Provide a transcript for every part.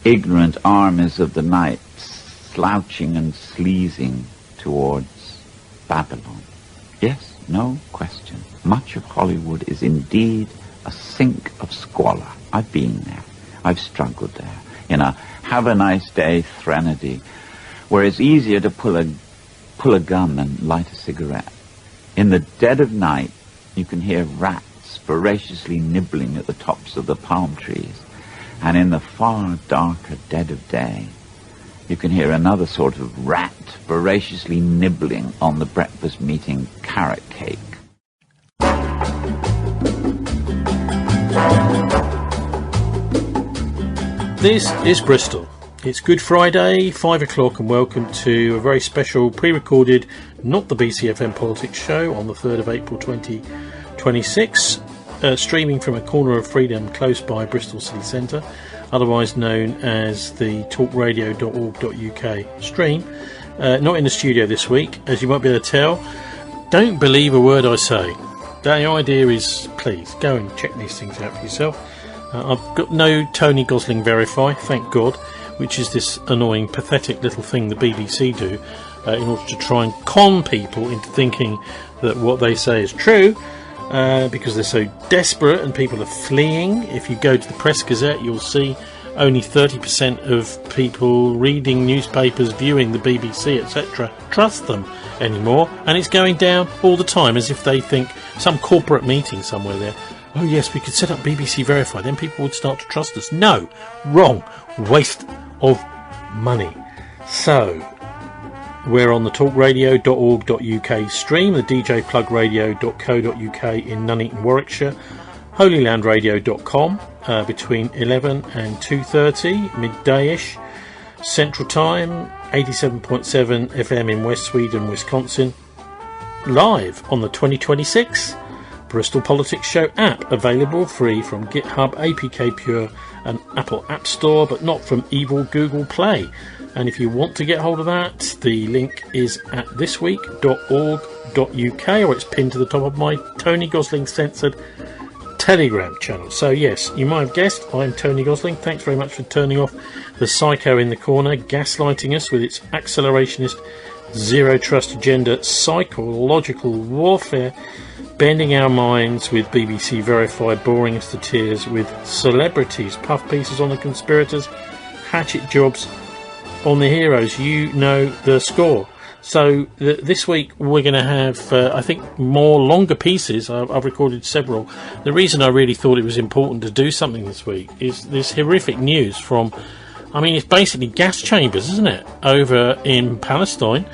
ignorant armies of the night slouching and sleazing towards Babylon. Yes, no question. Much of Hollywood is indeed a sink of squalor. I've been there. I've struggled there. In a have-a-nice-day threnody, where it's easier to pull a gun than light a cigarette. In the dead of night, you can hear rats voraciously nibbling at the tops of the palm trees. And in the far darker dead of day, you can hear another sort of rat voraciously nibbling on the breakfast meeting carrot cake. This is Bristol. It's Good Friday, 5 o'clock, and welcome to a very special pre-recorded Not the BCFM Politics show on the 3rd of April 2026, streaming from a corner of freedom close by Bristol City Centre, otherwise known as the talkradio.org.uk stream. Not in the studio this week, as you might be able to tell. Don't believe a word I say. The idea is, please, go and check these things out for yourself. I've got no Tony Gosling Verify, thank God, which is this annoying, pathetic little thing the BBC do in order to try and con people into thinking that what they say is true, because they're so desperate and people are fleeing. If you go to the Press Gazette, you'll see only 30% of people reading newspapers, viewing the BBC, etc., trust them anymore, and it's going down all the time, as if they think some corporate meeting somewhere there. Oh yes, we could set up BBC Verify, then people would start to trust us. No, wrong, waste of money. So, we're on the talkradio.org.uk stream, the djplugradio.co.uk in Nuneaton, Warwickshire, holylandradio.com between 11 and 2:30, midday-ish, Central Time, 87.7 FM in West Sweden, Wisconsin, live on the 2026 Bristol Politics Show app, available free from GitHub, APK Pure and Apple App Store, but not from evil Google Play. And if you want to get hold of that, the link is at thisweek.org.uk, or it's pinned to the top of my Tony Gosling censored Telegram channel. So yes, you might have guessed, I'm Tony Gosling. Thanks very much for turning off the psycho in the corner, gaslighting us with its accelerationist, zero trust agenda, psychological warfare, bending our minds with BBC Verify, boring us to tears with celebrities, puff pieces on the conspirators, hatchet jobs on the heroes. You know the score. So this week we're going to have, I think, more longer pieces. I've recorded several. The reason I really thought it was important to do something this week is this horrific news from, I mean, it's basically gas chambers, isn't it, over in Palestine.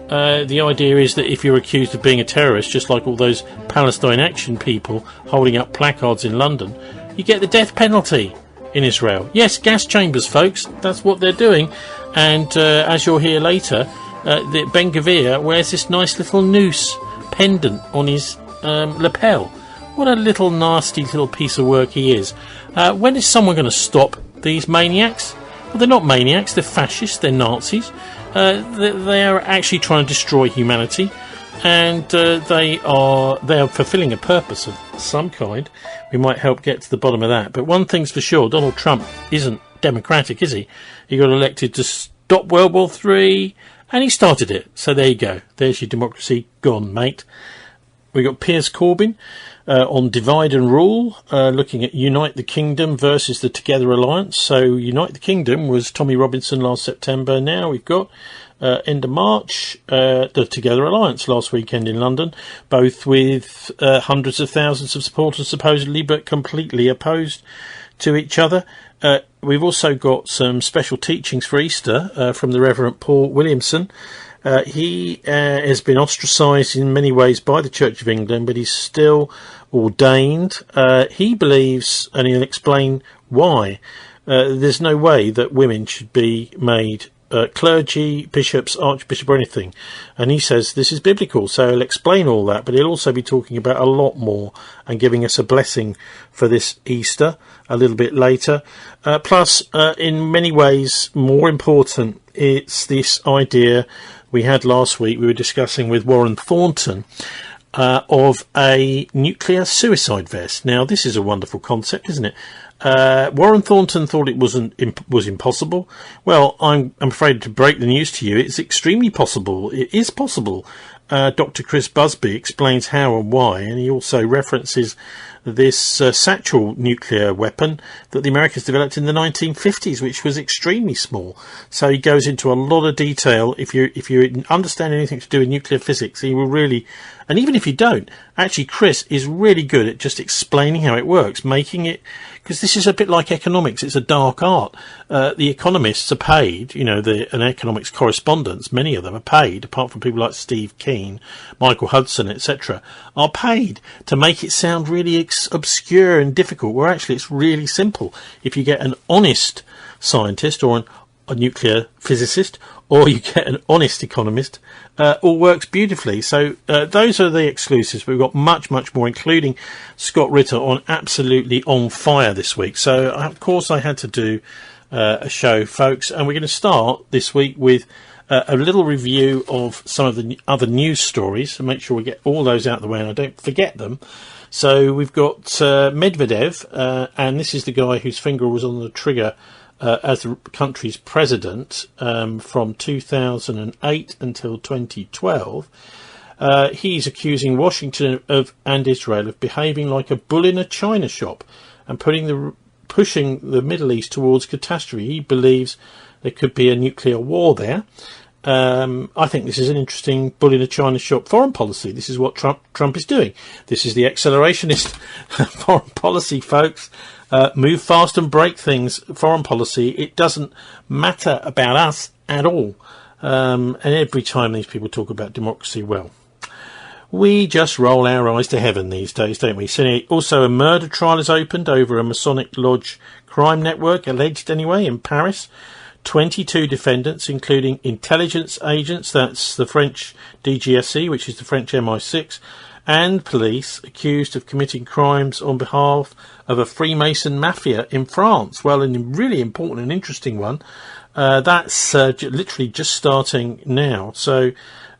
The idea is that if you're accused of being a terrorist, just like all those Palestine Action people holding up placards in London, you get the death penalty in Israel. Yes, gas chambers, folks. That's what they're doing. And as you'll hear later, Ben Gvir wears this nice little noose pendant on his lapel. What a little nasty little piece of work he is. When is someone going to stop these maniacs? Well, they're not maniacs. They're fascists. They're Nazis. They are actually trying to destroy humanity, and they are fulfilling a purpose of some kind. We might help get to the bottom of that. But one thing's for sure, Donald Trump isn't democratic, is he? He got elected to stop World War III, and he started it. So there you go. There's your democracy gone, mate. We got Piers Corbyn on Divide and Rule, looking at Unite the Kingdom versus the Together Alliance. So Unite the Kingdom was Tommy Robinson last September. Now we've got end of March, the Together Alliance last weekend in London, both with hundreds of thousands of supporters supposedly, but completely opposed to each other. We've also got some special teachings for Easter from the Reverend Paul Williamson. He has been ostracised in many ways by the Church of England, but he's still ordained. He believes, and he'll explain why, there's no way that women should be made clergy, bishops, archbishop or anything. And he says this is biblical, so he'll explain all that, but he'll also be talking about a lot more and giving us a blessing for this Easter a little bit later. Plus, in many ways, more important, it's this idea we had last week, we were discussing with Warren Thornton, of a nuclear suicide vest. Now, this is a wonderful concept, isn't it? Warren Thornton thought it was impossible. Well, I'm afraid to break the news to you. It's extremely possible. It is possible. Dr. Chris Busby explains how and why, and he also references this satchel nuclear weapon that the Americans developed in the 1950s, which was extremely small. So he goes into a lot of detail. If you understand anything to do with nuclear physics, he will really, and even if you don't, actually Chris is really good at just explaining how it works, making it, because this is a bit like economics. It's a dark art. The economists are paid, an economics correspondents, many of them are paid, apart from people like Steve Keen, Michael Hudson, etc., are paid to make it sound really obscure and difficult, where actually it's really simple. If you get an honest scientist or a nuclear physicist, or you get an honest economist, all works beautifully. So those are the exclusives. We've got much, much more, including Scott Ritter on absolutely on fire this week. So, of course, I had to do a show, folks, and we're going to start this week with a little review of some of the other news stories, and make sure we get all those out of the way and I don't forget them. So we've got Medvedev, and this is the guy whose finger was on the trigger as the country's president from 2008 until 2012. He's accusing Washington and Israel of behaving like a bull in a china shop and pushing the Middle East towards catastrophe. He believes there could be a nuclear war there. I think this is an interesting bull in a china shop foreign policy. This is what Trump is doing. This is the accelerationist foreign policy, folks. Move fast and break things foreign policy. It doesn't matter about us at all. And every time these people talk about democracy, well, we just roll our eyes to heaven these days, don't we? So also, a murder trial has opened over a Masonic Lodge crime network, alleged anyway, in Paris. 22 defendants, including intelligence agents, that's the French DGSE, which is the French MI6, and police accused of committing crimes on behalf of a Freemason mafia in France. Well, a really important and interesting one. That's literally just starting now. So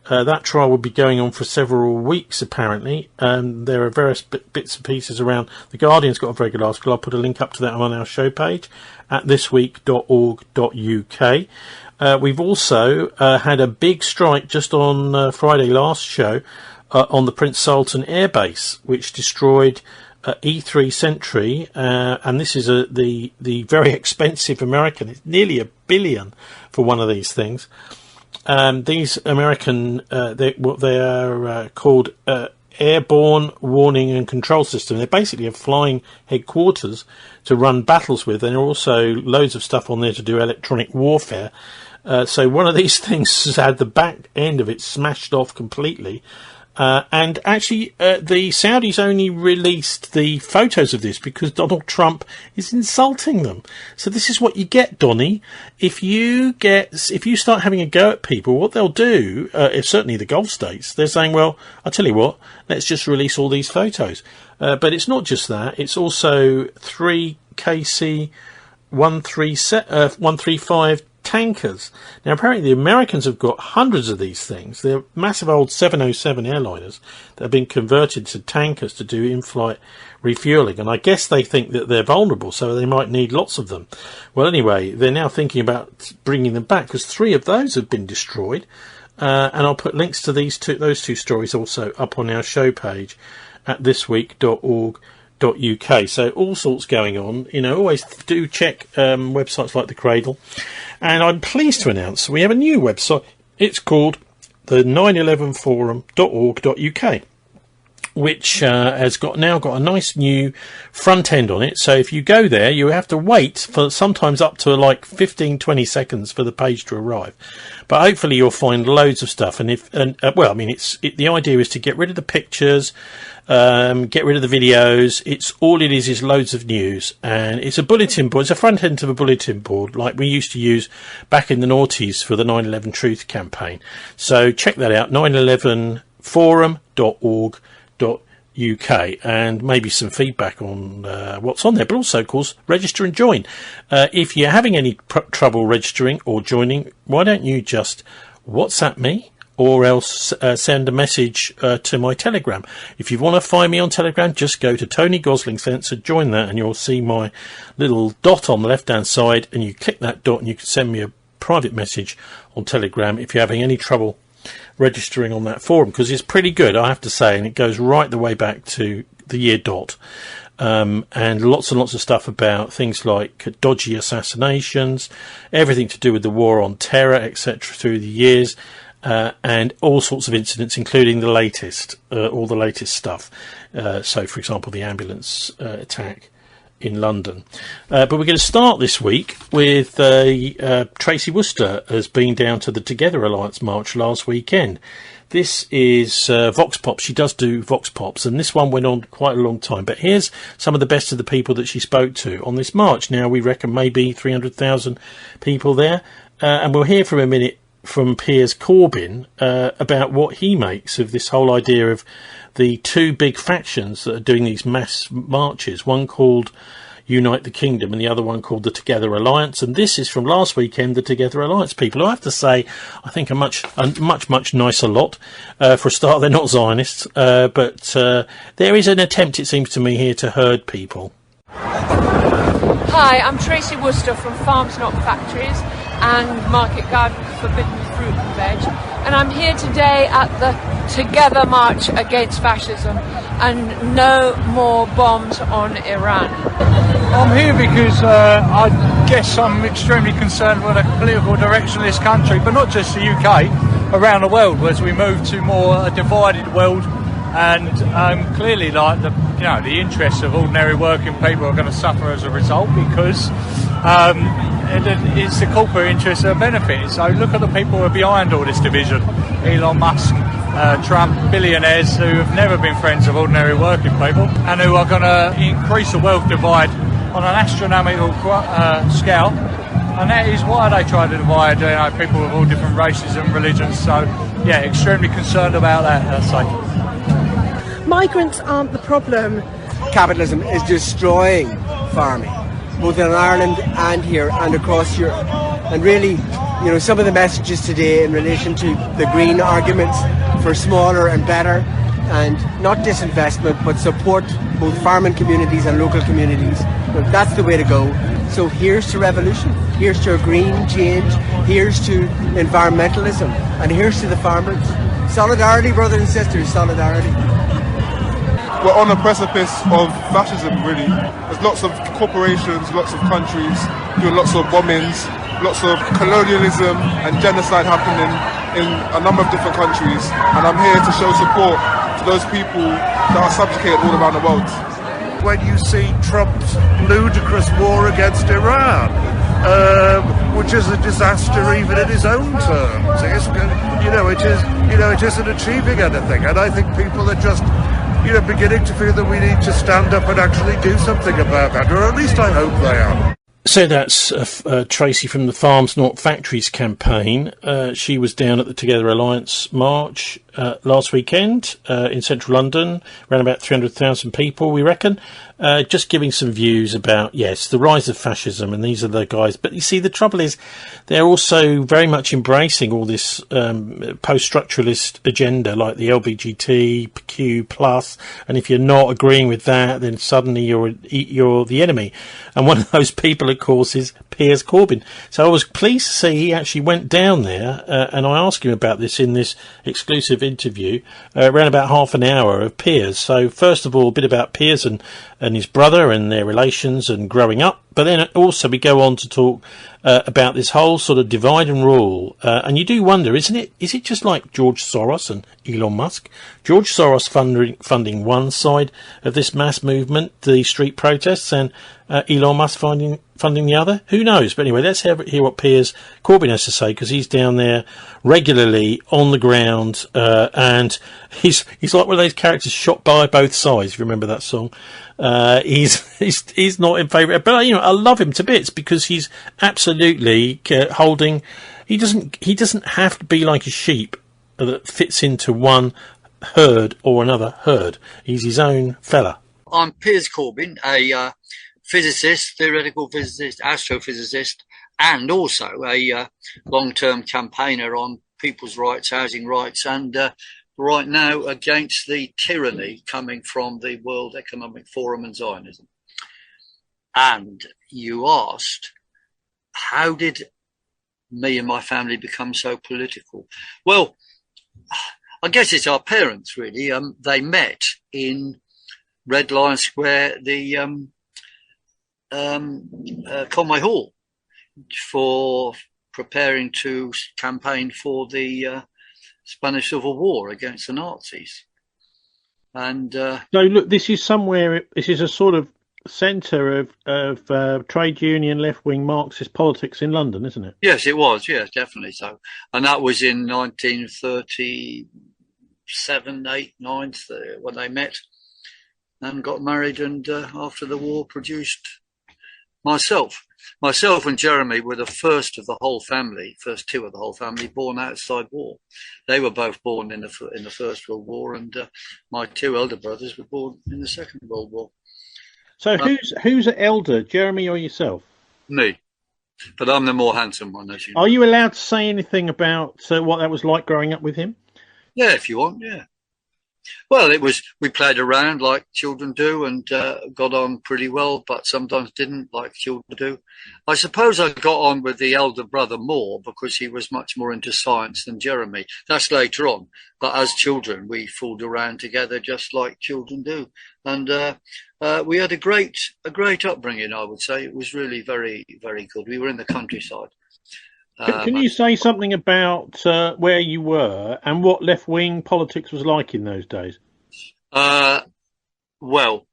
that trial will be going on for several weeks, apparently. There are various bits and pieces around. The Guardian's got a very good article. I'll put a link up to that on our show page at thisweek.org.uk. We've also had a big strike just on Friday last show on the Prince Sultan Air Base, which destroyed E3 Sentry, and this is the very expensive American. It's nearly $1 billion for one of these things. These American, they are called Airborne Warning and Control System. They're basically a flying headquarters to run battles with, and there are also loads of stuff on there to do electronic warfare. So one of these things has had the back end of it smashed off completely. And actually, the Saudis only released the photos of this because Donald Trump is insulting them. So this is what you get, Donny. If you start having a go at people, what they'll do, if certainly the Gulf states, they're saying, well, I'll tell you what, let's just release all these photos. But it's not just that. It's also 3 KC 135 tankers. Now, apparently the Americans have got hundreds of these things. They're massive old 707 airliners that have been converted to tankers to do in-flight refueling. And I guess they think that they're vulnerable, so they might need lots of them. Well, anyway, they're now thinking about bringing them back because 3 of those have been destroyed. And I'll put links to those two stories also up on our show page at thisweek.org.uk. So all sorts going on. Always do check websites like The Cradle. And I'm pleased to announce we have a new website. It's called the 911forum.org.uk, which has got a nice new front end on it. So if you go there, you have to wait for sometimes up to like 15-20 seconds for the page to arrive. But hopefully you'll find loads of stuff. The idea is to get rid of the pictures, get rid of the videos. It is loads of news, and it's a bulletin board. It's a front end of a bulletin board like we used to use back in the noughties for the 9/11 Truth campaign. So check that out, 911forum.org.uk, and maybe some feedback on what's on there. But also, of course, register and join. If you're having any trouble registering or joining, why don't you just WhatsApp me or else send a message to my Telegram. If you want to find me on Telegram, just go to Tony Gosling Censored, join that, and you'll see my little dot on the left-hand side, and you click that dot and you can send me a private message on Telegram if you're having any trouble registering on that forum, because it's pretty good, I have to say, and it goes right the way back to the year dot. And lots and lots of stuff about things like dodgy assassinations, everything to do with the war on terror, etc., through the years, and all sorts of incidents, including the latest, all the latest stuff. So, for example, the ambulance attack in London. But we're going to start this week with Tracy Worcester has been down to the Together Alliance March last weekend. This is vox-pops. She does do vox-pops, and this one went on quite a long time. But here's some of the best of the people that she spoke to on this march. Now, we reckon maybe 300,000 people there. And we'll hear from a minute from Piers Corbyn about what he makes of this whole idea of the two big factions that are doing these mass marches, one called Unite the Kingdom and the other one called the Together Alliance. And this is from last weekend, the Together Alliance people, who I have to say I think a much nicer lot. For a start, they're not Zionists, but there is an attempt, it seems to me, here to herd people. Hi, I'm Tracy Worcester from Farms Not Factories and Market Garden Forbidden Fruit and Veg, and I'm here today at the Together March Against Fascism and no more bombs on Iran. I'm here because I guess I'm extremely concerned with the political direction of this country, but not just the UK, around the world, as we move to more a divided world. And clearly, like the interests of ordinary working people are going to suffer as a result, because it's the corporate interests that benefit. So look at the people who are behind all this division: Elon Musk, Trump, billionaires who have never been friends of ordinary working people, and who are going to increase the wealth divide on an astronomical scale. And that is why they try to divide people of all different races and religions. So yeah, extremely concerned about that. That's like. Migrants aren't the problem. Capitalism is destroying farming, both in Ireland and here and across Europe. And really, some of the messages today in relation to the green arguments for smaller and better, and not disinvestment, but support both farming communities and local communities. That's the way to go. So here's to revolution, here's to a green change, here's to environmentalism, and here's to the farmers. Solidarity, brothers and sisters, solidarity. We're on a precipice of fascism, really. There's lots of corporations, lots of countries doing lots of bombings, lots of colonialism and genocide happening in a number of different countries. And I'm here to show support to those people that are subjugated all around the world. When you see Trump's ludicrous war against Iran, which is a disaster even in his own terms, it isn't achieving anything. And I think people are just beginning to feel that we need to stand up and actually do something about that, or at least I hope they are. So that's Tracy from the Farms Not Factories campaign. She was down at the Together Alliance March last weekend in central London, around about 300,000 people, we reckon, just giving some views about, yes, the rise of fascism, and these are the guys. But you see, the trouble is they're also very much embracing all this post-structuralist agenda, like the LGBTQ+, and if you're not agreeing with that, then suddenly you're the enemy. And one of those people, of course, is Piers Corbyn. So I was pleased to see he actually went down there, and I asked him about this in this exclusive interview, around about half an hour of Piers. So first of all, a bit about Piers and his brother and their relations and growing up, but then also we go on to talk about this whole sort of divide and rule, and you do wonder, is it just like George Soros and Elon Musk? George Soros funding one side of this mass movement, the street protests, and Elon Musk funding the other? Who knows? But anyway, let's hear what Piers Corbyn has to say, because he's down there regularly on the ground, and he's like one of those characters shot by both sides, if you remember that song. He's not in favour, but I love him to bits, because he's absolutely holding. He doesn't have to be like a sheep that fits into one herd or another herd. He's his own fella. I'm Piers Corbyn, a physicist, theoretical physicist, astrophysicist, and also a long-term campaigner on people's rights, housing rights, and right now against the tyranny coming from the World Economic Forum and Zionism. And you asked, how did me and my family become so political? Well, I guess it's our parents, really. They met in Red Lion Square, the Conway Hall, for preparing to campaign for the Spanish Civil War against the Nazis. And so, look, this is a sort of centre of trade union left-wing Marxist politics in London, isn't it? Yes, it was. Yes, definitely so. And that was in 1937, 8, 9, when they met and got married, and after the war produced myself. Myself and Jeremy were the first of the whole family, first two of the whole family, born outside war. They were both born in the First World War, and my two elder brothers were born in the Second World War. So who's elder, Jeremy or yourself? Me, but I'm the more handsome one, as you know. Are you allowed to say anything about what that was like growing up with him? Yeah, if you want, yeah. Well, we played around like children do, and got on pretty well, but sometimes didn't, like children do. I suppose I got on with the elder brother more because he was much more into science than Jeremy. That's later on. But as children, we fooled around together just like children do. And we had a great upbringing, I would say. It was really very, very good. We were in the countryside. Can you say something about where you were and what left-wing politics was like in those days? Well,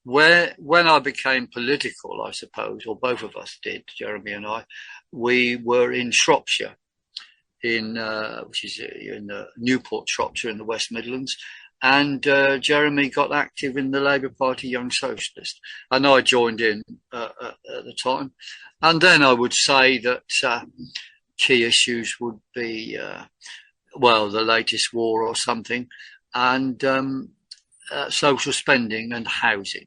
when I became political, I suppose, or both of us did, Jeremy and I, we were in Shropshire, which is in Newport, Shropshire in the West Midlands. And Jeremy got active in the Labour Party Young Socialist, and I joined in at the time. And then I would say that key issues would be, the latest war or something, and social spending and housing.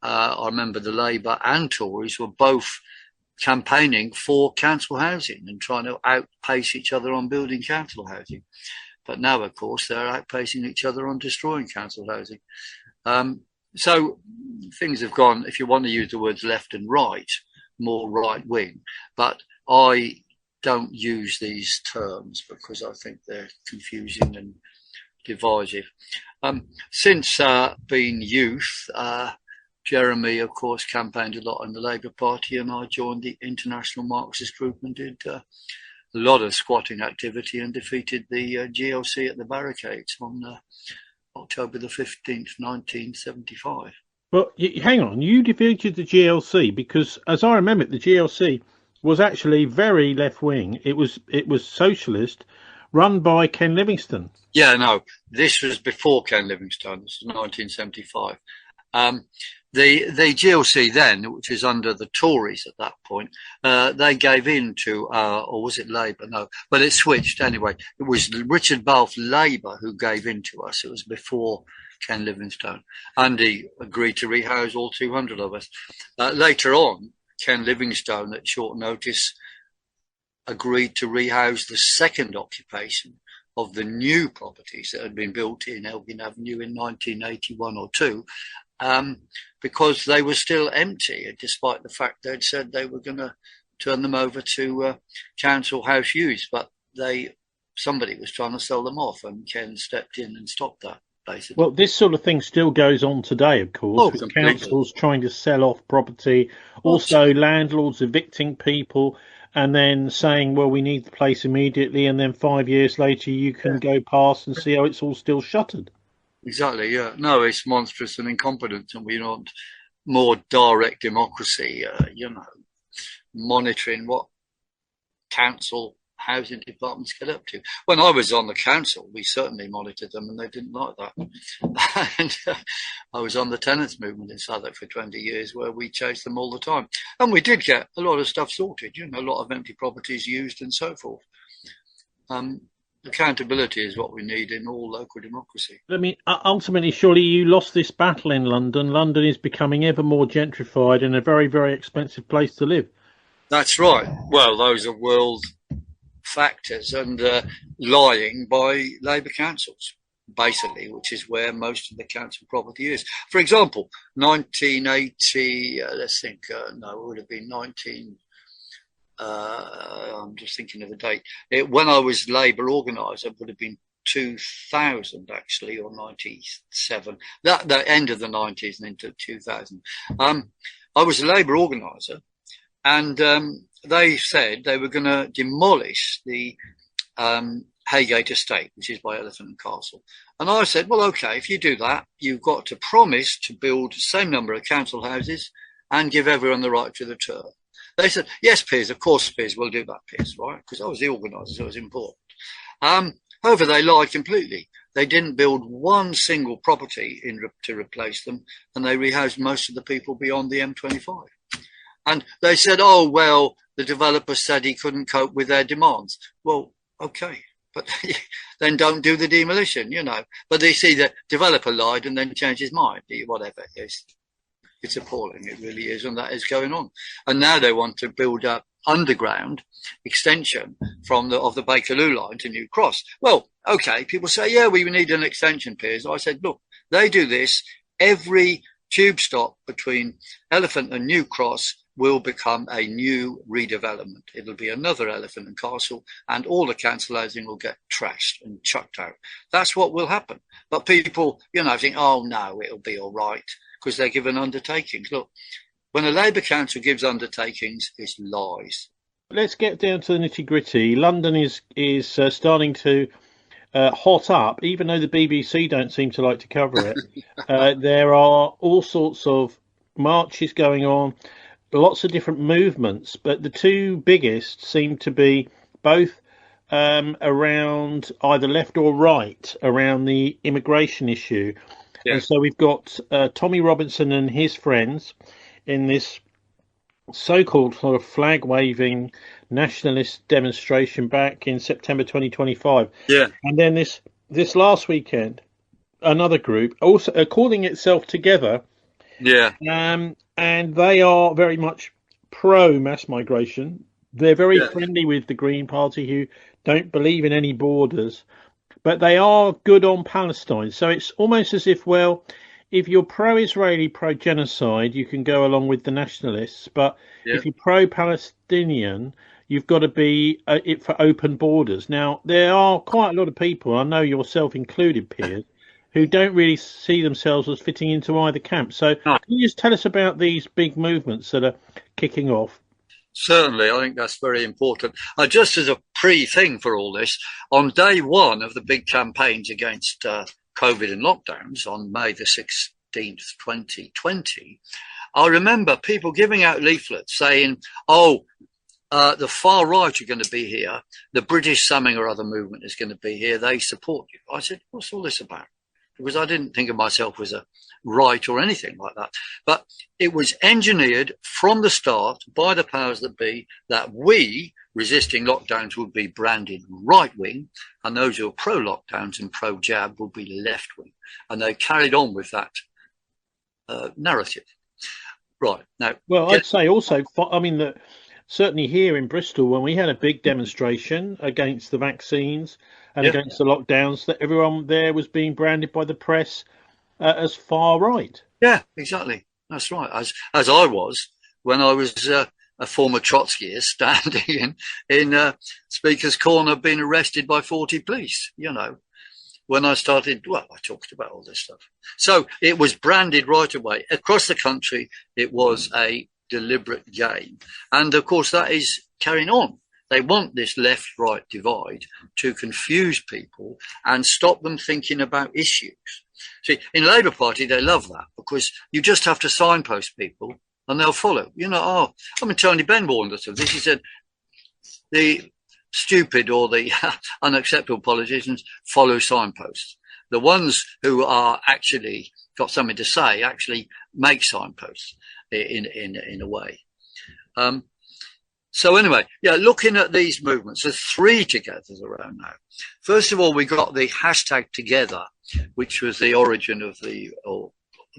I remember the Labour and Tories were both campaigning for council housing and trying to outpace each other on building council housing. But now, of course, they're outpacing each other on destroying council housing. So things have gone, if you want to use the words left and right, more right wing. But I don't use these terms because I think they're confusing and divisive. Since being youth, Jeremy, of course, campaigned a lot in the Labour Party, and I joined the International Marxist Group and did a lot of squatting activity and defeated the GLC at the barricades on October the 15th, 1975. Well, hang on, you defeated the GLC because, as I remember it, the GLC was actually very left-wing. It was socialist, run by Ken Livingstone. Yeah, no, this was before Ken Livingstone. This was 1975. The GLC then, which was under the Tories at that point, they gave in to, or was it Labour? No, but it switched anyway. It was Richard Balfe Labour who gave in to us. It was before Ken Livingstone, and he agreed to rehouse all 200 of us. Later on, Ken Livingstone, at short notice, agreed to rehouse the second occupation of the new properties that had been built in Elgin Avenue in 1981 or two, because they were still empty, despite the fact they'd said they were going to turn them over to council house use. But somebody was trying to sell them off, and Ken stepped in and stopped that, basically. Well, this sort of thing still goes on today, of course, with completely. councils trying to sell off property, also landlords evicting people, and then saying, well, we need the place immediately, and then 5 years later you can go past and see how it's all still shuttered. Exactly, yeah. No, it's monstrous and incompetent, and we want more direct democracy, monitoring what council housing departments get up to. When I was on the council, we certainly monitored them, and they didn't like that. And I was on the tenants movement in Southwark for 20 years, where we chased them all the time. And we did get a lot of stuff sorted, a lot of empty properties used and so forth. Accountability is what we need in all local democracy. I mean, ultimately, surely you lost this battle in London. London is becoming ever more gentrified and a very, very expensive place to live. That's right. Well, those are world-famous factors and lying by Labour councils, basically, which is where most of the council property is. For example, 1980, let's think, no, it would have been 19... I'm just thinking of the date. When I was Labour organiser, it would have been 2000 actually, or 97. The end of the 90s and into 2000. I was a Labour organiser, and they said they were going to demolish the Haygate estate, which is by Elephant and Castle. And I said, well, okay, if you do that, you've got to promise to build the same number of council houses and give everyone the right to the turf. They said, yes, Piers, of course, Piers, we'll do that, Piers, right? Because I was the organiser, so it was important. However, they lied completely. They didn't build one single property to replace them, and they rehoused most of the people beyond the M25. And they said, oh, well, the developer said he couldn't cope with their demands. Well, okay, but then don't do the demolition, you know. But they see the developer lied and then changed his mind, whatever it is. It's appalling, it really is, and that is going on. And now they want to build up underground extension of the Bakerloo line to New Cross. Well, okay, people say, yeah, we need an extension, Piers. I said, look, they do this. Every tube stop between Elephant and New Cross will become a new redevelopment. It'll be another Elephant and Castle, and all the council housing will get trashed and chucked out. That's what will happen. But people, you know, think, oh, no, it'll be all right, because they're given undertakings. Look, when a Labour council gives undertakings, it's lies. Let's get down to the nitty-gritty. London is starting to hot up, even though the BBC don't seem to like to cover it. There are all sorts of marches going on, lots of different movements, but the two biggest seem to be both around either left or right, around the immigration issue. Yeah. And so we've got Tommy Robinson and his friends in this so-called sort of flag-waving nationalist demonstration back in September 2025. Yeah. And then this last weekend, another group also calling itself Together. Yeah. And they are very much pro-mass migration. They're very friendly with the Green Party, who don't believe in any borders. But they are good on Palestine. So it's almost as if, well, if you're pro-Israeli, pro-genocide, you can go along with the nationalists. But if you're pro-Palestinian, you've got to be it for open borders. Now, there are quite a lot of people, I know yourself included, Piers, who don't really see themselves as fitting into either camp. So can you just tell us about these big movements that are kicking off? Certainly, I think that's very important. Just as a pre-thing for all this, on day one of the big campaigns against COVID and lockdowns on May the 16th, 2020, I remember people giving out leaflets saying, oh, the far right are going to be here. The British something or other movement is going to be here. They support you. I said, what's all this about? Because I didn't think of myself as a right or anything like that. But it was engineered from the start by the powers that be that we, resisting lockdowns, would be branded right-wing, and those who are pro-lockdowns and pro-jab would be left-wing. And they carried on with that narrative. Right. Now, well, I'd say also, I mean, that certainly here in Bristol, when we had a big demonstration against the vaccines and against the lockdowns, that everyone there was being branded by the press as far right. Yeah, exactly. That's right. As I was when I was a former Trotskyist standing in Speaker's Corner being arrested by 40 police, you know. When I started, well, I talked about all this stuff. So it was branded right away. Across the country, it was a deliberate game. And of course, that is carrying on. They want this left-right divide to confuse people and stop them thinking about issues. See, in Labour Party, they love that because you just have to signpost people and they'll follow. You know, Tony Benn warned us of this. He said, the stupid or the unacceptable politicians follow signposts. The ones who are actually got something to say actually make signposts in a way. So anyway, looking at these movements, there's three Togethers around now. First of all, we got the hashtag Together, which was the origin of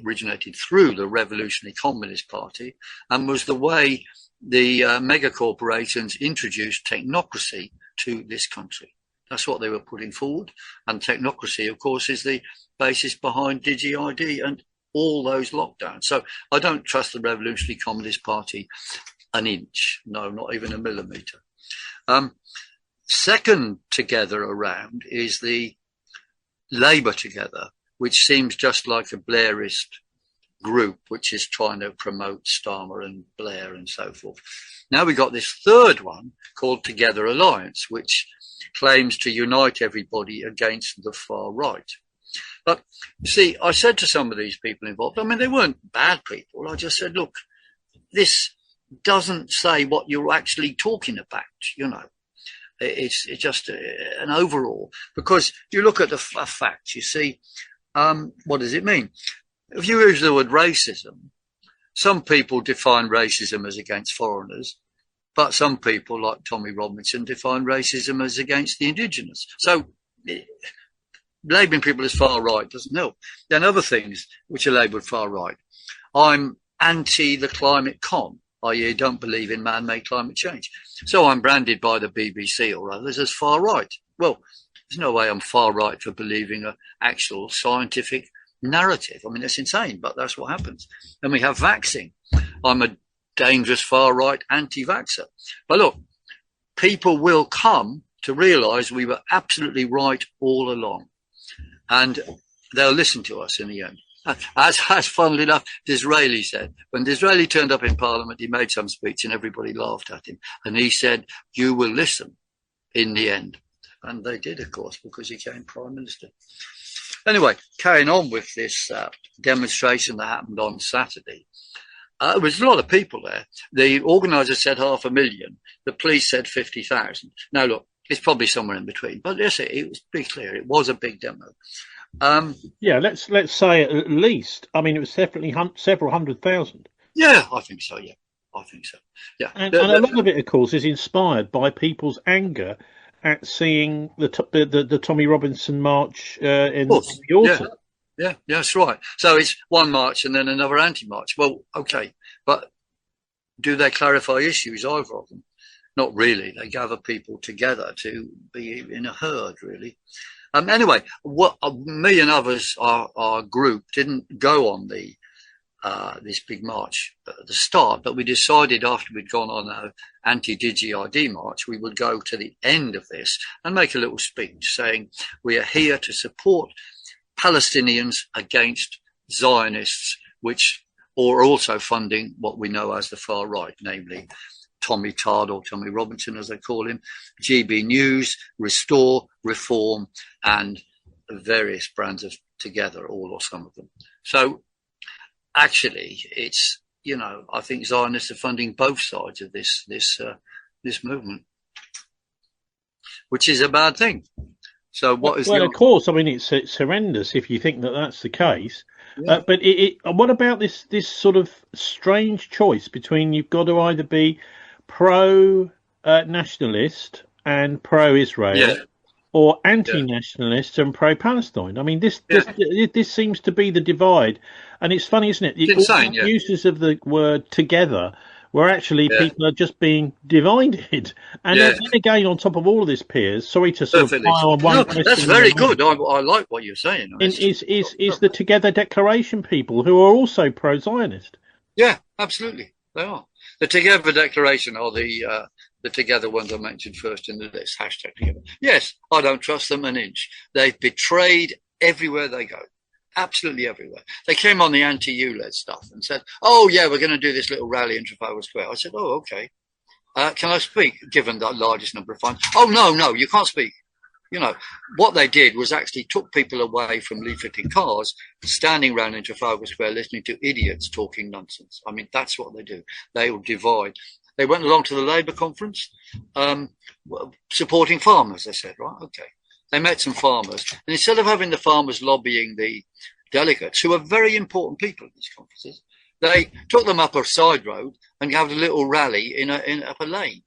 originated through the Revolutionary Communist Party and was the way the mega corporations introduced technocracy to this country. That's what they were putting forward. And technocracy, of course, is the basis behind DigiID and all those lockdowns. So I don't trust the Revolutionary Communist Party an inch. No, not even a millimetre. Second together around is the Labour Together, which seems just like a Blairist group, which is trying to promote Starmer and Blair and so forth. Now we got this third one called Together Alliance, which claims to unite everybody against the far right. But see, I said to some of these people involved, I mean, they weren't bad people. I just said, look, this doesn't say what you're actually talking about, you know. It's just an overall, because you look at the facts, you see, what does it mean? If you use the word racism, some people define racism as against foreigners, but some people, like Tommy Robinson, define racism as against the indigenous. So labelling people as far right doesn't help. Then other things which are labelled far right. I'm anti the climate con, i.e. don't believe in man-made climate change. So I'm branded by the BBC or others as far right. Well, there's no way I'm far right for believing an actual scientific narrative. I mean, that's insane, but that's what happens. And we have vaxing. I'm a dangerous far right anti-vaxxer. But look, people will come to realise we were absolutely right all along. And they'll listen to us in the end. As funnily enough, Disraeli said, when Disraeli turned up in Parliament, he made some speech and everybody laughed at him. And he said, you will listen in the end. And they did, of course, because he became Prime Minister. Anyway, carrying on with this demonstration that happened on Saturday, there was a lot of people there. The organisers said 500,000. The police said 50,000. Now, look, it's probably somewhere in between. But yes, it was pretty clear. It was a big demo. Yeah, let's say at least. I mean, it was definitely several 100,000. Yeah, I think so. Yeah, I think so. Yeah, and a lot of it, of course, is inspired by people's anger at seeing the Tommy Robinson march in the autumn. Yeah, that's right. So it's one march and then another anti-march. Well, okay, but do they clarify issues, either of them? Not really. They gather people together to be in a herd, really. Anyway, what me and others, our group, didn't go on the this big march at the start, but we decided after we'd gone on our anti-DigiID march, we would go to the end of this and make a little speech saying we are here to support Palestinians against Zionists, which are also funding what we know as the far right, namely Tommy Todd, or Tommy Robinson as they call him, GB News, Restore, Reform, and various brands of Together, all or some of them. So actually, it's, you know, I think Zionists are funding both sides of this movement, which is a bad thing. So what is of course, I mean, it's horrendous if you think that that's the case. Yeah. But what about this sort of strange choice between you've got to either be pro-nationalist and pro-Israel, or anti-nationalist and pro-Palestine? I mean, this seems to be the divide, and it's funny, isn't it? It's insane, uses of the word together, where actually people are just being divided. And then again, on top of all of this, Piers, sorry to sort of pile on one question. That's very good. I like what you're saying. Is the Together Declaration people who are also pro-Zionist? Yeah, absolutely. They are. The Together Declaration are the Together ones I mentioned first in the list, hashtag Together. Yes, I don't trust them an inch. They've betrayed everywhere they go. Absolutely everywhere. They came on the anti-ULED stuff and said, oh, yeah, we're going to do this little rally in Trafalgar Square. I said, oh, okay. Can I speak, given the largest number of funds? Oh, no, you can't speak. You know, what they did was actually took people away from leafleting cars, standing around in Trafalgar Square listening to idiots talking nonsense. I mean, that's what they do. They will divide. They went along to the Labour conference, supporting farmers, they said, right, okay. They met some farmers, and instead of having the farmers lobbying the delegates, who are very important people at these conferences, they took them up a side road and had a little rally in up a lane.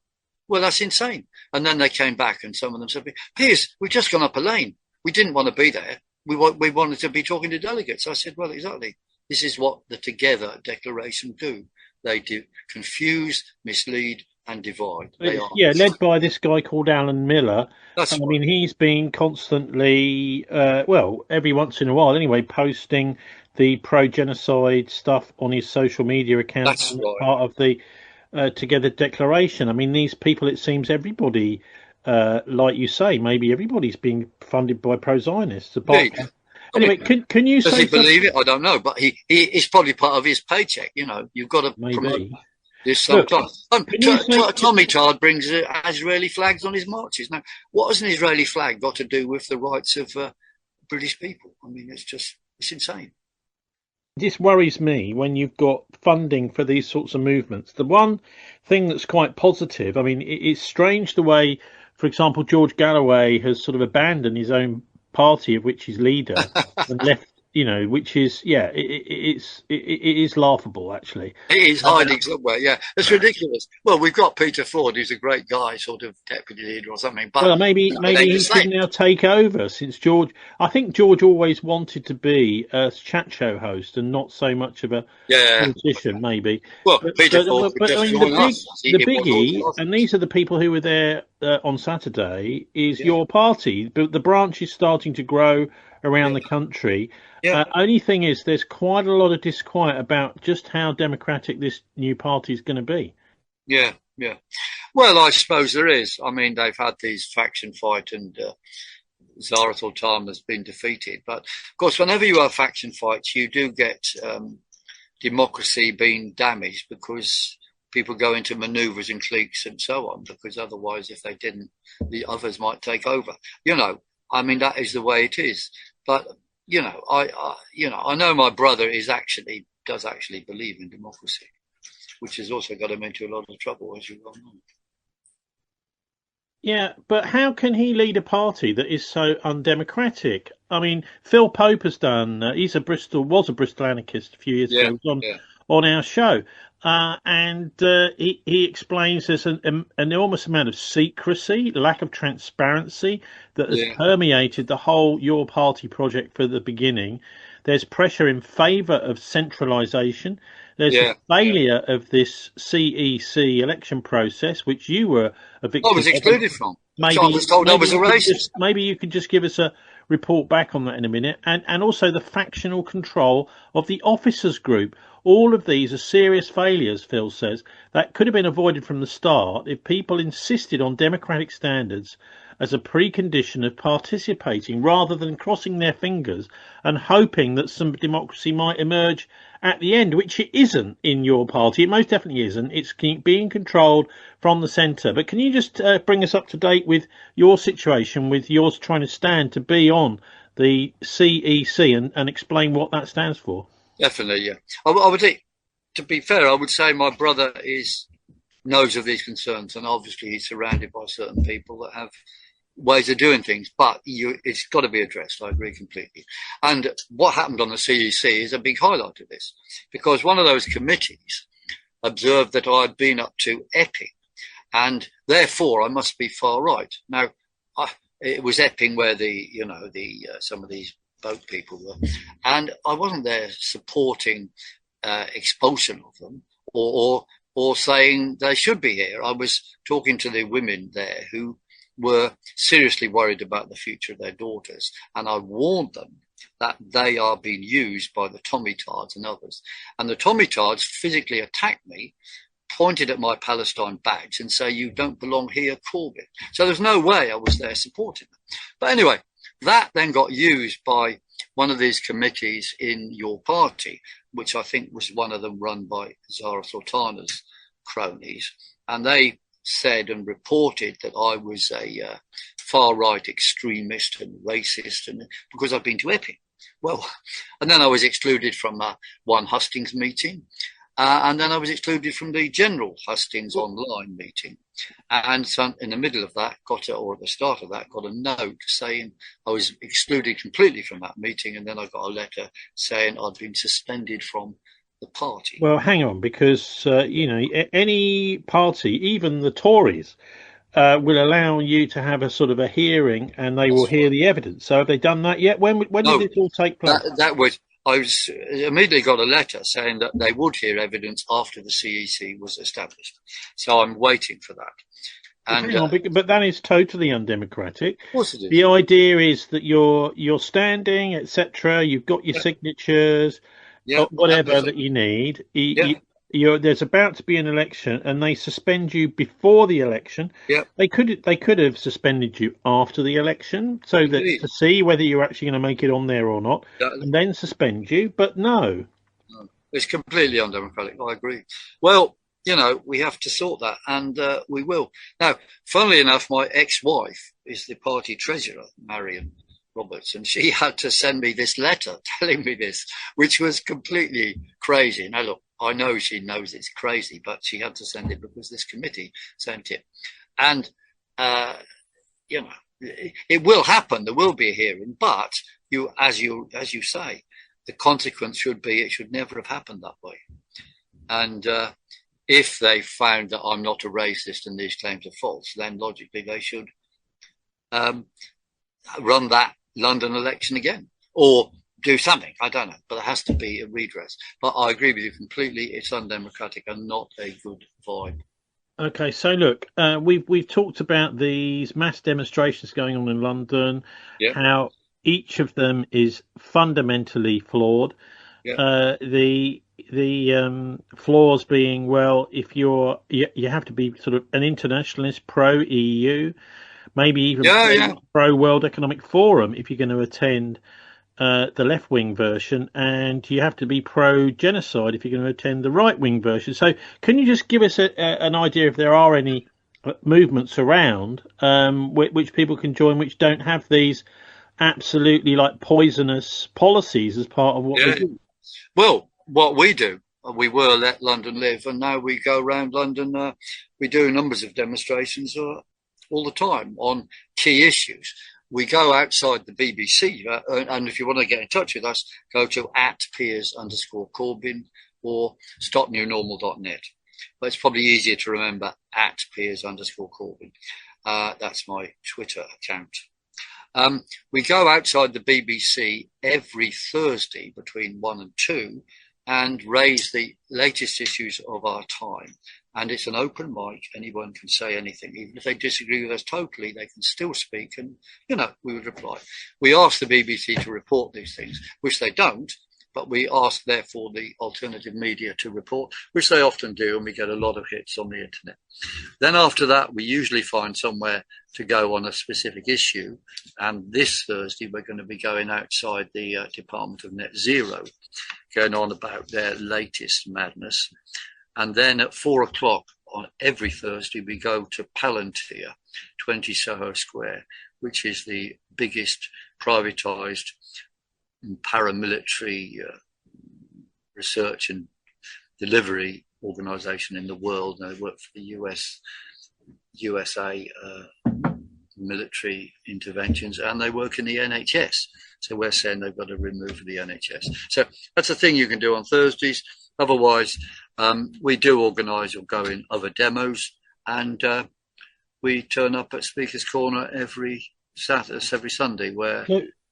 Well, that's insane. And then they came back, and some of them said, Piers, we've just gone up a lane. We didn't want to be there. We wanted to be talking to delegates. I said, well, exactly. This is what the Together Declaration do. They do confuse, mislead, and divide. Yeah, led by this guy called Alan Miller. That's right. I mean, he's been constantly, well, every once in a while anyway, posting the pro-genocide stuff on his social media accounts. That's right. Part of the Together Declaration. I mean, these people, it seems everybody, like you say, maybe everybody's being funded by pro-Zionists. Anyway, can you say... Does he believe it? I don't know, but it's probably part of his paycheck, you know. You've got to promote this sometimes. Tommy Tard brings Israeli flags on his marches. Now, what has an Israeli flag got to do with the rights of British people? I mean, it's insane. This worries me when you've got funding for these sorts of movements. The one thing that's quite positive, I mean, it's strange the way, for example, George Galloway has sort of abandoned his own party of which he's leader and left, you know, which is, it is laughable, actually. It is hiding somewhere, yeah. It's ridiculous. Well, we've got Peter Ford, who's a great guy, sort of deputy leader or something. But well, maybe he can now take over, since George, I think George always wanted to be a chat show host and not so much of a politician, maybe. Well, Peter Ford, but I mean, the biggie, and these are the people who were there on Saturday, is your party. But the branch is starting to grow around the country. Only thing is, there's quite a lot of disquiet about just how democratic this new party is going to be. Yeah. Well, I suppose there is. I mean, they've had these faction fight, and Zara Sultan has been defeated. But of course, whenever you have faction fights, you do get democracy being damaged, because people go into manoeuvres and cliques and so on, because otherwise, if they didn't, the others might take over. You know, I mean, that is the way it is. But you know, I know my brother does actually believe in democracy, which has also got him into a lot of trouble, as you well know. Yeah, but how can he lead a party that is so undemocratic? I mean, Phil Pope has done. Was a Bristol anarchist a few years ago. On our show. And he explains there's an enormous amount of secrecy, lack of transparency that has permeated the whole Your Party project from the beginning. There's pressure in favour of centralisation. There's a failure of this CEC election process, which you were a victim of. I was excluded from. I was told I was a racist. Maybe you could just give us a report back on that in a minute. And also the factional control of the officers group. All of these are serious failures, Phil says, that could have been avoided from the start if people insisted on democratic standards as a precondition of participating, rather than crossing their fingers and hoping that some democracy might emerge at the end, which it isn't in your party. It most definitely isn't. It's being controlled from the centre. But can you just bring us up to date with your situation, with yours trying to stand to be on the CEC, and explain what that stands for? Definitely, yeah. I would think, to be fair, I would say my brother knows of these concerns, and obviously he's surrounded by certain people that have ways of doing things, but it's got to be addressed. I agree completely. And what happened on the CEC is a big highlight of this, because one of those committees observed that I'd been up to Epping, and therefore I must be far right. Now, it was Epping where some of these boat people were, and I wasn't there supporting expulsion of them or saying they should be here. I was talking to the women there who were seriously worried about the future of their daughters, and I warned them that they are being used by the Tommy Tards and others. And the Tommy Tards physically attacked me, pointed at my Palestine badge and say, "You don't belong here, Corbyn." So there's no way I was there supporting them. But anyway, that then got used by one of these committees in your party, which I think was one of them run by Zara Sultana's cronies. And they said and reported that I was a far-right extremist and racist, and because I've been to Epping. Well, and then I was excluded from one Hustings meeting. And then I was excluded from the general Hustings online meeting. And so in the middle of that, at the start of that, got a note saying I was excluded completely from that meeting. And then I got a letter saying I'd been suspended from the party. Well, hang on, because, any party, even the Tories, will allow you to have a sort of a hearing, and they will hear the evidence. So have they done that yet? When did this all take place? immediately got a letter saying that they would hear evidence after the CEC was established. So I'm waiting for that. And, but that is totally undemocratic. Of course it is. The idea is that you're standing, etc. You've got your signatures, whatever that you need. There's about to be an election, and they suspend you before the election. Yeah. They could have suspended you after the election, so that to see whether you're actually going to make it on there or not, and then suspend you. But no, it's completely undemocratic. I agree. Well, we have to sort that, and we will. Now, funnily enough, my ex-wife is the party treasurer, Marion Roberts, and she had to send me this letter telling me this, which was completely crazy. Now, look, I know she knows it's crazy, but she had to send it because this committee sent it. And, it will happen. There will be a hearing, but as you say, the consequence should be it should never have happened that way. And if they found that I'm not a racist and these claims are false, then logically they should run that London election again, or do something. I don't know, but there has to be a redress. But I agree with you completely. It's undemocratic and not a good vibe. Okay, so look, we've talked about these mass demonstrations going on in London, how each of them is fundamentally flawed. The flaws being, well, if you have to be sort of an internationalist, pro EU, maybe even pro World Economic Forum if you're going to attend the left-wing version, and you have to be pro-genocide if you're going to attend the right-wing version. So can you just give us an idea if there are any movements around which people can join, which don't have these absolutely poisonous policies as part of what they do? Well, what we do, we were Let London Live, and now we go around London. We do numbers of demonstrations all the time on key issues. We go outside the BBC, and if you want to get in touch with us, go to @Piers_Corbyn or stopnewnormal.net. But it's probably easier to remember @Piers_Corbyn. That's my Twitter account. We go outside the BBC every Thursday between 1 and 2 and raise the latest issues of our time. And it's an open mic. Anyone can say anything. Even if they disagree with us totally, they can still speak, and, we would reply. We ask the BBC to report these things, which they don't, but we ask, therefore, the alternative media to report, which they often do, and we get a lot of hits on the internet. Then after that, we usually find somewhere to go on a specific issue. And this Thursday, we're going to be going outside the Department of Net Zero, going on about their latest madness. And then at 4 o'clock on every Thursday, we go to Palantir, 20 Soho Square, which is the biggest privatised paramilitary research and delivery organisation in the world. They work for the USA military interventions, and they work in the NHS. So we're saying they've got to remove the NHS. So that's a thing you can do on Thursdays. Otherwise, we do organise or go in other demos, and we turn up at Speaker's Corner every Sunday, where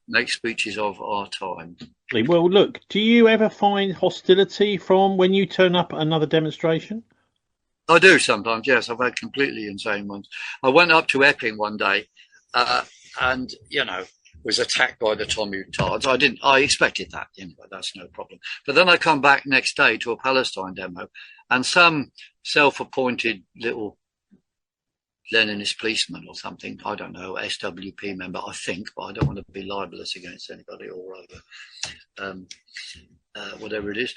make speeches of our time. Well, look, do you ever find hostility from when you turn up at another demonstration? I do sometimes, yes. I've had completely insane ones. I went up to Epping one day and, was attacked by the Tommy-tards. I expected that, that's no problem. But then I come back next day to a Palestine demo, and some self-appointed little Leninist policeman or something, I don't know, SWP member, I think, but I don't want to be libelous against anybody or whatever it is.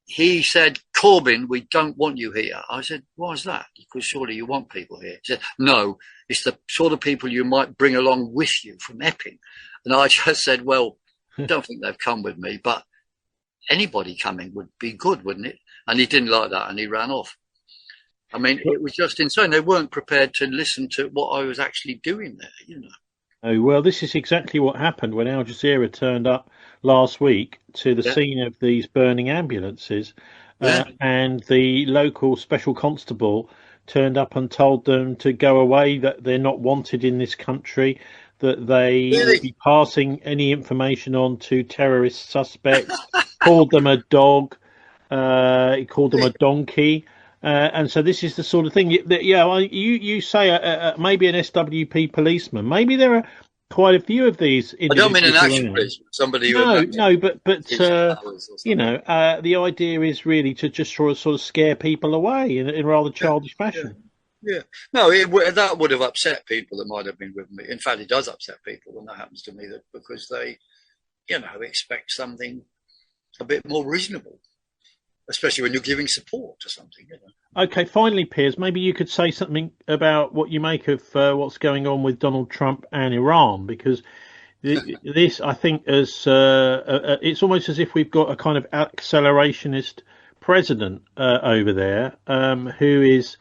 He said, "Corbyn, we don't want you here." I said, "Why is that?" Because surely you want people here. He said, "No, it's the sort of people you might bring along with you from Epping." And I just said, "Well, I don't think they've come with me, but anybody coming would be good, wouldn't it?" And he didn't like that, and he ran off. I mean, it was just insane. They weren't prepared to listen to what I was actually doing there, Oh, well, this is exactly what happened when Al Jazeera turned up last week to the scene of these burning ambulances, and the local special constable turned up and told them to go away, that they're not wanted in this country, that they will be passing any information on to terrorist suspects, called them a dog, he called them a donkey. And so this is the sort of thing you say maybe an SWP policeman. Maybe there are quite a few of these. I don't mean an action policeman. Somebody who but the idea is really to just sort of scare people away in rather childish fashion. Yeah. No, that would have upset people that might have been with me. In fact, it does upset people when that happens to me, because they, expect something a bit more reasonable, especially when you're giving support to something. Okay, finally, Piers, maybe you could say something about what you make of what's going on with Donald Trump and Iran, because this, I think, it's almost as if we've got a kind of accelerationist president over there who is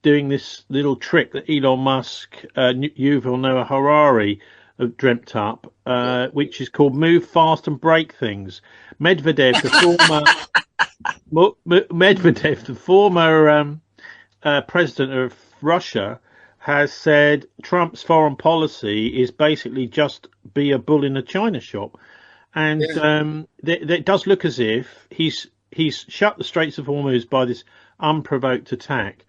doing this little trick that Elon Musk, Yuval Noah Harari have dreamt up, which is called move fast and break things. Medvedev, the former president of Russia, has said Trump's foreign policy is basically just be a bull in a china shop, and it does look as if he's shut the Straits of Hormuz by this unprovoked attack.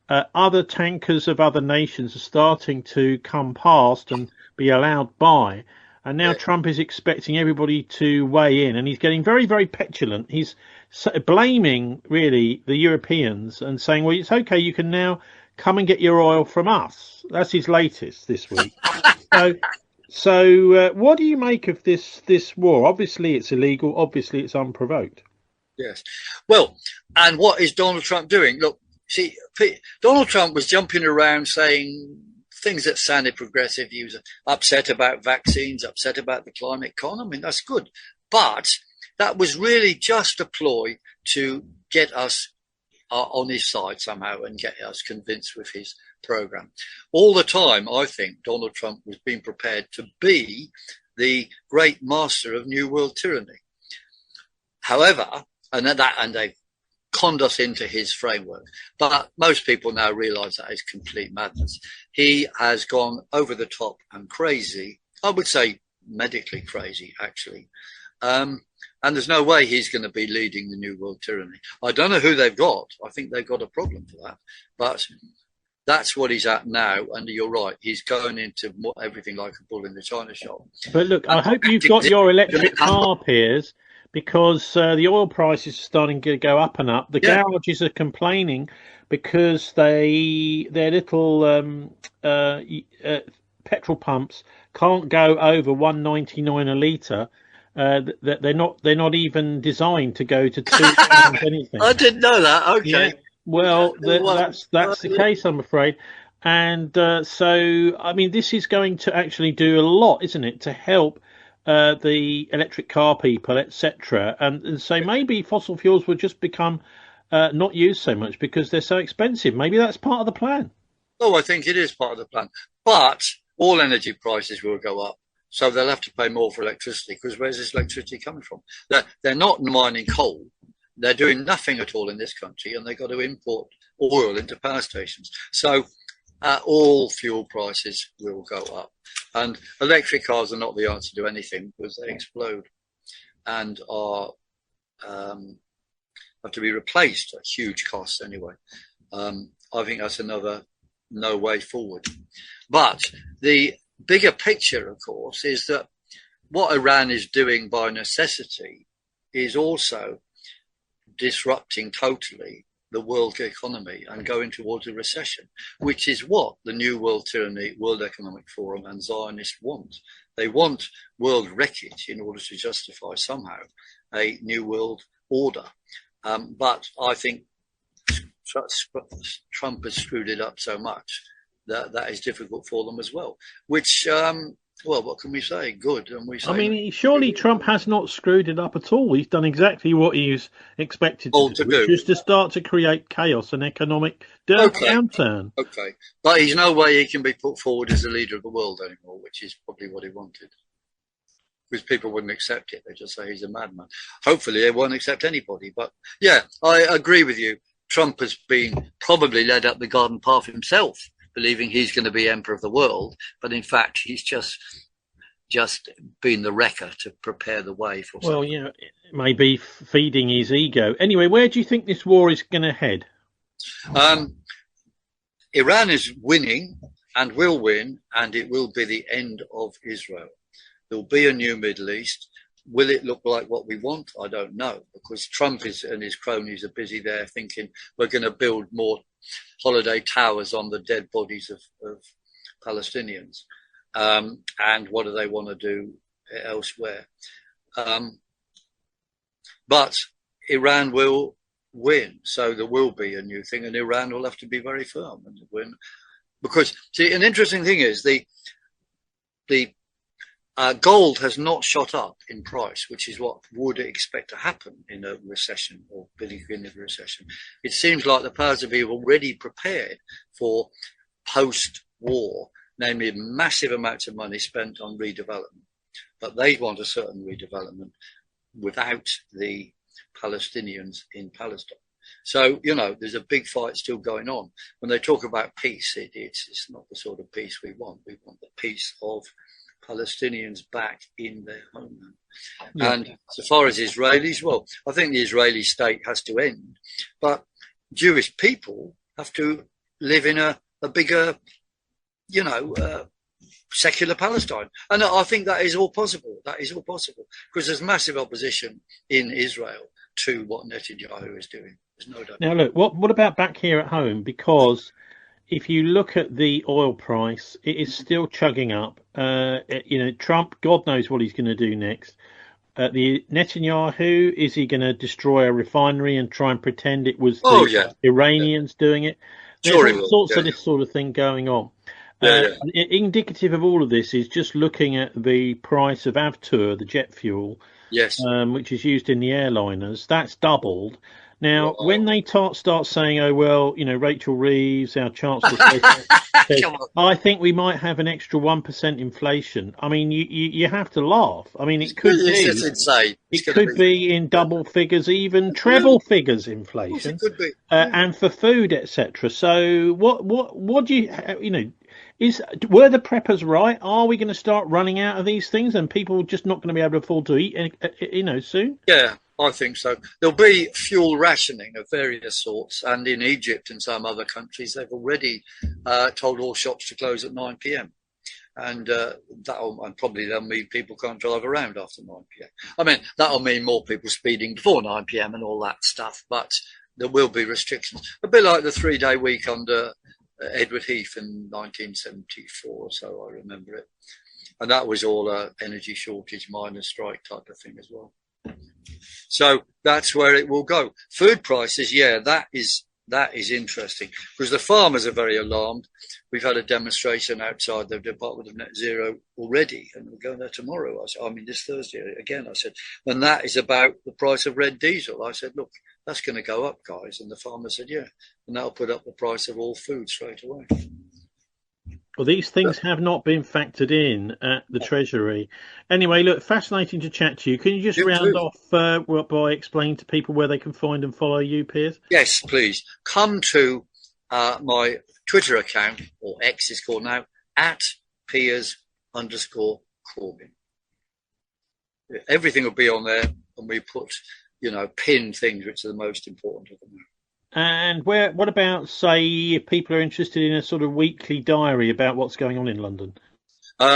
Other tankers of other nations are starting to come past and be allowed by. And now Trump is expecting everybody to weigh in, and he's getting very, very petulant. He's blaming, really, the Europeans and saying, well, it's okay, you can now come and get your oil from us. That's his latest this week. So what do you make of this war? Obviously, it's illegal. Obviously, it's unprovoked. Yes. Well, and what is Donald Trump doing? Look, see, Donald Trump was jumping around saying things that sounded progressive. He was upset about vaccines, upset about the climate economy. That's good. But that was really just a ploy to get us on his side somehow and get us convinced with his program. All the time, I think Donald Trump was being prepared to be the great master of New World tyranny. However, and they conned us into his framework. But most people now realise that is complete madness. He has gone over the top and crazy. I would say medically crazy, actually. And there's no way he's going to be leading the New World tyranny. I don't know who they've got. I think they've got a problem for that. But that's what he's at now. And you're right. He's going into everything like a bull in the china shop. But look, I hope you've got your electric car, Piers, because the oil prices are starting to go up and up. The garages are complaining because their little petrol pumps can't go over $1.99 a litre. They're not even designed to go to £2 anything. I didn't know that. Okay. Yeah. Well, that's the case, I'm afraid. And so, I mean, this is going to actually do a lot, isn't it, to help the electric car people, etc. And so maybe fossil fuels will just become not used so much because they're so expensive. Maybe that's part of the plan. Oh, I think it is part of the plan. But all energy prices will go up. So they'll have to pay more for electricity, because where's this electricity coming from? They're not mining coal. They're doing nothing at all in this country, and they've got to import oil into power stations. So all fuel prices will go up. And electric cars are not the answer to anything, because they explode and are have to be replaced at huge costs anyway. I think that's another no way forward. But the bigger picture, of course, is that what Iran is doing by necessity is also disrupting totally the world economy and going towards a recession, which is what the New World Tyranny, World Economic Forum and Zionists want. They want world wreckage in order to justify somehow a new world order. But I think Trump has screwed it up so much that is difficult for them as well, which, well, what can we say? Good. And we say, I mean, surely Trump has not screwed it up at all. He's done exactly what he's expected to do, which is to start to create chaos and economic downturn. Okay. But he's no way he can be put forward as the leader of the world anymore, which is probably what he wanted. Because people wouldn't accept it. They just say he's a madman. Hopefully they won't accept anybody. But yeah, I agree with you. Trump has been probably led up the garden path himself, believing he's going to be emperor of the world, but in fact he's just been the wrecker to prepare the way for something. Well, you know, maybe feeding his ego. Anyway, where do you think this war is going to head? Iran is winning and will win, and it will be the end of Israel. There'll be a new Middle East. Will it look like what we want? I don't know, because Trump and his cronies are busy there thinking we're going to build more holiday towers on the dead bodies of Palestinians. And what do they want to do elsewhere? But Iran will win, so there will be a new thing, and Iran will have to be very firm and win. Because, see, an interesting thing is the gold has not shot up in price, which is what would expect to happen in a recession or beginning of a recession. It seems like the powers that be have already prepared for post-war, namely massive amounts of money spent on redevelopment. But they want a certain redevelopment without the Palestinians in Palestine. So, you know, there's a big fight still going on. When they talk about peace, it's not the sort of peace we want. We want the peace of Palestinians back in their homeland. Yeah. And so far as Israelis, well, I think the Israeli state has to end. But Jewish people have to live in a bigger, you know, secular Palestine. And I think that is all possible. That is all possible. Because there's massive opposition in Israel to what Netanyahu is doing. There's no doubt. Now, look, what about back here at home? Because if you look at the oil price, it is still chugging up. You know, Trump, God knows what he's going to do next. The Netanyahu, is he going to destroy a refinery and try and pretend it was the Iranians doing it? There's all sorts of this sort of thing going on. Indicative of all of this is just looking at the price of Avtur, the jet fuel, which is used in the airliners. That's doubled. Now, when they start saying, oh, well, you know, Rachel Reeves, our Chancellor, says, I think we might have an extra 1% inflation. I mean, you have to laugh. I mean, it could be. It's insane. It could be in double figures, even treble figures inflation. It could be. And for food, etc. So what do you know, were the preppers right? Are we going to start running out of these things and people just not going to be able to afford to eat, you know, soon? Yeah. I think so. There'll be fuel rationing of various sorts, and in Egypt and some other countries, they've already told all shops to close at 9 p.m. And probably that'll mean people can't drive around after 9 p.m. I mean, that'll mean more people speeding before 9 p.m. and all that stuff, but there will be restrictions. A bit like the 3-day week under Edward Heath in 1974 or so, I remember it. And that was all energy shortage, miners' strike type of thing as well. So that's where it will go. Food prices, that is interesting because the farmers are very alarmed. We've had a demonstration outside the Department of Net Zero already, and we're going there tomorrow. I mean, this Thursday again. I said, and that is about the price of red diesel. I said, look, that's going to go up, guys. And the farmer said, yeah, and that'll put up the price of all food straight away. Well, these things have not been factored in at the Treasury. Anyway, look, fascinating to chat to you. Can you just round off by explaining to people where they can find and follow you, Piers? Yes, please. Come to my Twitter account, or X is called now, at Piers_Corbyn. Everything will be on there, and we put, you know, pinned things which are the most important of them. And what about, say, if people are interested in a sort of weekly diary about what's going on in London?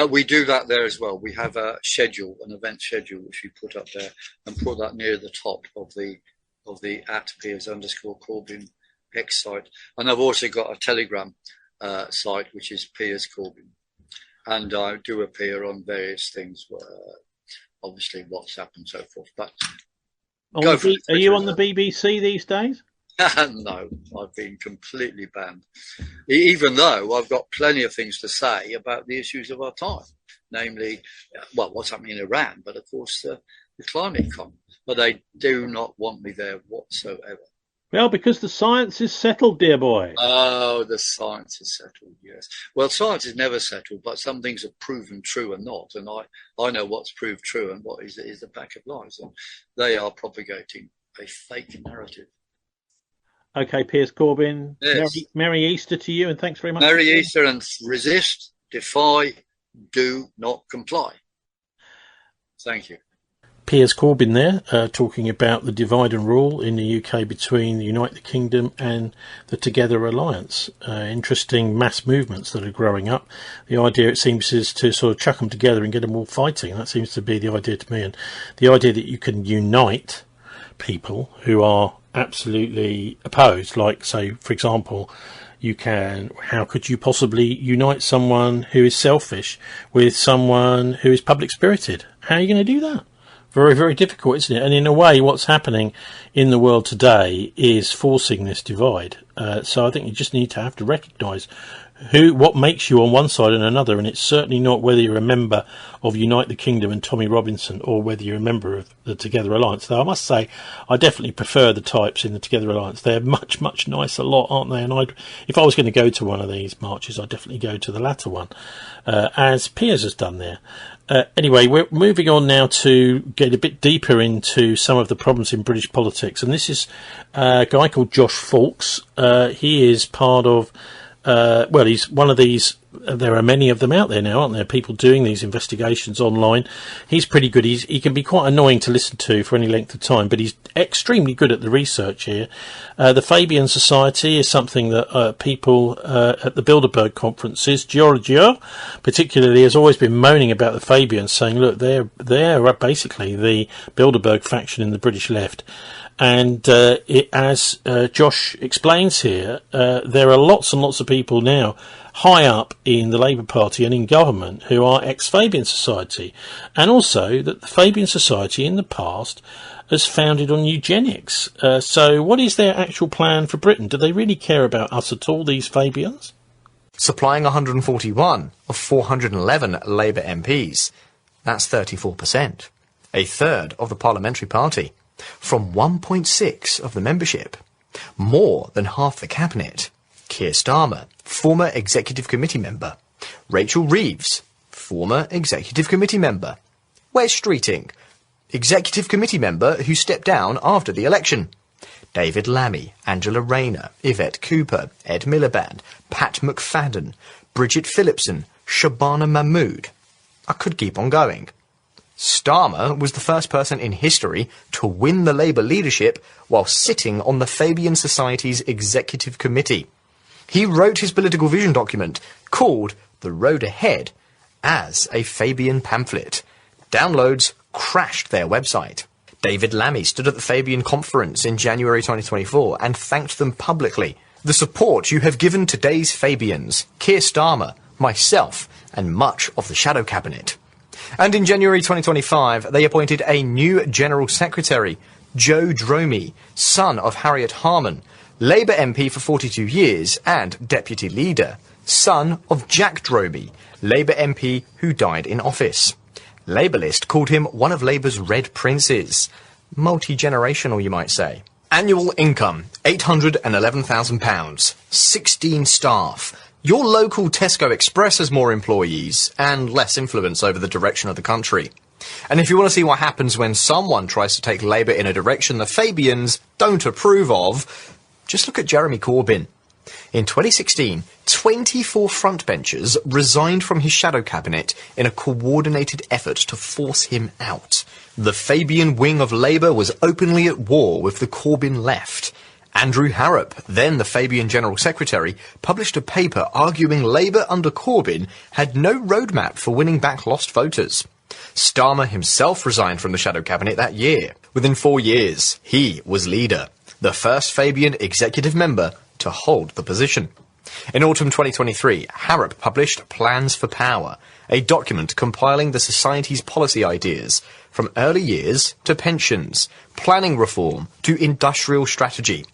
We do that there as well. We have a schedule, an event schedule, which we put up there and put that near the top of the at Piers_Corbyn X site. And I've also got a Telegram site, which is Piers Corbyn. And I do appear on various things, obviously WhatsApp and so forth. But are you on the BBC these days? No, I've been completely banned, even though I've got plenty of things to say about the issues of our time, namely, well, what's happening in Iran, but of course the climate con. But they do not want me there whatsoever. Well, because the science is settled, dear boy. Oh, the science is settled, yes. Well, science is never settled, but some things are proven true and not. And I know what's proved true and what is the back of lies. And they are propagating a fake narrative. Okay, Piers Corbyn, Yes. Merry Easter to you, and thanks very much. Merry Easter, and resist, defy, do not comply. Thank you. Piers Corbyn there, talking about the divide and rule in the UK between the United Kingdom and the Together Alliance. Interesting mass movements that are growing up. The idea, it seems, is to sort of chuck them together and get them all fighting. That seems to be the idea to me. And the idea that you can unite people who are absolutely opposed, like, say, for example, how could you possibly unite someone who is selfish with someone who is public-spirited? How are you going to do that? Very, very difficult, isn't it? And in a way, what's happening in the world today is forcing this divide. So I think you just need to have to recognise what makes you on one side and another, and it's certainly not whether you're a member of Unite the Kingdom and Tommy Robinson or whether you're a member of the Together Alliance. Though I must say, I definitely prefer the types in the Together Alliance. They're much, much nicer lot, aren't they? And if I was going to go to one of these marches, I'd definitely go to the latter one, as Piers has done there. Anyway, we're moving on now to get a bit deeper into some of the problems in British politics. And this is a guy called Josh Faulks. He is part of... he's one of these. There are many of them out there now, aren't there? People doing these investigations online. He's pretty good. He can be quite annoying to listen to for any length of time, but he's extremely good at the research here. The Fabian Society is something that people at the Bilderberg conferences, Giorgio particularly, has always been moaning about the Fabians, saying, look, they're basically the Bilderberg faction in the British left. And as Josh explains here, there are lots and lots of people now high up in the Labour Party and in government who are ex-Fabian Society. And also that the Fabian Society in the past has founded on eugenics. So what is their actual plan for Britain? Do they really care about us at all, these Fabians? Supplying 141 of 411 Labour MPs. That's 34%. A third of the parliamentary party. From 1.6 of the membership. More than half the cabinet. Keir Starmer, former executive committee member. Rachel Reeves, former executive committee member. Wes Streeting, executive committee member who stepped down after the election. David Lammy, Angela Rayner, Yvette Cooper, Ed Miliband, Pat McFadden, Bridget Phillipson, Shabana Mahmood. I could keep on going. Starmer was the first person in history to win the Labour leadership while sitting on the Fabian Society's executive committee. He wrote his political vision document, called The Road Ahead, as a Fabian pamphlet. Downloads crashed their website. David Lammy stood at the Fabian conference in January 2024 and thanked them publicly. The support you have given today's Fabians, Keir Starmer, myself, and much of the shadow cabinet. And in January 2025, they appointed a new General Secretary, Joe Dromey, son of Harriet Harman, Labour MP for 42 years and Deputy Leader, son of Jack Dromey, Labour MP who died in office. Labourlist called him one of Labour's Red Princes. Multi-generational, you might say. Annual income, £811,000. 16 staff. Your local Tesco Express has more employees and less influence over the direction of the country. And if you want to see what happens when someone tries to take Labour in a direction the Fabians don't approve of, just look at Jeremy Corbyn. In 2016, 24 frontbenchers resigned from his shadow cabinet in a coordinated effort to force him out. The Fabian wing of Labour was openly at war with the Corbyn left. Andrew Harrop, then the Fabian General Secretary, published a paper arguing Labour under Corbyn had no roadmap for winning back lost voters. Starmer himself resigned from the shadow cabinet that year. Within 4 years, he was leader, the first Fabian executive member to hold the position. In autumn 2023, Harrop published Plans for Power, a document compiling the Society's policy ideas, from early years to pensions, planning reform to industrial strategy.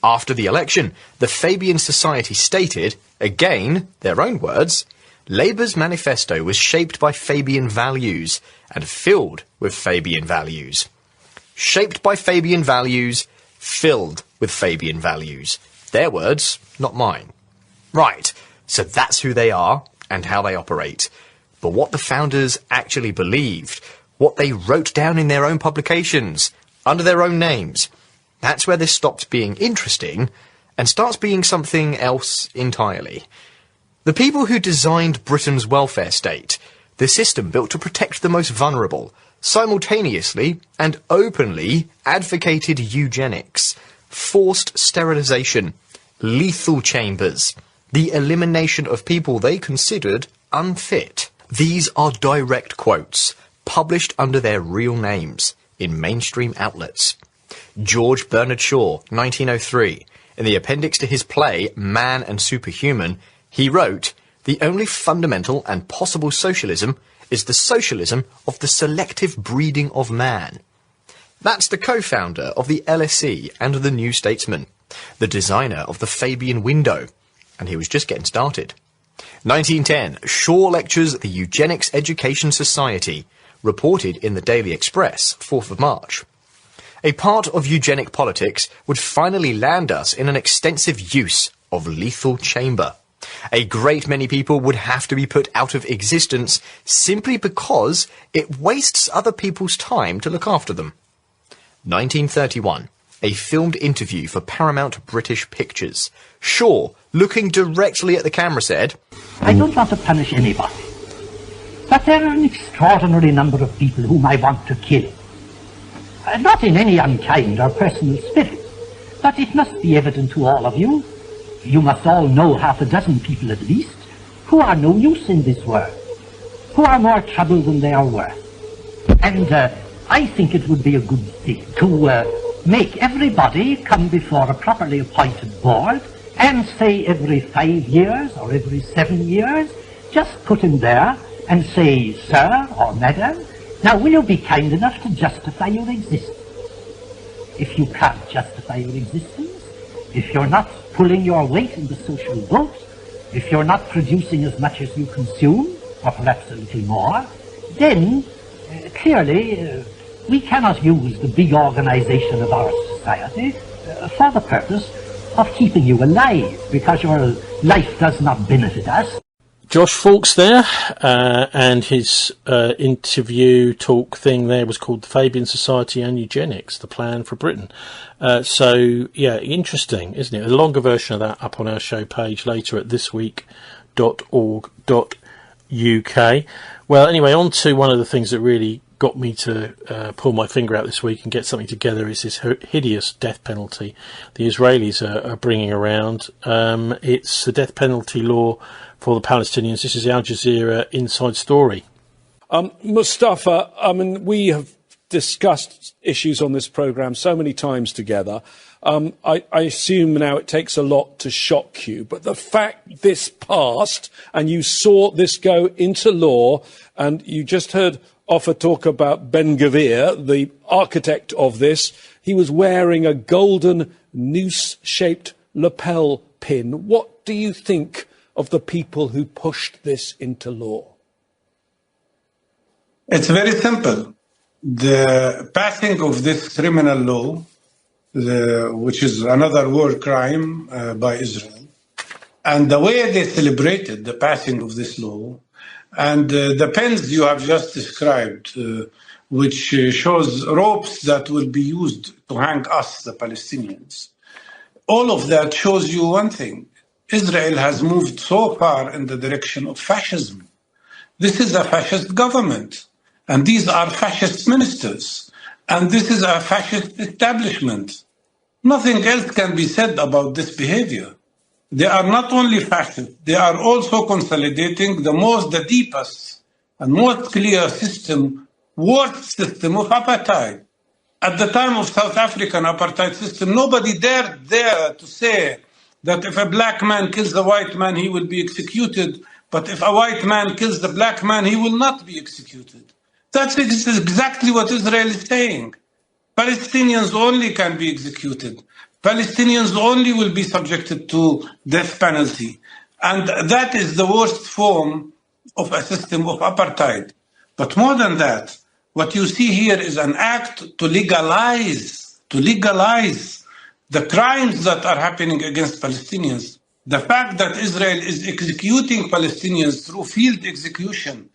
After the election, the Fabian Society stated, again, their own words, Labour's manifesto was shaped by Fabian values and filled with Fabian values. Shaped by Fabian values, filled with Fabian values. Their words, not mine. Right, so that's who they are and how they operate. But what the founders actually believed, what they wrote down in their own publications, under their own names, That's where this stops being interesting and starts being something else entirely. The people who designed Britain's welfare state, the system built to protect the most vulnerable, simultaneously and openly advocated eugenics, forced sterilisation, lethal chambers, the elimination of people they considered unfit. These are direct quotes, published under their real names in mainstream outlets. George Bernard Shaw, 1903, in the appendix to his play Man and Superhuman, he wrote, "The only fundamental and possible socialism is the socialism of the selective breeding of man." That's the co-founder of the LSE and the New Statesman, the designer of the Fabian window, and he was just getting started. 1910, Shaw lectures at the Eugenics Education Society, reported in the Daily Express, 4th of March. A part of eugenic politics would finally land us in an extensive use of lethal chamber. A great many people would have to be put out of existence simply because it wastes other people's time to look after them. 1931, a filmed interview for Paramount British Pictures. Shaw, looking directly at the camera, said, "I don't want to punish anybody, but there are an extraordinary number of people whom I want to kill. Not in any unkind or personal spirit, but it must be evident to all of you. You must all know half a dozen people at least, who are no use in this world, who are more trouble than they are worth. And I think it would be a good thing to make everybody come before a properly appointed board, and say every 5 years or every 7 years, just put him there and say, 'Sir or Madam, now will you be kind enough to justify your existence?' If you can't justify your existence, if you're not pulling your weight in the social boat, if you're not producing as much as you consume, or perhaps a little more, then clearly we cannot use the big organization of our society for the purpose of keeping you alive, because your life does not benefit us." Josh Faulks there, and his interview talk thing there was called The Fabian Society and Eugenics, the Plan for Britain. So, yeah, interesting, isn't it? A longer version of that up on our show page later at thisweek.org.uk. Well, anyway, on to one of the things that really got me to pull my finger out this week and get something together is this hideous death penalty the Israelis are bringing around. It's the death penalty law for the Palestinians. This is the Al Jazeera Inside Story. Mustafa, I mean, we have discussed issues on this programme so many times together. I assume now it takes a lot to shock you, but the fact this passed and you saw this go into law, and you just heard Offer talk about Ben-Gvir, the architect of this. He was wearing a golden noose-shaped lapel pin. What do you think of the people who pushed this into law? It's very simple. The passing of this criminal law, which is another war crime by Israel, and the way they celebrated the passing of this law, and the pens you have just described, which shows ropes that will be used to hang us, the Palestinians, all of that shows you one thing. Israel has moved so far in the direction of fascism. This is a fascist government, and these are fascist ministers, and this is a fascist establishment. Nothing else can be said about this behavior. They are not only fascist, they are also consolidating the deepest and most clear system, worst system of apartheid. At the time of South African apartheid system, nobody dared dare to say that if a black man kills a white man, he will be executed, but if a white man kills the black man, he will not be executed. That's exactly what Israel is saying. Palestinians only can be executed. Palestinians only will be subjected to death penalty. And that is the worst form of a system of apartheid. But more than that, what you see here is an act to legalize the crimes that are happening against Palestinians. The fact that Israel is executing Palestinians through field execution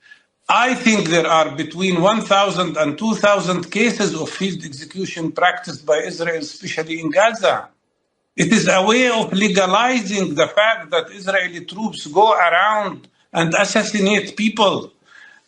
I think there are between 1,000 and 2,000 cases of field execution practiced by Israel, especially in Gaza. It is a way of legalizing the fact that Israeli troops go around and assassinate people.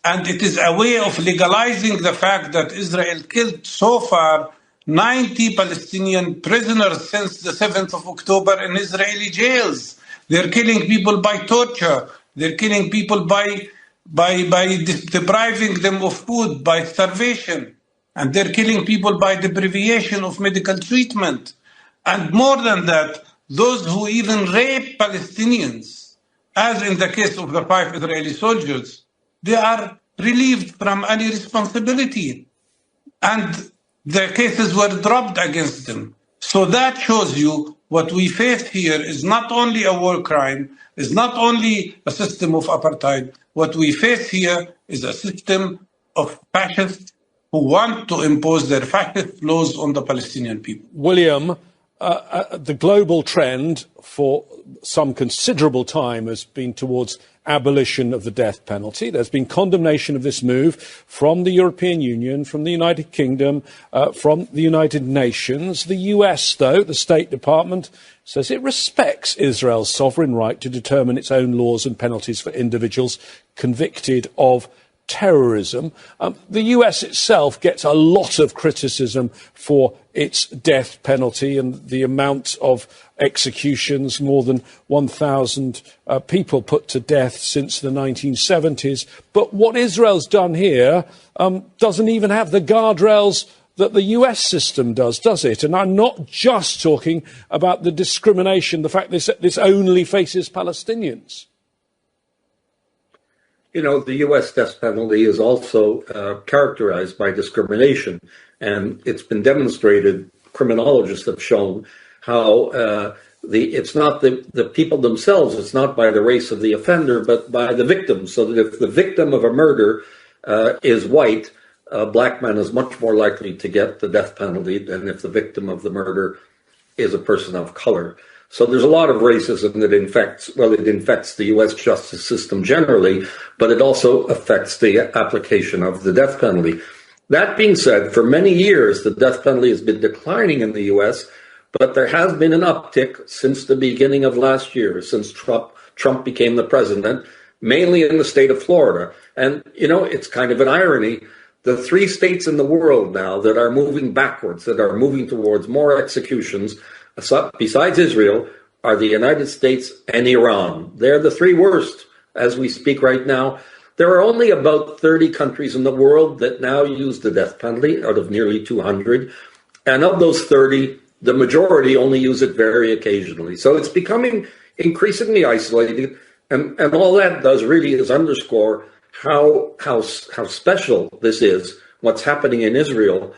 And it is a way of legalizing the fact that Israel killed so far 90 Palestinian prisoners since the 7th of October in Israeli jails. They're killing people by torture. They're killing people by depriving them of food, by starvation. And they're killing people by deprivation of medical treatment. And more than that, those who even rape Palestinians, as in the case of the 5 Israeli soldiers, they are relieved from any responsibility. And the cases were dropped against them. So that shows you what we face here is not only a war crime, is not only a system of apartheid. What we face here is a system of fascists who want to impose their fascist laws on the Palestinian people. William, the global trend for some considerable time has been towards abolition of the death penalty. There's been condemnation of this move from the European Union, from the United Kingdom, from the United Nations. The US, though, the State Department, says it respects Israel's sovereign right to determine its own laws and penalties for individuals convicted of terrorism. The US itself gets a lot of criticism for its death penalty and the amount of executions, more than 1,000 people put to death since the 1970s. But what Israel's done here doesn't even have the guardrails that the US system does it? And I'm not just talking about the discrimination, the fact this only faces Palestinians. You know, the U.S. death penalty is also characterized by discrimination, and it's been demonstrated, criminologists have shown how it's not the people themselves, it's not by the race of the offender, but by the victim. So that if the victim of a murder is white, a black man is much more likely to get the death penalty than if the victim of the murder is a person of color. So there's a lot of racism that it infects the U.S. justice system generally, but it also affects the application of the death penalty. That being said, for many years, the death penalty has been declining in the U.S., but there has been an uptick since the beginning of last year, since Trump became the president, mainly in the state of Florida. And, you know, it's kind of an irony. The 3 states in the world now that are moving backwards, that are moving towards more executions, besides Israel, are the United States and Iran. They're the 3 worst as we speak right now. There are only about 30 countries in the world that now use the death penalty out of nearly 200. And of those 30, the majority only use it very occasionally. So it's becoming increasingly isolated. And all that does really is underscore how special this is, what's happening in Israel.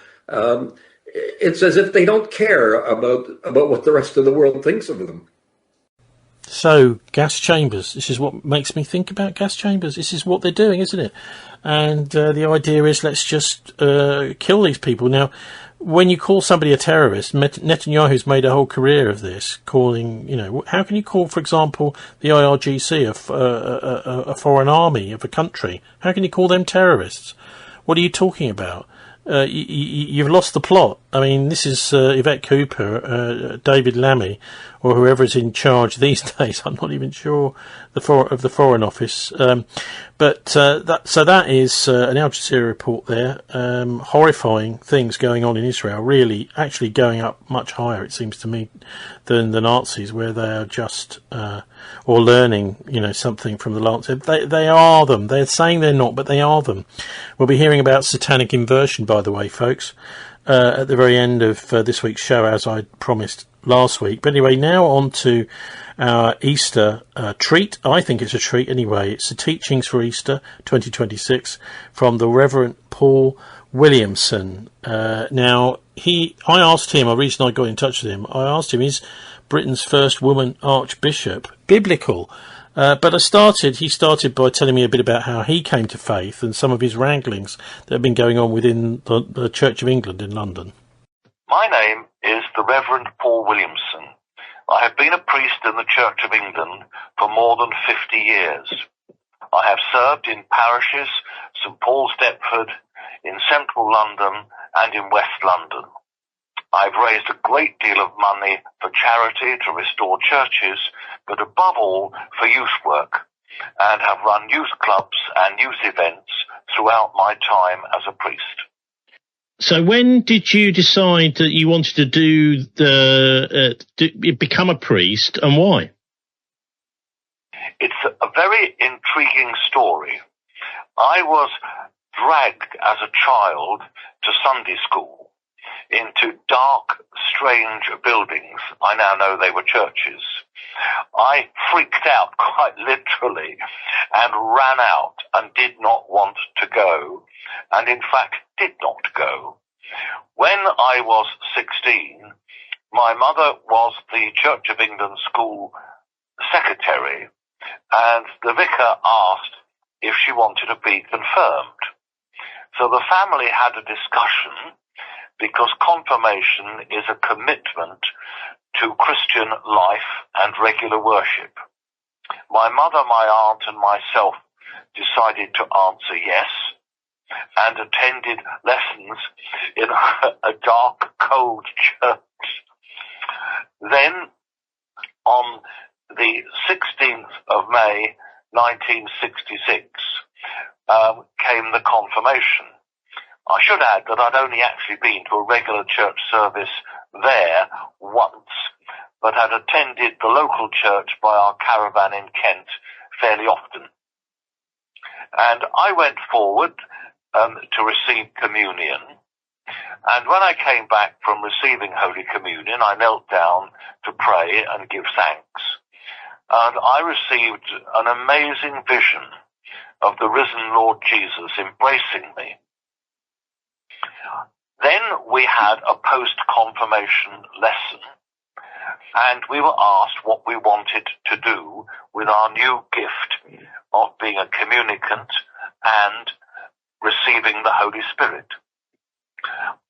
It's as if they don't care about what the rest of the world thinks of them. So, gas chambers. This is what makes me think about gas chambers. This is what they're doing, isn't it? And the idea is let's just kill these people. Now, when you call somebody a terrorist, Netanyahu's made a whole career of this, calling, you know, how can you call, for example, the IRGC a foreign army of a country? How can you call them terrorists? What are you talking about? You've lost the plot. I mean, this is Yvette Cooper, David Lammy, or whoever is in charge these days. I'm not even sure of the Foreign Office. But that is an Al Jazeera report there. Horrifying things going on in Israel. Really, actually going up much higher, it seems to me, than the Nazis, where they are just or learning, you know, something from the Nazis. They are them. They're saying they're not, but they are them. We'll be hearing about satanic inversion, by the way, folks, at the very end of this week's show, as I promised last week. But anyway, now on to our Easter treat. I think it's a treat anyway. It's the Teachings for Easter 2026 from the Reverend Paul Williamson. Now, I asked him, the reason I got in touch with him, I asked him, is Britain's first woman archbishop biblical? But he started by telling me a bit about how he came to faith and some of his wranglings that have been going on within the Church of England in London. My name is the Reverend Paul Williamson. I have been a priest in the Church of England for more than 50 years. I have served in parishes St Paul's Deptford, in central London and in West London. I've raised a great deal of money for charity to restore churches, but above all for youth work, and have run youth clubs and youth events throughout my time as a priest. So when did you decide that you wanted to become a priest, and why? It's a very intriguing story. I was dragged as a child to Sunday school into dark, strange buildings. I now know they were churches. I freaked out quite literally and ran out and did not want to go, and in fact did not go. When I was 16, my mother was the Church of England school secretary, and the vicar asked if she wanted to be confirmed. So the family had a discussion, because confirmation is a commitment to Christian life and regular worship. My mother, my aunt, and myself decided to answer yes, and attended lessons in a dark, cold church. Then, on the 16th of May, 1966, came the confirmation. I should add that I'd only actually been to a regular church service there once, but had attended the local church by our caravan in Kent fairly often. And I went forward to receive communion, and when I came back from receiving Holy Communion, I knelt down to pray and give thanks, and I received an amazing vision of the risen Lord Jesus embracing me. Then we had a post-confirmation lesson, and we were asked what we wanted to do with our new gift of being a communicant and receiving the Holy Spirit.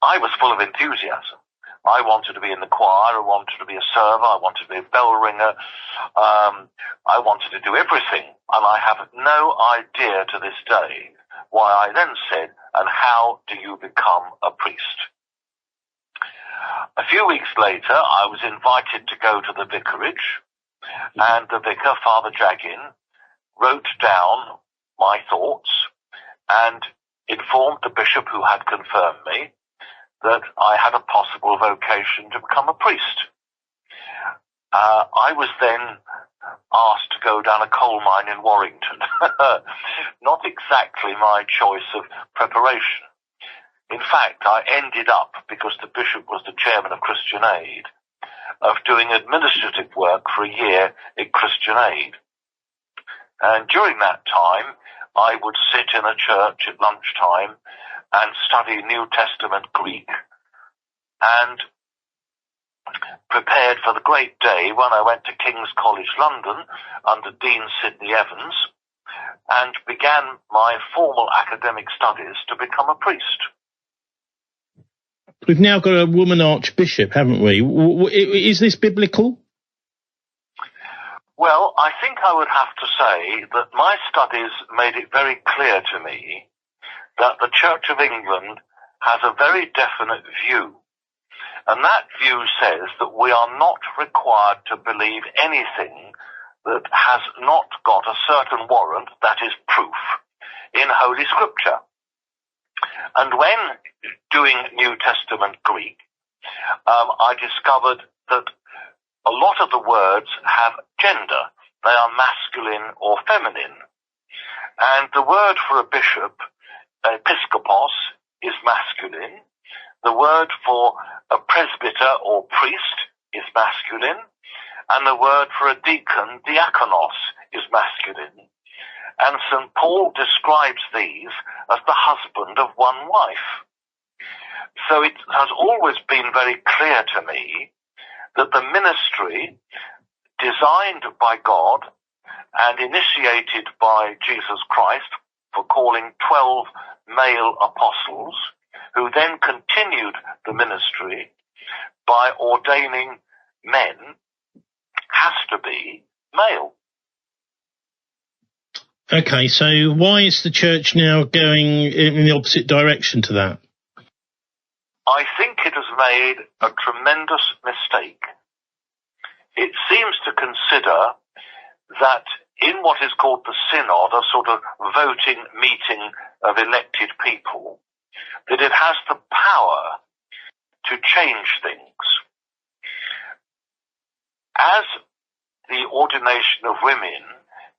I was full of enthusiasm. I wanted to be in the choir, I wanted to be a server, I wanted to be a bell ringer, I wanted to do everything, and I have no idea to this day why I then said, and how do you become a priest? A few weeks later, I was invited to go to the vicarage, and the vicar, Father Jaggin, wrote down my thoughts and informed the bishop who had confirmed me that I had a possible vocation to become a priest. I was then asked to go down a coal mine in Warrington. Not exactly my choice of preparation. In fact, I ended up, because the bishop was the chairman of Christian Aid, of doing administrative work for a year in Christian Aid. And during that time, I would sit in a church at lunchtime and study New Testament Greek, and prepared for the great day when I went to King's College London under Dean Sidney Evans and began my formal academic studies to become a priest. We've now got a woman archbishop, haven't we? Is this biblical? Well, I think I would have to say that my studies made it very clear to me that the Church of England has a very definite view. And that view says that we are not required to believe anything that has not got a certain warrant, that is proof, in Holy Scripture. And when doing New Testament Greek, I discovered that a lot of the words have gender. They are masculine or feminine. And the word for a bishop, episkopos, is masculine. The word for a presbyter or priest is masculine. And the word for a deacon, diakonos, is masculine. And St. Paul describes these as the husband of one wife. So it has always been very clear to me that the ministry designed by God and initiated by Jesus Christ for calling 12 male apostles, who then continued the ministry by ordaining men, has to be male. Okay, so why is the church now going in the opposite direction to that? I think it has made a tremendous mistake. It seems to consider that in what is called the synod, a sort of voting meeting of elected people, that it has the power to change things. As the ordination of women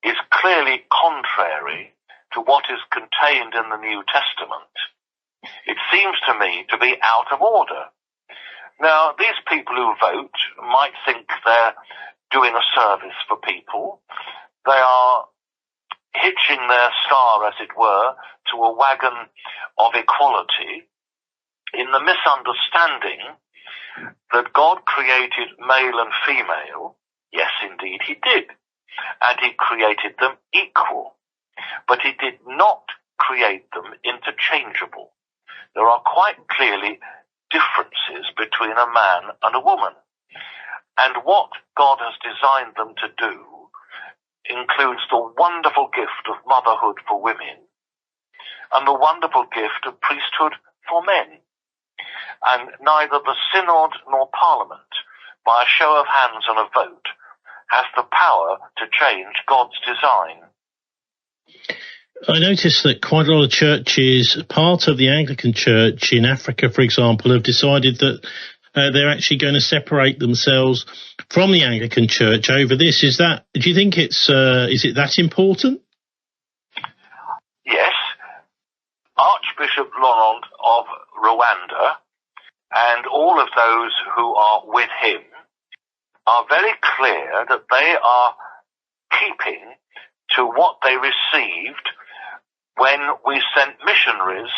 is clearly contrary to what is contained in the New Testament, it seems to me to be out of order. Now, these people who vote might think they're doing a service for people. They are hitching their star, as it were, to a wagon of equality in the misunderstanding that God created male and female. Yes, indeed, he did. And he created them equal. But he did not create them interchangeable. There are quite clearly differences between a man and a woman. And what God has designed them to do includes the wonderful gift of motherhood for women and the wonderful gift of priesthood for men. And neither the synod nor parliament, by a show of hands and a vote, has the power to change God's design. I noticed that quite a lot of churches, part of the Anglican Church in Africa, for example, have decided that they're actually going to separate themselves from the Anglican Church over this. Do you think is it that important? Yes. Archbishop Laurent of Rwanda and all of those who are with him are very clear that they are keeping to what they received when we sent missionaries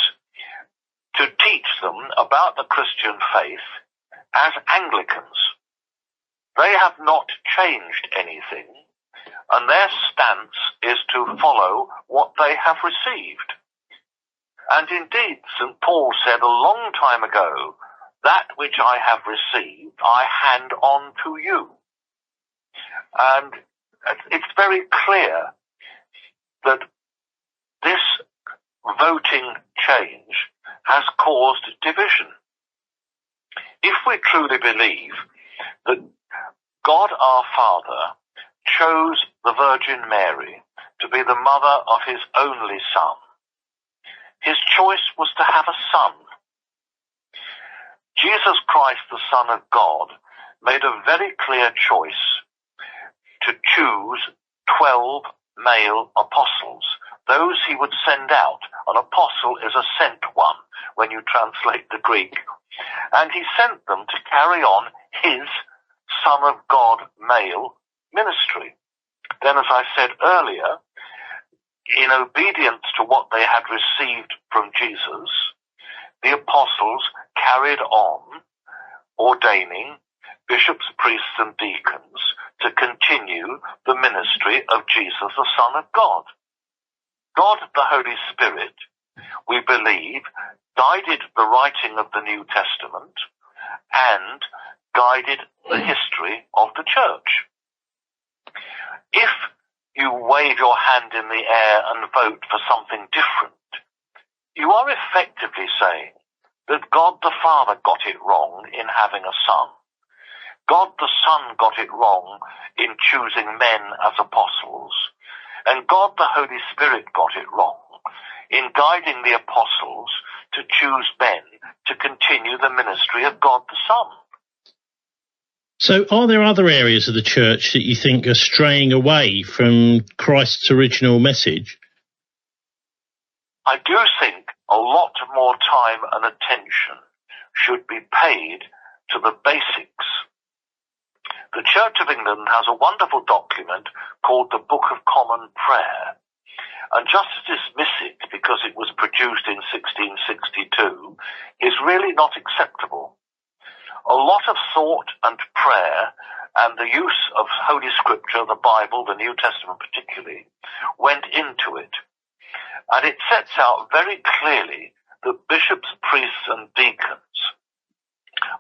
to teach them about the Christian faith as Anglicans. They have not changed anything, and their stance is to follow what they have received. And indeed, St. Paul said a long time ago, that which I have received, I hand on to you. And it's very clear that this voting change has caused division. If we truly believe that God our Father chose the Virgin Mary to be the mother of his only Son, his choice was to have a son. Jesus Christ, the Son of God, made a very clear choice to choose 12 male apostles, those he would send out. An apostle is a sent one when you translate the Greek. And he sent them to carry on his Son of God male ministry. Then, as I said earlier, in obedience to what they had received from Jesus, the apostles carried on ordaining bishops, priests, and deacons to continue the ministry of Jesus, the Son of God. God, the Holy Spirit, we believe, guided the writing of the New Testament and guided the history of the church. If you wave your hand in the air and vote for something different, you are effectively saying that God the Father got it wrong in having a son. God the Son got it wrong in choosing men as apostles. And God the Holy Spirit got it wrong in guiding the apostles to choose men to continue the ministry of God the Son. So are there other areas of the church that you think are straying away from Christ's original message? I do think a lot more time and attention should be paid to the basics. The Church of England has a wonderful document called the Book of Common Prayer, and just to dismiss it because it was produced in 1662 is really not acceptable. A lot of thought and prayer and the use of Holy Scripture, the Bible, the New Testament particularly, went into it. And it sets out very clearly that bishops, priests, and deacons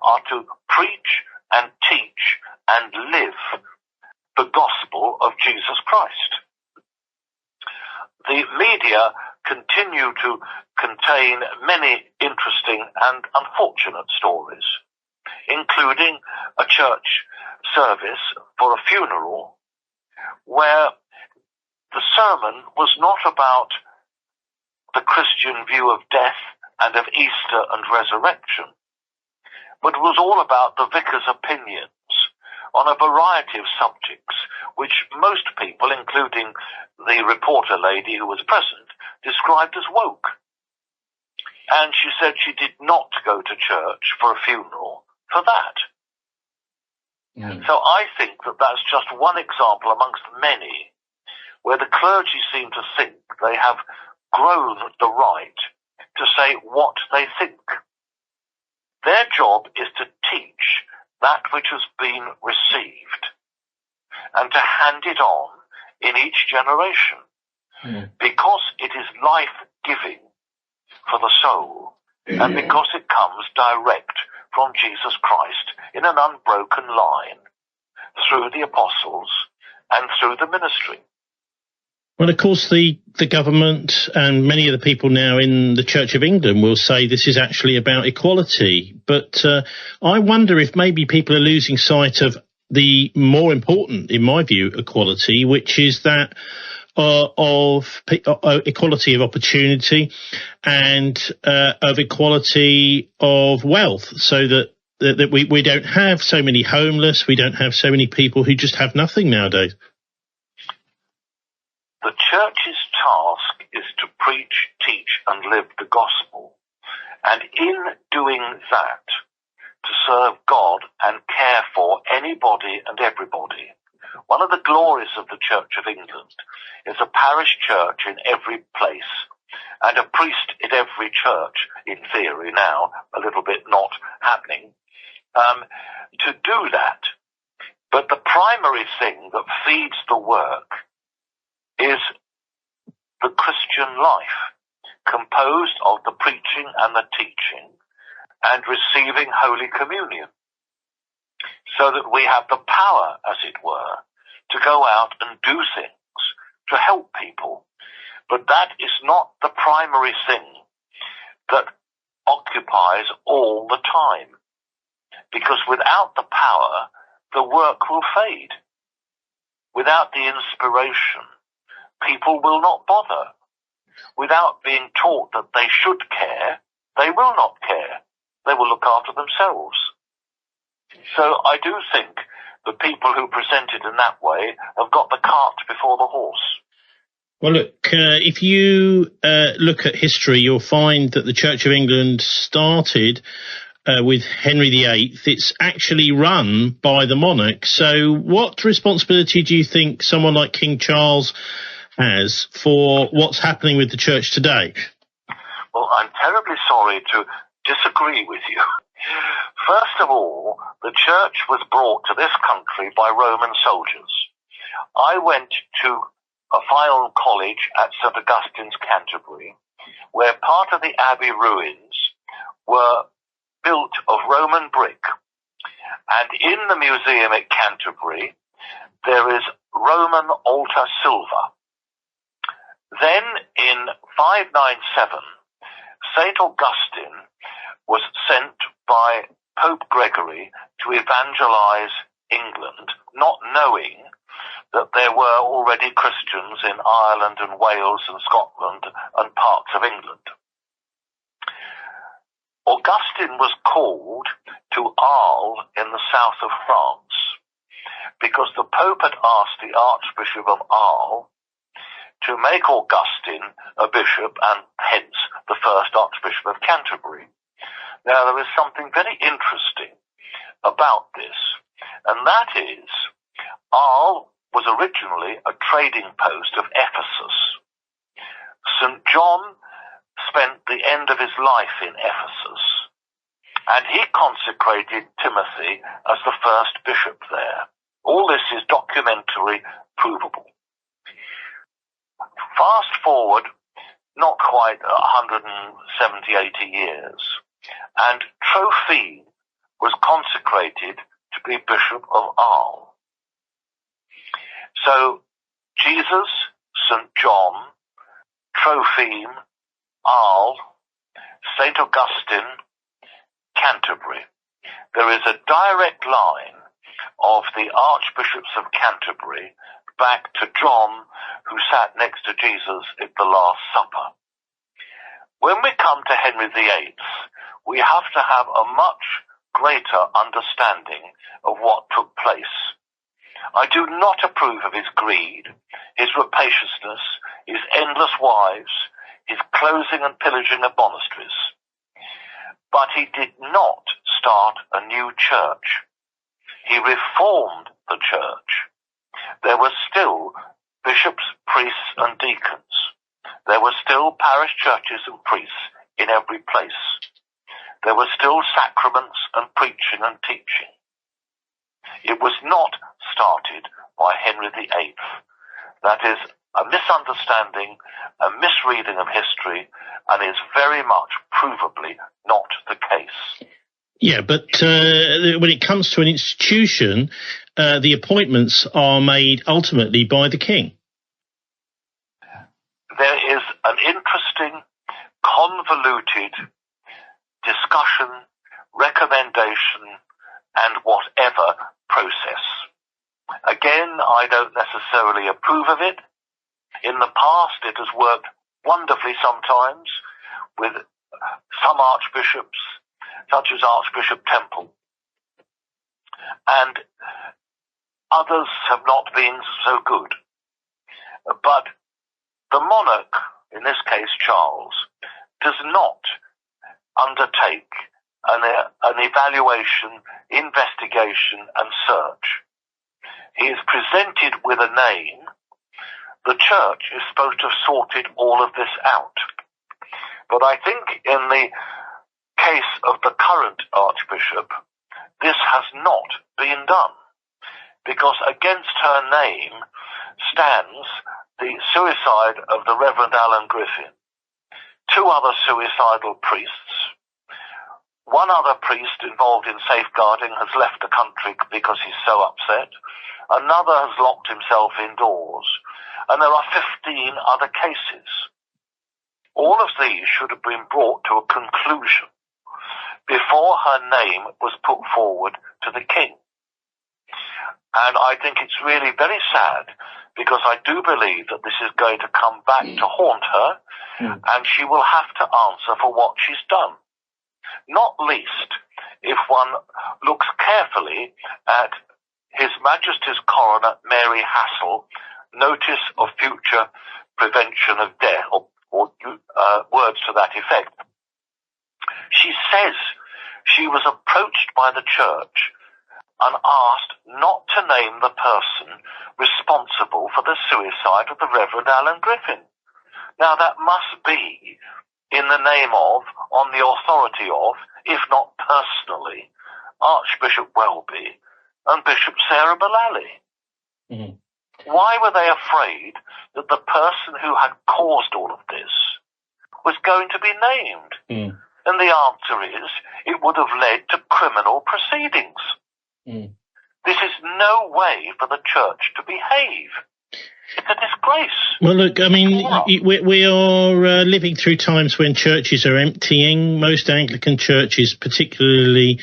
are to preach and teach and live the gospel of Jesus Christ. the media continue to contain many interesting and unfortunate stories, including a church service for a funeral where the sermon was not about the Christian view of death and of Easter and resurrection, but was all about the vicar's opinions on a variety of subjects, which most people, including the reporter lady who was present, described as woke. And she said she did not go to church for a funeral for that. So I think that that's just one example amongst many where the clergy seem to think they have grown the right to say what they think. Their job is to teach that which has been received and to hand it on in each generation because it is life-giving for the soul and because it comes direct from Jesus Christ in an unbroken line through the apostles and through the ministry. Well, of course, the government and many of the people now in the Church of England will say this is actually about equality. But I wonder if maybe people are losing sight of the more important, in my view, equality, which is that of equality of opportunity and of equality of wealth, so that we don't have so many homeless, we don't have so many people who just have nothing nowadays. The church's task is to preach, teach and live the gospel, and in doing that, to serve God and care for anybody and everybody. One of the glories of the Church of England is a parish church in every place and a priest in every church, in theory now, a little bit not happening, to do that. But the primary thing that feeds the work is the Christian life, composed of the preaching and the teaching and receiving Holy Communion, so that we have the power, as it were, to go out and do things, to help people. But that is not the primary thing that occupies all the time, because without the power, the work will fade. Without the inspiration, people will not bother. Without being taught that they should care, they will not care. They will look after themselves. So I do think the people who present it in that way have got the cart before the horse. Well, look, if you look at history, you'll find that the Church of England started with Henry VIII. It's actually run by the monarch. So what responsibility do you think someone like King Charles has for what's happening with the church today? Well, I'm terribly sorry to disagree with you. First of all, the church was brought to this country by Roman soldiers. I went to a final college at St. Augustine's, Canterbury, where part of the abbey ruins were built of Roman brick. And in the museum at Canterbury, there is Roman altar silver. Then in 597, St. Augustine was sent by Pope Gregory to evangelize England, not knowing that there were already Christians in Ireland and Wales and Scotland and parts of England. Augustine was called to Arles in the south of France because the Pope had asked the Archbishop of Arles to make Augustine a bishop and hence the first Archbishop of Canterbury. Now, there is something very interesting about this, and that is Arles was originally a trading post of Ephesus. St. John spent the end of his life in Ephesus, and he consecrated Timothy as the first bishop there. All this is documentary provable. Fast forward, not quite 170, 80 years, and Trophine was consecrated to be Bishop of Arles. So Jesus, St. John, Trophime, Arles, St. Augustine, Canterbury. There is a direct line of the Archbishops of Canterbury back to John, who sat next to Jesus at the Last Supper. When we come to Henry VIII, we have to have a much greater understanding of what took place. I do not approve of his greed, his rapaciousness, his endless wives, his closing and pillaging of monasteries. But he did not start a new church. He reformed the church. There were still bishops, priests and deacons. There were still parish churches and priests in every place. There were still sacraments and preaching and teaching. It was not started by Henry VIII. That is a misunderstanding, a misreading of history, and is very much provably not the case. Yeah, but when it comes to an institution, the appointments are made ultimately by the king. There is an interesting, convoluted discussion, recommendation, and whatever process. Again, I don't necessarily approve of it. In the past, it has worked wonderfully sometimes with some archbishops, such as Archbishop Temple, and others have not been so good. But the monarch, in this case Charles, does not undertake an evaluation, investigation and search. He is presented with a name. The church is supposed to have sorted all of this out. But I think in the case of the current archbishop, this has not been done, because against her name stands the suicide of the Reverend Alan Griffin, two other suicidal priests. One other priest involved in safeguarding has left the country because he's so upset. Another has locked himself indoors. And there are 15 other cases. All of these should have been brought to a conclusion before her name was put forward to the king. And I think it's really very sad, because I do believe that this is going to come back to haunt her, and she will have to answer for what she's done. Not least if one looks carefully at His Majesty's Coroner Mary Hassel, Notice of Future Prevention of Death, or words to that effect. She says she was approached by the church and asked not to name the person responsible for the suicide of the Reverend Alan Griffin. Now that must be in the name of, on the authority of, if not personally, Archbishop Welby and Bishop Sarah Mullally. Mm-hmm. Why were they afraid that the person who had caused all of this was going to be named? Mm. And the answer is, it would have led to criminal proceedings. Mm. This is no way for the church to behave. It's a disgrace. Well, look, I mean, we are living through times when churches are emptying. Most Anglican churches, particularly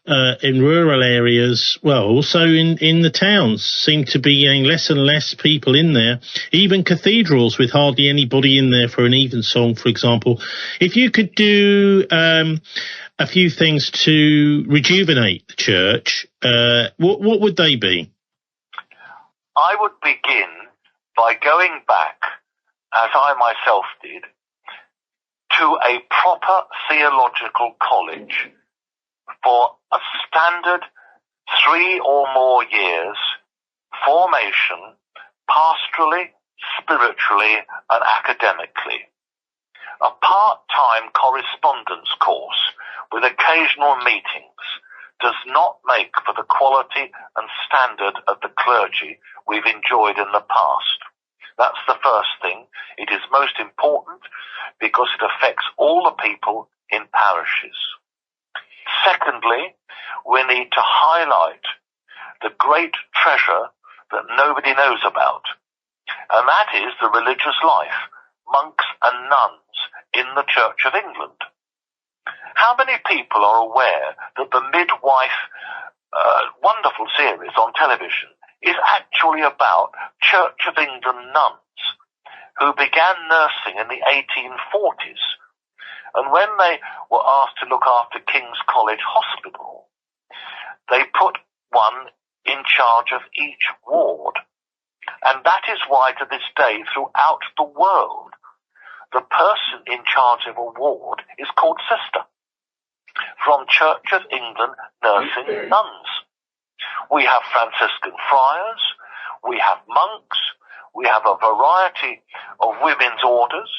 in rural areas, well, also in the towns, seem to be getting less and less people in there. Even cathedrals with hardly anybody in there for an evensong, for example. If you could do a few things to rejuvenate the church, what would they be? I would begin by going back, as I myself did, to a proper theological college for a standard 3 or more years formation, pastorally, spiritually and academically. A part-time correspondence course with occasional meetings does not make for the quality and standard of the clergy we've enjoyed in the past. That's the first thing. It is most important because it affects all the people in parishes. Secondly, we need to highlight the great treasure that nobody knows about, and that is the religious life. monks and nuns in the Church of England. How many people are aware that the Midwife wonderful series on television is actually about Church of England nuns who began nursing in the 1840s? And when they were asked to look after King's College Hospital, they put one in charge of each ward. And that is why to this day throughout the world, the person in charge of a ward is called sister. From Church of England nursing nuns. We have Franciscan friars, we have monks, we have a variety of women's orders.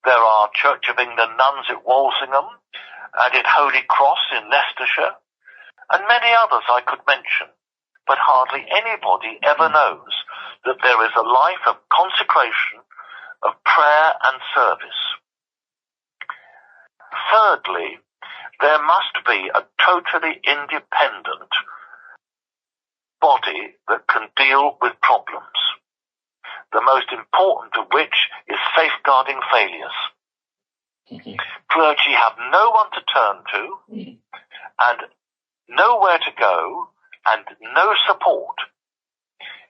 There are Church of England nuns at Walsingham and at Holy Cross in Leicestershire, and many others I could mention, but hardly anybody ever knows that there is a life of consecration, of prayer and service. Thirdly, there must be a totally independent body that can deal with problems, the most important of which is safeguarding failures. Clergy have no one to turn to, and nowhere to go, and no support.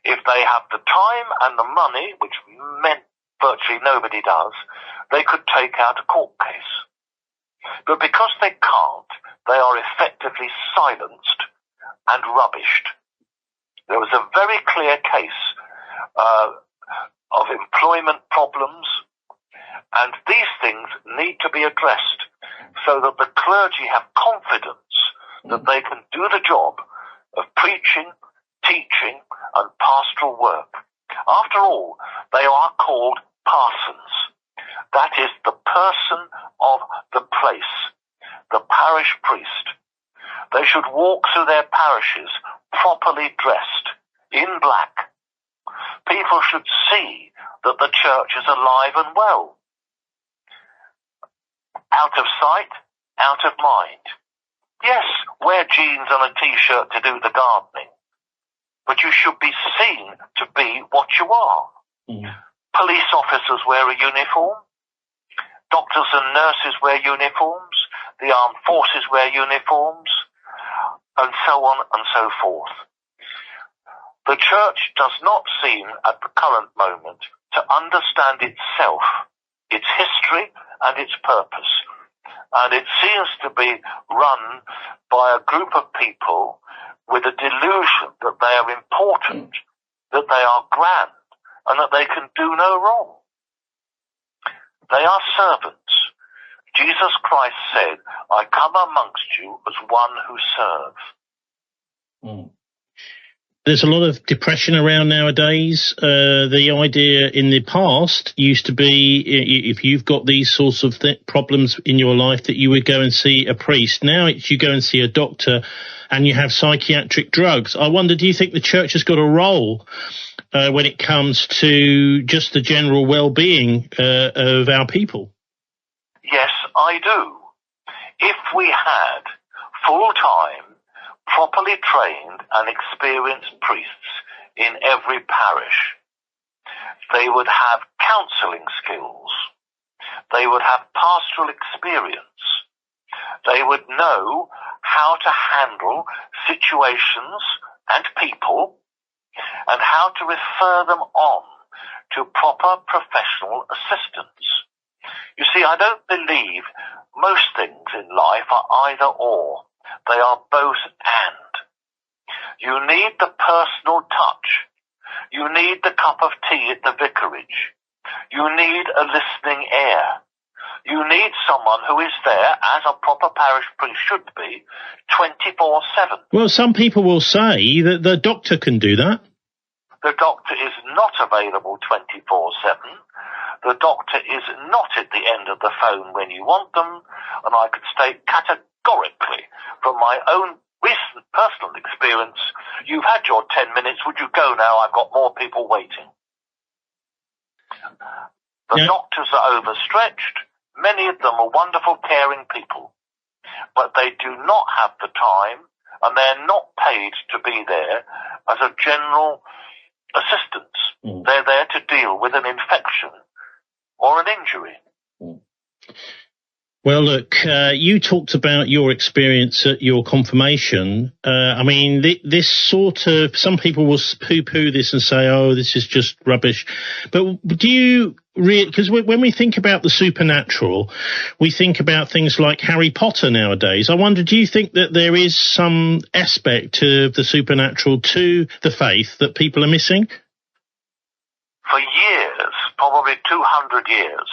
If they have the time and the money, which virtually nobody does, they could take out a court case. But because they can't, they are effectively silenced and rubbished. There was a very clear case of employment problems, and these things need to be addressed so that the clergy have confidence that they can do the job of preaching, teaching, and pastoral work. After all, they are called parsons. That is the person of the place, the parish priest. They should walk through their parishes properly dressed, in black. People should see that the church is alive and well. Out of sight, out of mind. Yes, wear jeans and a t-shirt to do the gardening, but you should be seen to be what you are. Police officers wear a uniform. Doctors and nurses wear uniforms. The armed forces wear uniforms, and so on and so forth. The church does not seem at the current moment to understand itself, its history and its purpose. And it seems to be run by a group of people with a delusion that they are important, that they are grand, and that they can do no wrong. They are servants. Jesus Christ said, I come amongst you as one who serves. There's a lot of depression around nowadays. The idea in the past used to be if you've got these sorts of problems in your life that you would go and see a priest. Now it's you go and see a doctor and you have psychiatric drugs. I wonder, do you think the church has got a role when it comes to just the general well-being of our people? Yes, I do. If we had full-time, properly trained and experienced priests in every parish, they would have counselling skills. They would have pastoral experience. They would know how to handle situations and people and how to refer them on to proper professional assistance. You see, I don't believe most things in life are either or. They are both and. You need the personal touch. You need the cup of tea at the vicarage. You need a listening ear. You need someone who is there, as a proper parish priest should be, 24/7. Well, some people will say that the doctor can do that. The doctor is not available 24/7. The doctor is not at the end of the phone when you want them, and I could state categorically from my own recent personal experience, you've had your 10 minutes, would you go now? I've got more people waiting. The doctors are overstretched. Many of them are wonderful, caring people, but they do not have the time, and they're not paid to be there as a general assistance. They're there to deal with an infection. or an injury. Well, look, you talked about your experience at your confirmation. I mean, this sort of, some people will poo-poo this and say, oh, this is just rubbish. But do you, because when we think about the supernatural, we think about things like Harry Potter nowadays. I wonder, do you think that there is some aspect of the supernatural to the faith that people are missing? For years, probably 200 years,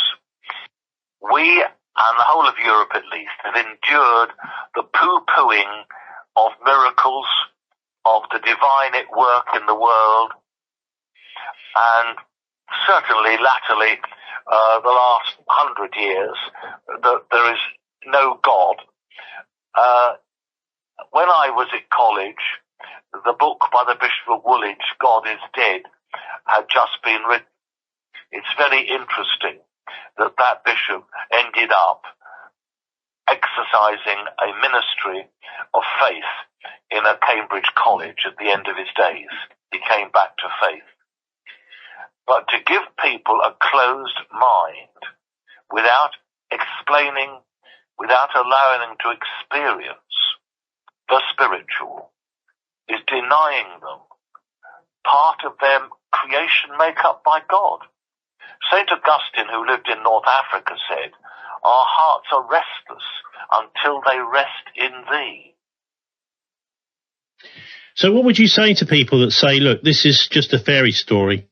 we, and the whole of Europe at least, have endured the poo-pooing of miracles, of the divine at work in the world, and certainly latterly, the last 100 years, that there is no God. When I was at college, the book by the Bishop of Woolwich, God is Dead, had just been written. It's very interesting that bishop ended up exercising a ministry of faith in a Cambridge college at the end of his days. He came back to faith. But to give people a closed mind without explaining, without allowing them to experience the spiritual, is denying them part of their creation made up by God. St. Augustine, who lived in North Africa, said, our hearts are restless until they rest in thee. So what would you say to people that say, look, this is just a fairy story?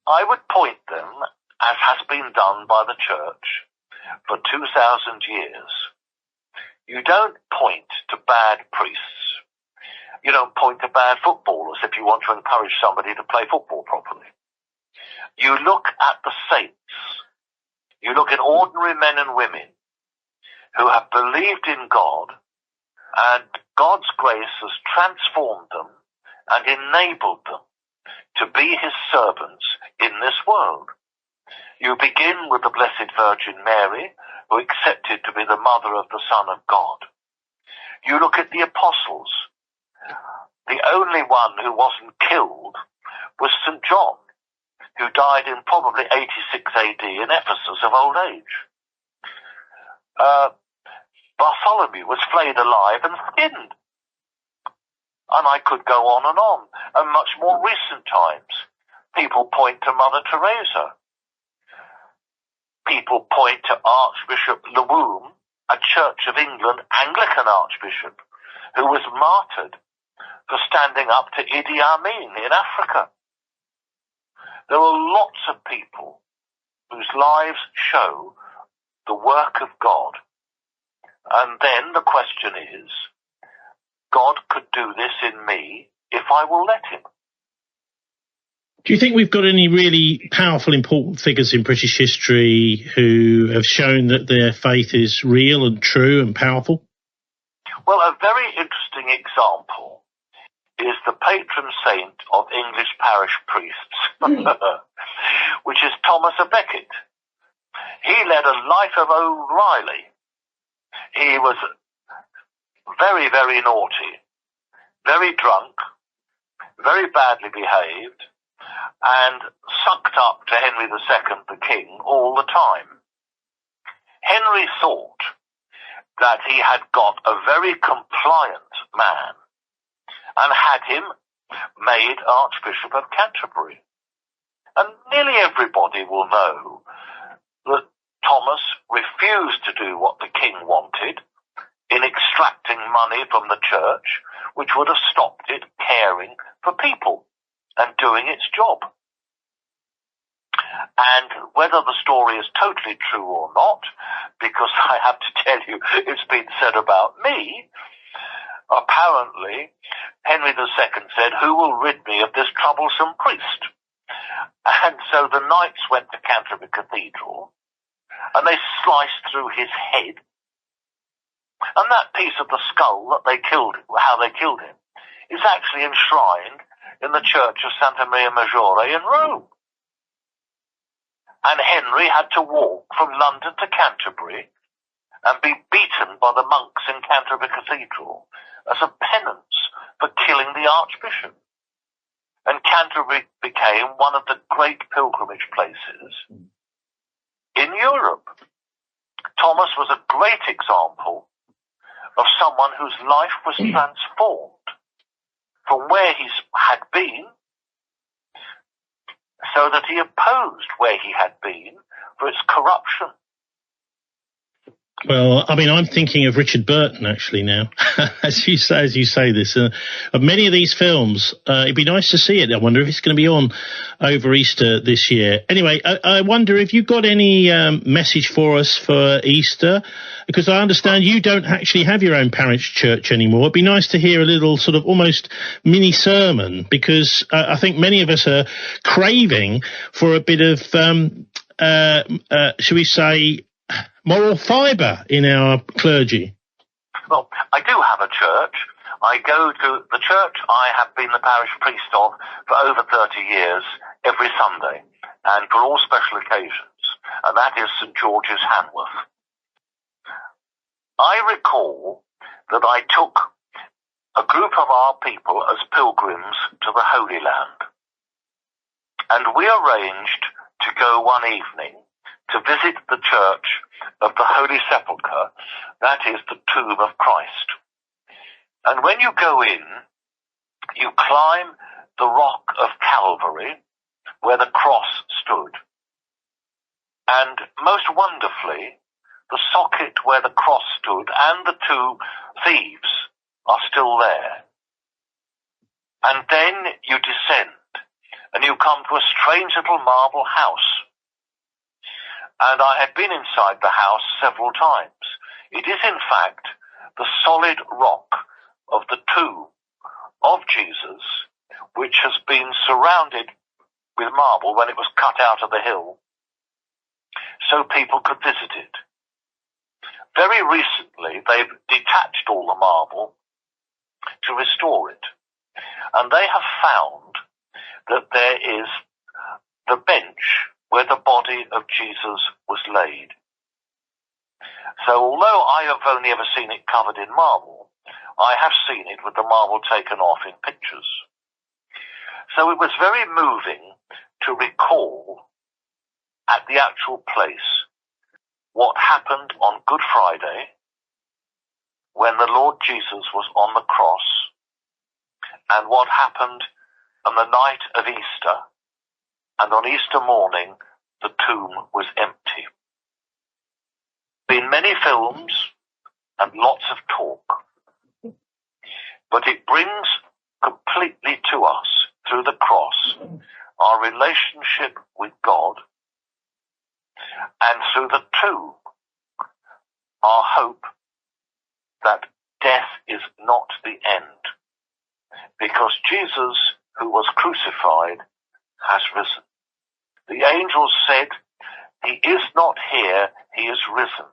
I would point them, as has been done by the church for 2,000 years. You don't point to bad priests. You don't point to bad footballers if you want to encourage somebody to play football properly. You look at the saints. You look at ordinary men and women who have believed in God, and God's grace has transformed them and enabled them to be his servants in this world. You begin with the Blessed Virgin Mary, who accepted to be the mother of the Son of God. You look at the apostles. The only one who wasn't killed was St. John, who died in probably 86 AD in Ephesus of old age. Bartholomew was flayed alive and skinned. And I could go on. And much more recent times, people point to Mother Teresa. People point to Archbishop Lewum, a Church of England Anglican Archbishop, who was martyred for standing up to Idi Amin in Africa. There are lots of people whose lives show the work of God. And then the question is, God could do this in me if I will let him. Do you think we've got any really powerful, important figures in British history who have shown that their faith is real and true and powerful? Well, a very interesting example is the patron saint of English parish priests, which is Thomas à Becket. He led a life of O'Reilly. He was very, very naughty, very drunk, very badly behaved, and sucked up to Henry II, the king, all the time. Henry thought that he had got a very compliant man and had him made Archbishop of Canterbury. And nearly everybody will know that Thomas refused to do what the king wanted in extracting money from the church, which would have stopped it caring for people and doing its job. And whether the story is totally true or not, because I have to tell you, it's been said about me, apparently Henry II said, who will rid me of this troublesome priest? And so the knights went to Canterbury Cathedral, and they sliced through his head, and that piece of the skull that they killed, how they killed him, is actually enshrined in the church of Santa Maria Maggiore in Rome. And Henry had to walk from London to Canterbury and be beaten by the monks in Canterbury Cathedral as a penance for killing the Archbishop. and Canterbury became one of the great pilgrimage places in Europe. Thomas was a great example of someone whose life was transformed from where he had been, so that he opposed where he had been for its corruption. Well, I mean, I'm thinking of Richard Burton actually now, as you say this. Of many of these films, it'd be nice to see it. I wonder if it's going to be on over Easter this year. Anyway, I wonder if you've got any message for us for Easter, because I understand you don't actually have your own parish church anymore. It'd be nice to hear a little sort of almost mini sermon, because I think many of us are craving for a bit of, shall we say, moral fibre in our clergy. Well, I do have a church. I go to the church I have been the parish priest of for over 30 years every Sunday, and for all special occasions, and that is St George's, Hanworth. I recall that I took a group of our people as pilgrims to the Holy Land, and we arranged to go one evening to visit the church of the Holy Sepulchre, that is the tomb of Christ. And when you go in, you climb the rock of Calvary, where the cross stood. And most wonderfully, the socket where the cross stood and the two thieves are still there. And then you descend, and you come to a strange little marble house. And I had been inside the house several times. It is, in fact, the solid rock of the tomb of Jesus, which has been surrounded with marble when it was cut out of the hill, so people could visit it. Very recently, they've detached all the marble to restore it. And they have found that there is the bench where the body of Jesus was laid. So although I have only ever seen it covered in marble, I have seen it with the marble taken off in pictures. So it was very moving to recall at the actual place what happened on Good Friday when the Lord Jesus was on the cross, and what happened on the night of Easter, and on Easter morning the tomb was empty. Been many films and lots of talk, but it brings completely to us through the cross our relationship with God, and through the tomb our hope that death is not the end, because Jesus, who was crucified, has risen. The angels said, "He is not here, he is risen.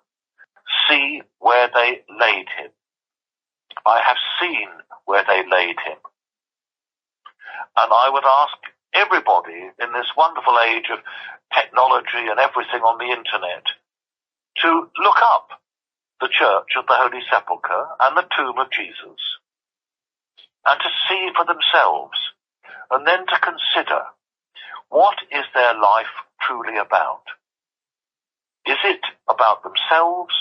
See where they laid him. I have seen where they laid him." And I would ask everybody in this wonderful age of technology and everything on the internet to look up the Church of the Holy Sepulchre and the tomb of Jesus, and to see for themselves, and then to consider, what is their life truly about? Is it about themselves,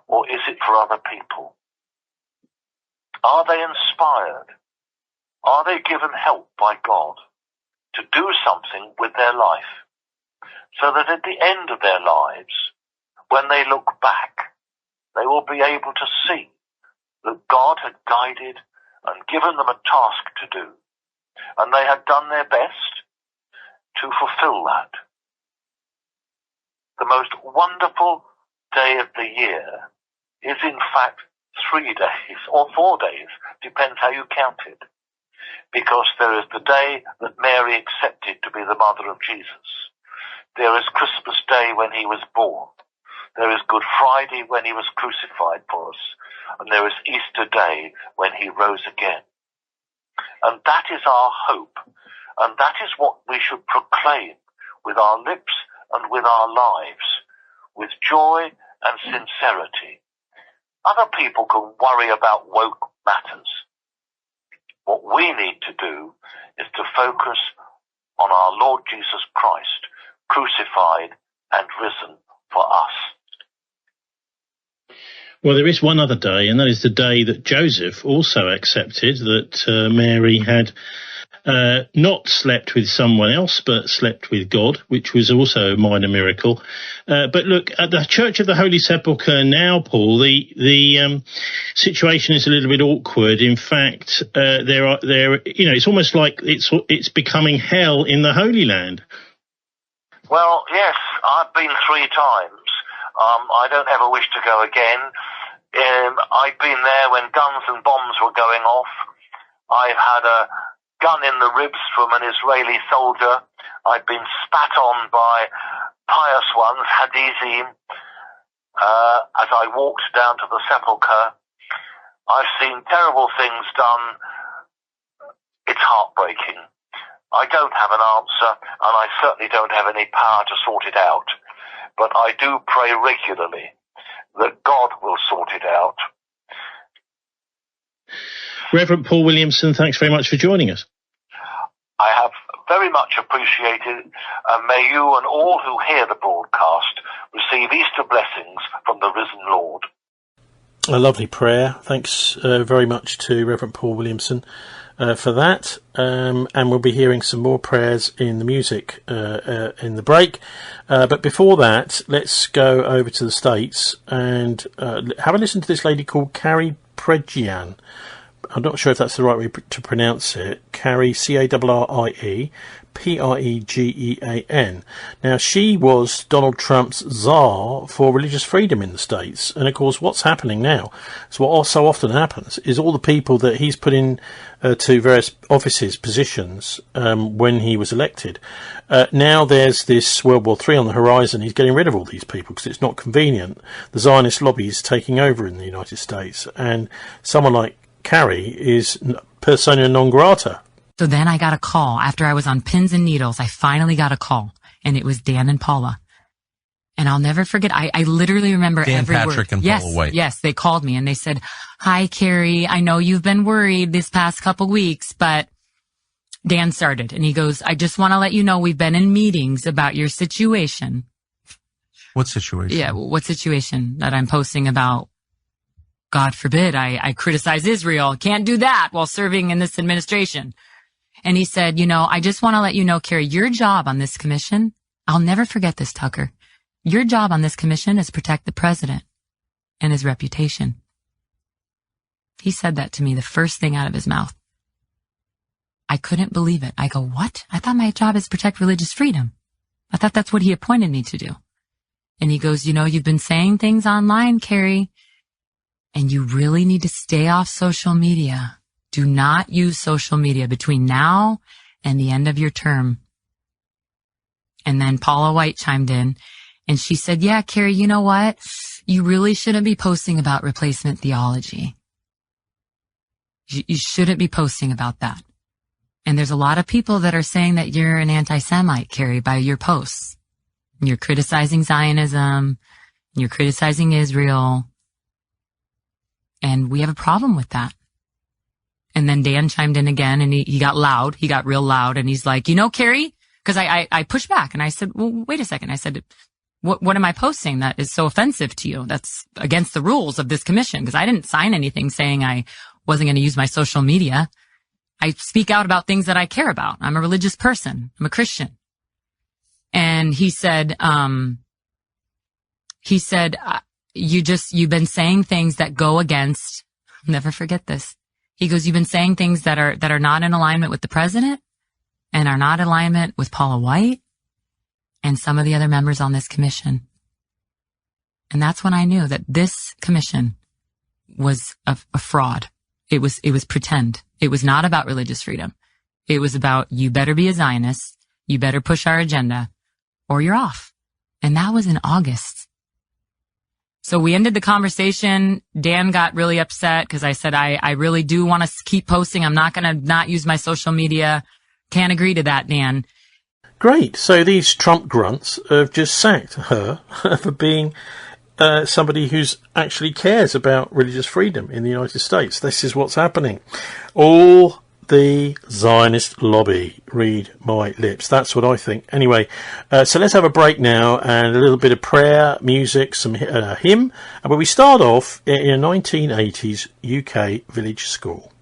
or is it for other people? Are they inspired? Are they given help by God to do something with their life, so that at the end of their lives, when they look back, they will be able to see that God had guided and given them a task to do, and they had done their best to fulfill that. The most wonderful day of the year is in fact 3 days or 4 days, depends how you count it, because there is the day that Mary accepted to be the mother of Jesus. There is Christmas Day when he was born. There is Good Friday when he was crucified for us. And there is Easter Day when he rose again. And that is our hope. And that is what we should proclaim with our lips and with our lives, with joy and sincerity. Other people can worry about woke matters. What we need to do is to focus on our Lord Jesus Christ, crucified and risen for us. Well, there is one other day, and that is the day that Joseph also accepted that Mary had not slept with someone else, but slept with God, which was also a minor miracle. But look, at the Church of the Holy Sepulchre now, Paul, the situation is a little bit awkward. In fact, it's almost like it's becoming hell in the Holy Land. Well, yes, I've been 3 times. I don't ever wish to go again. I've been there when guns and bombs were going off. I've had a gun in the ribs from an Israeli soldier. I've been spat on by pious ones, Hadizim, as I walked down to the sepulchre. I've seen terrible things done. It's heartbreaking. I don't have an answer, and I certainly don't have any power to sort it out. But I do pray regularly that God will sort it out. Reverend Paul Williamson, thanks very much for joining us. I have very much appreciated, and may you and all who hear the broadcast receive Easter blessings from the risen Lord. A lovely prayer. Thanks very much to Reverend Paul Williamson for that. And we'll be hearing some more prayers in the music in the break. But before that, let's go over to the States and have a listen to this lady called Carrie Prejean. I'm not sure if that's the right way to pronounce it. Carrie, Carrie, Pregean. Now, she was Donald Trump's czar for religious freedom in the States. And, of course, what's happening now, so what so often happens, is all the people that he's put in to various offices, positions, when he was elected. Now there's this World War III on the horizon. He's getting rid of all these people because it's not convenient. The Zionist lobby is taking over in the United States. And someone like Carrie is persona non grata. So then I got a call. After I was on pins and needles, I finally got a call. And it was Dan and Paula. And I'll never forget, I literally remember Dan every Patrick word. and Paula White. Yes, they called me and they said, "Hi, Carrie, I know you've been worried this past couple weeks, but..." Dan started and he goes, "I just want to let you know we've been in meetings about your situation." What situation? Yeah, what situation that I'm posting about? God forbid I criticize Israel. Can't do that while serving in this administration. And he said, "I just want to let you know, Carrie, your job on this commission," I'll never forget this, Tucker, "your job on this commission is to protect the president and his reputation." He said that to me, the first thing out of his mouth. I couldn't believe it. I go, "What? I thought my job is to protect religious freedom. I thought that's what he appointed me to do." And he goes, "You've been saying things online, Carrie, and you really need to stay off social media. Do not use social media between now and the end of your term." And then Paula White chimed in and she said, "Yeah, Carrie, you know what? You really shouldn't be posting about replacement theology. You shouldn't be posting about that. And there's a lot of people that are saying that you're an anti-Semite, Carrie, by your posts. You're criticizing Zionism. You're criticizing Israel. And we have a problem with that." And then Dan chimed in again and he got loud. He got real loud and he's like, Carrie, because I pushed back and I said, "Well, wait a second." I said, what am I posting that is so offensive to you? That's against the rules of this commission, because I didn't sign anything saying I wasn't going to use my social media. I speak out about things that I care about. I'm a religious person. I'm a Christian. And he said, you've been saying things that go against," I'll never forget this. He goes, "You've been saying things that are not in alignment with the president and are not in alignment with Paula White and some of the other members on this commission." And that's when I knew that this commission was a fraud. It was pretend. It was not about religious freedom. It was about, you better be a Zionist. You better push our agenda or you're off. And that was in August. So we ended the conversation. Dan got really upset because I said, I really do want to keep posting. I'm not going to not use my social media. Can't agree to that, Dan. Great. So these Trump grunts have just sacked her for being somebody who actually cares about religious freedom in the United States. This is what's happening. All the Zionist lobby. Read my lips. That's what I think. Anyway, so let's have a break now and a little bit of prayer, music, some hymn. And we start off in a 1980s UK village school.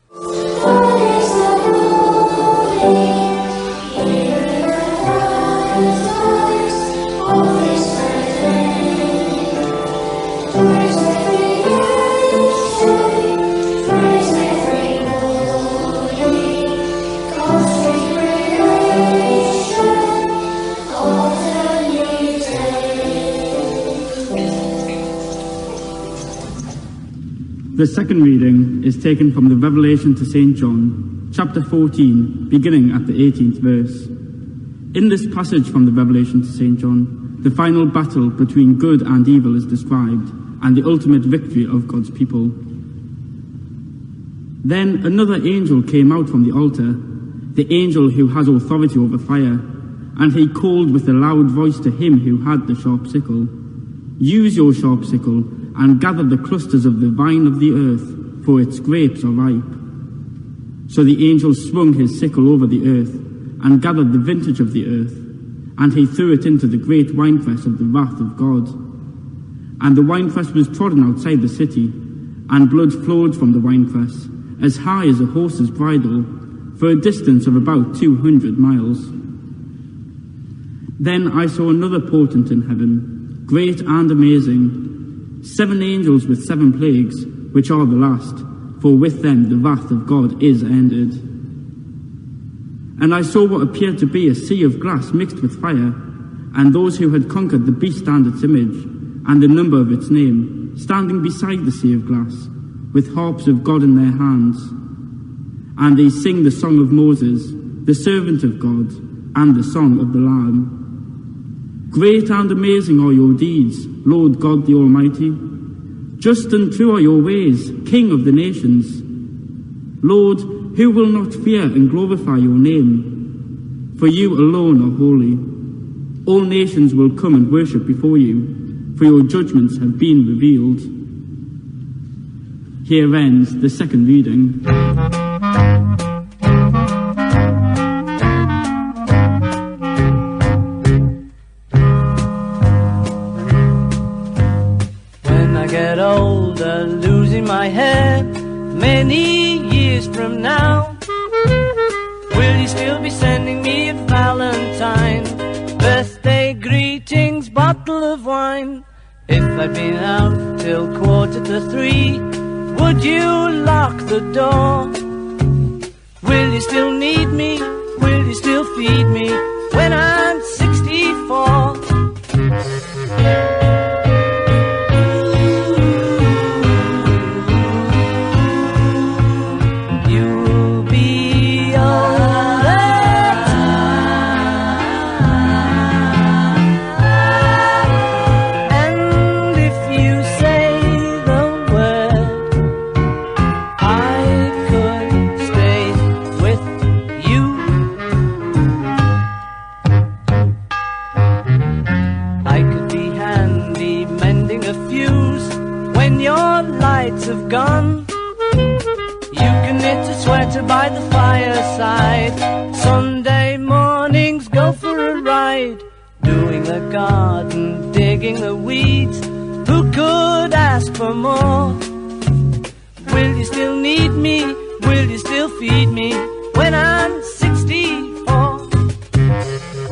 The second reading is taken from the Revelation to St. John, chapter 14, beginning at the 18th verse. In this passage from the Revelation to St. John, the final battle between good and evil is described, and the ultimate victory of God's people. Then another angel came out from the altar, the angel who has authority over fire, and he called with a loud voice to him who had the sharp sickle, "Use your sharp sickle, and gather the clusters of the vine of the earth, for its grapes are ripe." So the angel swung his sickle over the earth, and gathered the vintage of the earth, and he threw it into the great winepress of the wrath of God. And the winepress was trodden outside the city, and blood flowed from the winepress, as high as a horse's bridle, for a distance of about 200 miles. Then I saw another portent in heaven, great and amazing, 7 angels with 7 plagues, which are the last, for with them the wrath of God is ended. And I saw what appeared to be a sea of glass mixed with fire, and those who had conquered the beast and its image, and the number of its name, standing beside the sea of glass, with harps of God in their hands. And they sing the song of Moses, the servant of God, and the song of the Lamb. Great and amazing are your deeds, Lord God the Almighty. Just and true are your ways, King of the nations. Lord, who will not fear and glorify your name? For you alone are holy. All nations will come and worship before you, for your judgments have been revealed. Here ends the second reading. Get older, losing my hair many years from now. Will you still be sending me a Valentine, birthday greetings, bottle of wine? If I'd been out till 2:45, would you lock the door? Will you still need me? Will you still feed me when I'm 64? Have gone. You can knit a sweater by the fireside. Sunday mornings go for a ride, doing the garden, digging the weeds. Who could ask for more? Will you still need me? Will you still feed me when I'm 64?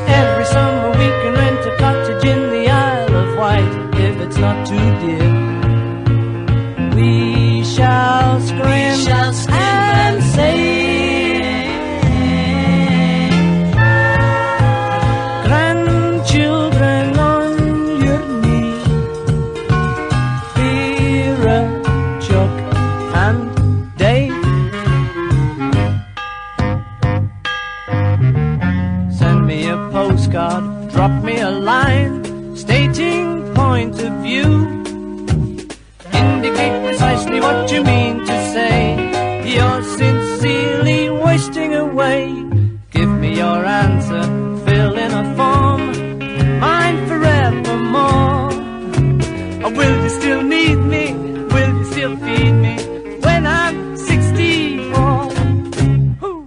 Every summer we can rent a cottage in the Isle of Wight, if it's not too dear. We shall scream, and sing. Grandchildren on your knee, Vera, Chuck and Dave. Send me a postcard, drop me a line, stating point of view. Indicate precisely what you mean to say. You're sincerely wasting away. Give me your answer, fill in a form, mine forevermore. Or will you still need me? Will you still feed me when I'm 64? Ooh.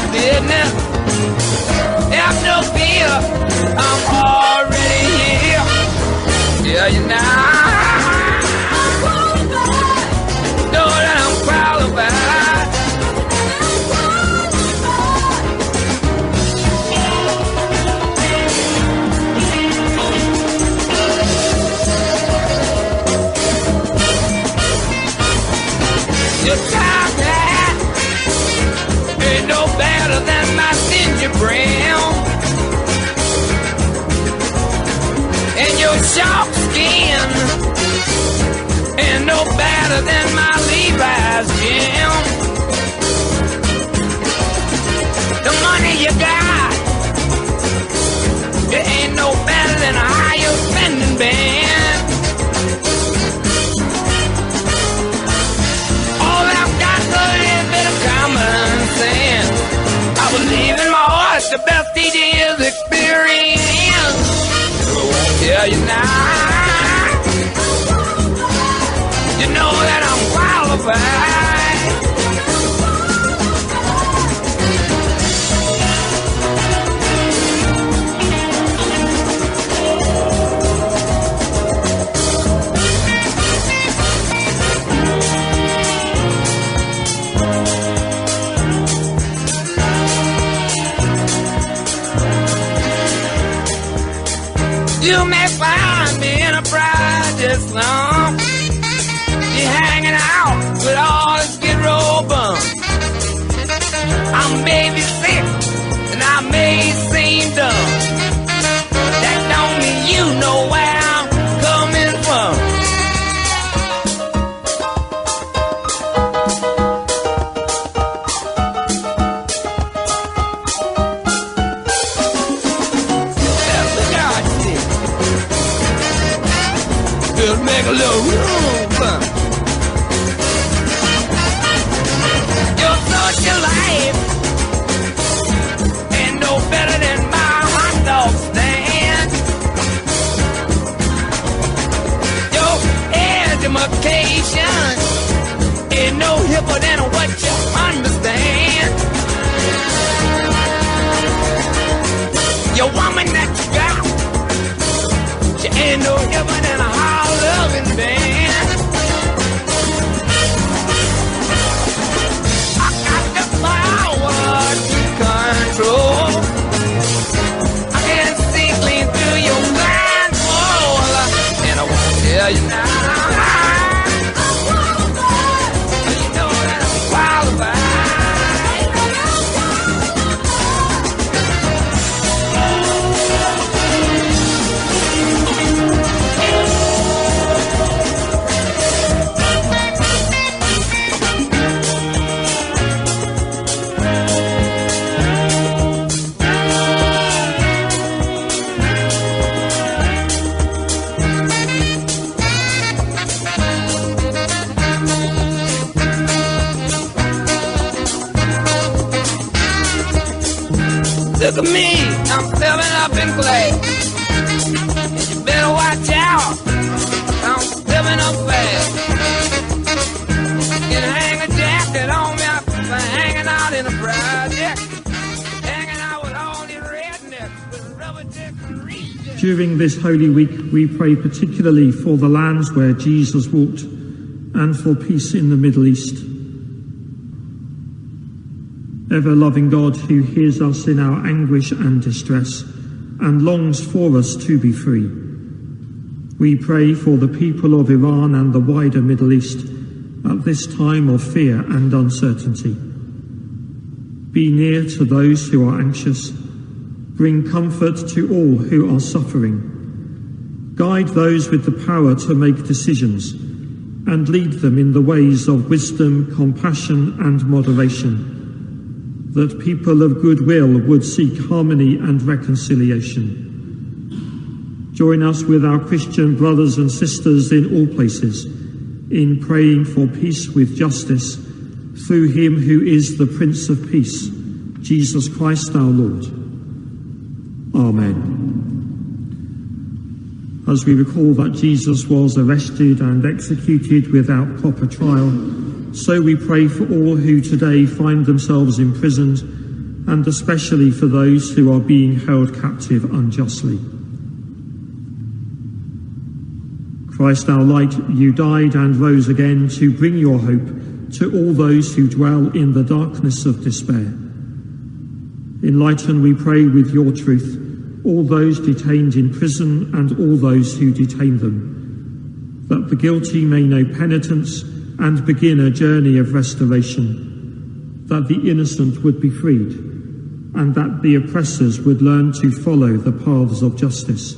my business. Have no fear, I'm already here. Yeah, you know that I'm qualified. Your top hat ain't no better than my ginger brown, and your sharp skin ain't no better than my Levi's gym. The money you got, it ain't no better than a higher spending band. All I've got's a little bit of common sense. I believe in my heart, the best teacher is experience. Yeah, you know that I'm qualified. You may find me in a private slum. You're hanging out with all the Skid Row bums. I may be sick and I may seem dumb. That don't mean you know where I'm coming from. Make a little room for your social life. Ain't no better than my hot dog stand. Your education ain't no hipper than what you understand. Your woman that you got, she ain't no hipper than a loving band. I got the power to control. I can see clean through your blindfold, and I won't tell you now. You know that I'm qualified. Look at me, I'm filling up in glass. You better watch out, I'm filling up fast. Can hang a jacket on me for hanging out in a project. Hanging out with all these rednecks with rubber tips and rejects. During this Holy Week, we pray particularly for the lands where Jesus walked and for peace in the Middle East. Ever-loving God, who hears us in our anguish and distress and longs for us to be free, we pray for the people of Iran and the wider Middle East at this time of fear and uncertainty. Be near to those who are anxious. Bring comfort to all who are suffering. Guide those with the power to make decisions and lead them in the ways of wisdom, compassion and moderation, that people of goodwill would seek harmony and reconciliation. Join us with our Christian brothers and sisters in all places in praying for peace with justice through him who is the Prince of Peace, Jesus Christ our Lord. Amen. As we recall that Jesus was arrested and executed without proper trial, so we pray for all who today find themselves imprisoned and especially for those who are being held captive unjustly. Christ our light, you died and rose again to bring your hope to all those who dwell in the darkness of despair. Enlighten, we pray, with your truth all those detained in prison and all those who detain them, that the guilty may know penitence and begin a journey of restoration, that the innocent would be freed, and that the oppressors would learn to follow the paths of justice,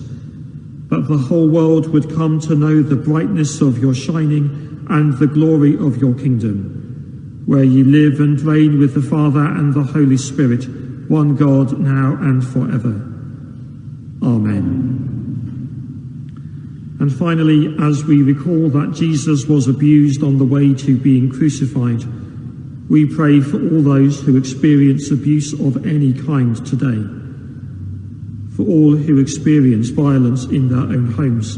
that the whole world would come to know the brightness of your shining and the glory of your kingdom, where you live and reign with the Father and the Holy Spirit, one God, now and forever. Amen. And finally, as we recall that Jesus was abused on the way to being crucified, we pray for all those who experience abuse of any kind today, for all who experience violence in their own homes,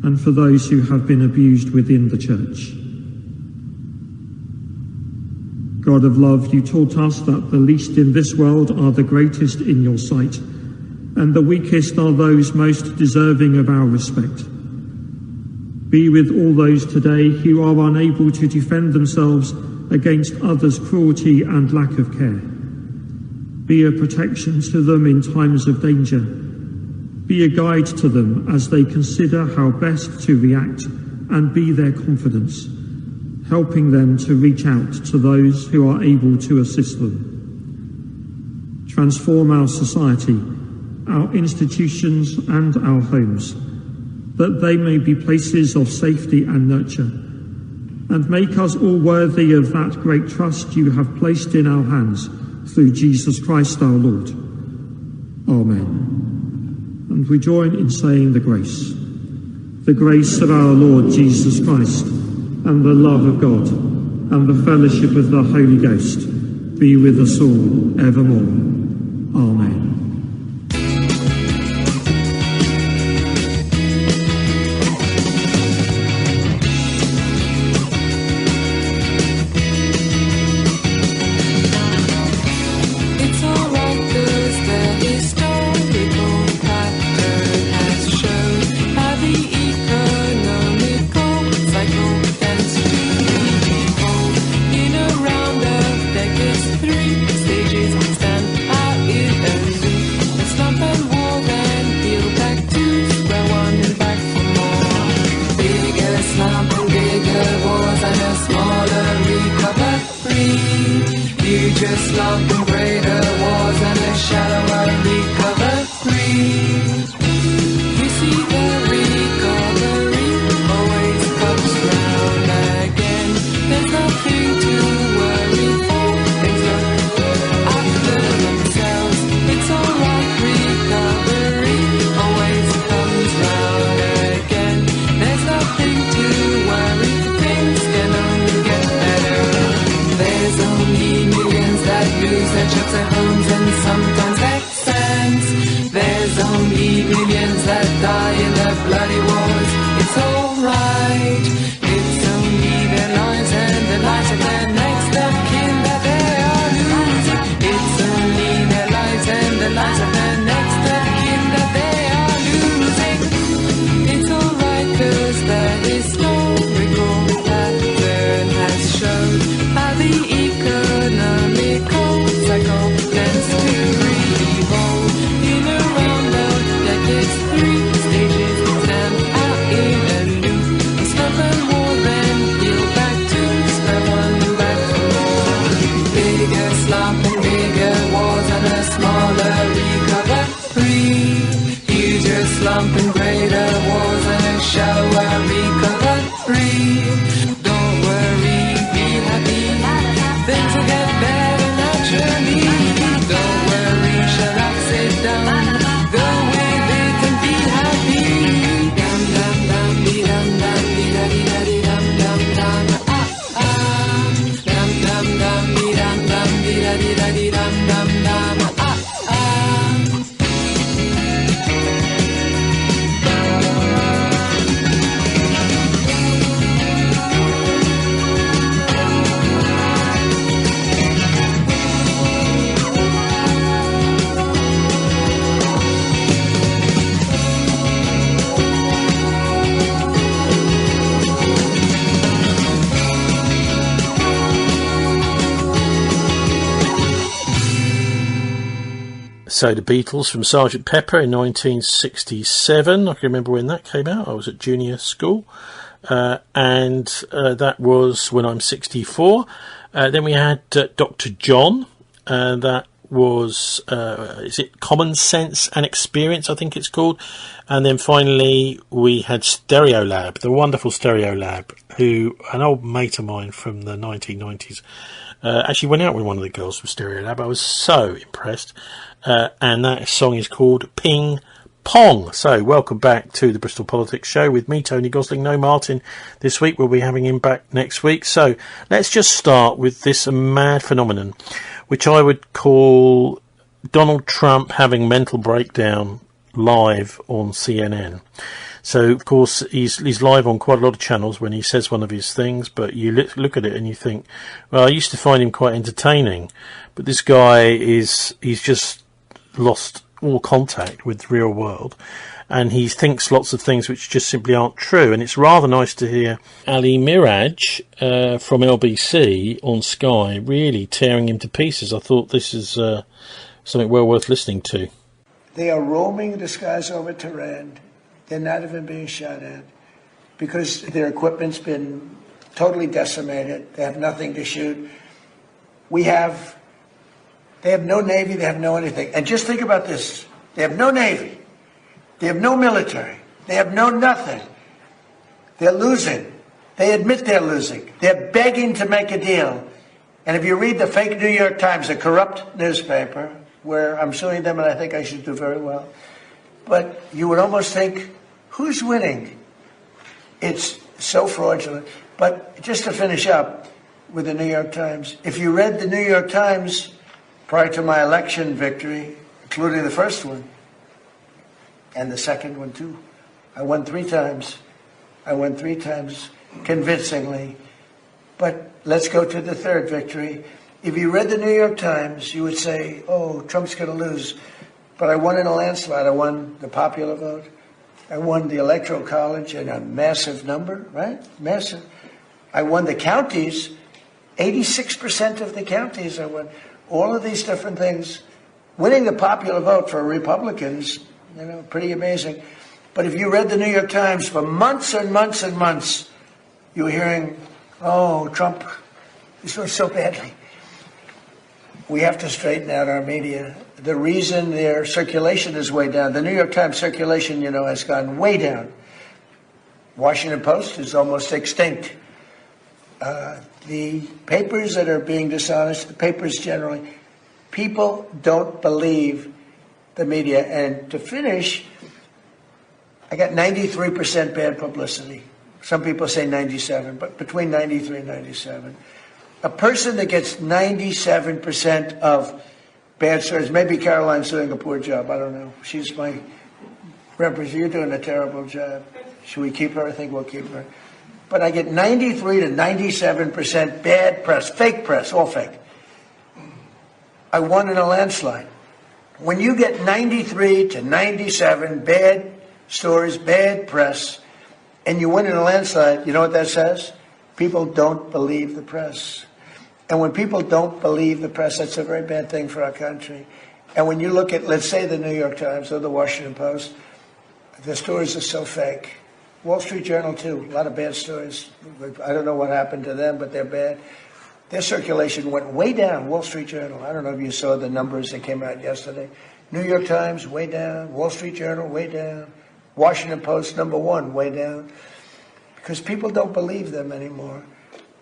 and for those who have been abused within the church. God of love, you taught us that the least in this world are the greatest in your sight, and the weakest are those most deserving of our respect. Be with all those today who are unable to defend themselves against others' cruelty and lack of care. Be a protection to them in times of danger. Be a guide to them as they consider how best to react, and be their confidence, helping them to reach out to those who are able to assist them. Transform our society, our institutions and our homes, that they may be places of safety and nurture, and make us all worthy of that great trust you have placed in our hands through Jesus Christ our Lord. Amen. And we join in saying the grace. The grace of our Lord Jesus Christ, and the love of God, and the fellowship of the Holy Ghost be with us all evermore. Amen. So the Beatles from Sgt. Pepper in 1967. I can remember when that came out. I was at junior school. And that was When I'm 64. Then we had Dr. John. That was, is it Common Sense and Experience, I think it's called. And then finally we had Stereolab, the wonderful Stereolab, who, an old mate of mine from the 1990s, actually went out with one of the girls from Stereolab. I was so impressed. And that song is called Ping Pong. So welcome back to the Bristol Politics Show with me, Tony Gosling. No Martin this week. We'll be having him back next week. So let's just start with this mad phenomenon, which I would call Donald Trump having mental breakdown live on CNN. So, of course, he's live on quite a lot of channels when he says one of his things, but you look at it and you think, well, I used to find him quite entertaining, but this guy he's just lost all contact with the real world, and he thinks lots of things which just simply aren't true. And it's rather nice to hear Ali Miraj from LBC on Sky really tearing him to pieces. I thought this is something well worth listening to. They are roaming the skies over Tehran. They're not even being shot at because their equipment's been totally decimated. They have nothing to shoot. They have no Navy, they have no anything. And just think about this. They have no Navy. They have no military. They have no nothing. They're losing. They admit they're losing. They're begging to make a deal. And if you read the fake New York Times, a corrupt newspaper, where I'm suing them and I think I should do very well, but you would almost think, who's winning? It's so fraudulent. But just to finish up with the New York Times, if you read the New York Times prior to my election victory, including the first one, and the second one too, I won 3 times. I won 3 times convincingly. But let's go to the third victory. If you read the New York Times, you would say, oh, Trump's going to lose. But I won in a landslide. I won the popular vote. I won the Electoral College in a massive number, right? Massive. I won the counties, 86% of the counties I won. All of these different things. Winning the popular vote for Republicans, pretty amazing. But if you read the New York Times for months and months and months, you were hearing, oh, Trump is doing so badly. We have to straighten out our media. The reason their circulation is way down, the New York Times circulation, has gone way down. Washington Post is almost extinct. The papers that are being dishonest, the papers generally, people don't believe the media. And to finish, I got 93% bad publicity. Some people say 97, but between 93 and 97. A person that gets 97% of bad stories, maybe Caroline's doing a poor job, I don't know. She's my representative. You're doing a terrible job. Should we keep her? I think we'll keep her. But I get 93 to 97% bad press, fake press, all fake. I won in a landslide. When you get 93 to 97 bad stories, bad press, and you win in a landslide, you know what that says? People don't believe the press. And when people don't believe the press, that's a very bad thing for our country. And when you look at, let's say, the New York Times or the Washington Post, the stories are so fake. Wall Street Journal, too, a lot of bad stories. I don't know what happened to them, but they're bad. Their circulation went way down, Wall Street Journal. I don't know if you saw the numbers that came out yesterday. New York Times, way down. Wall Street Journal, way down. Washington Post, #1, way down. Because people don't believe them anymore.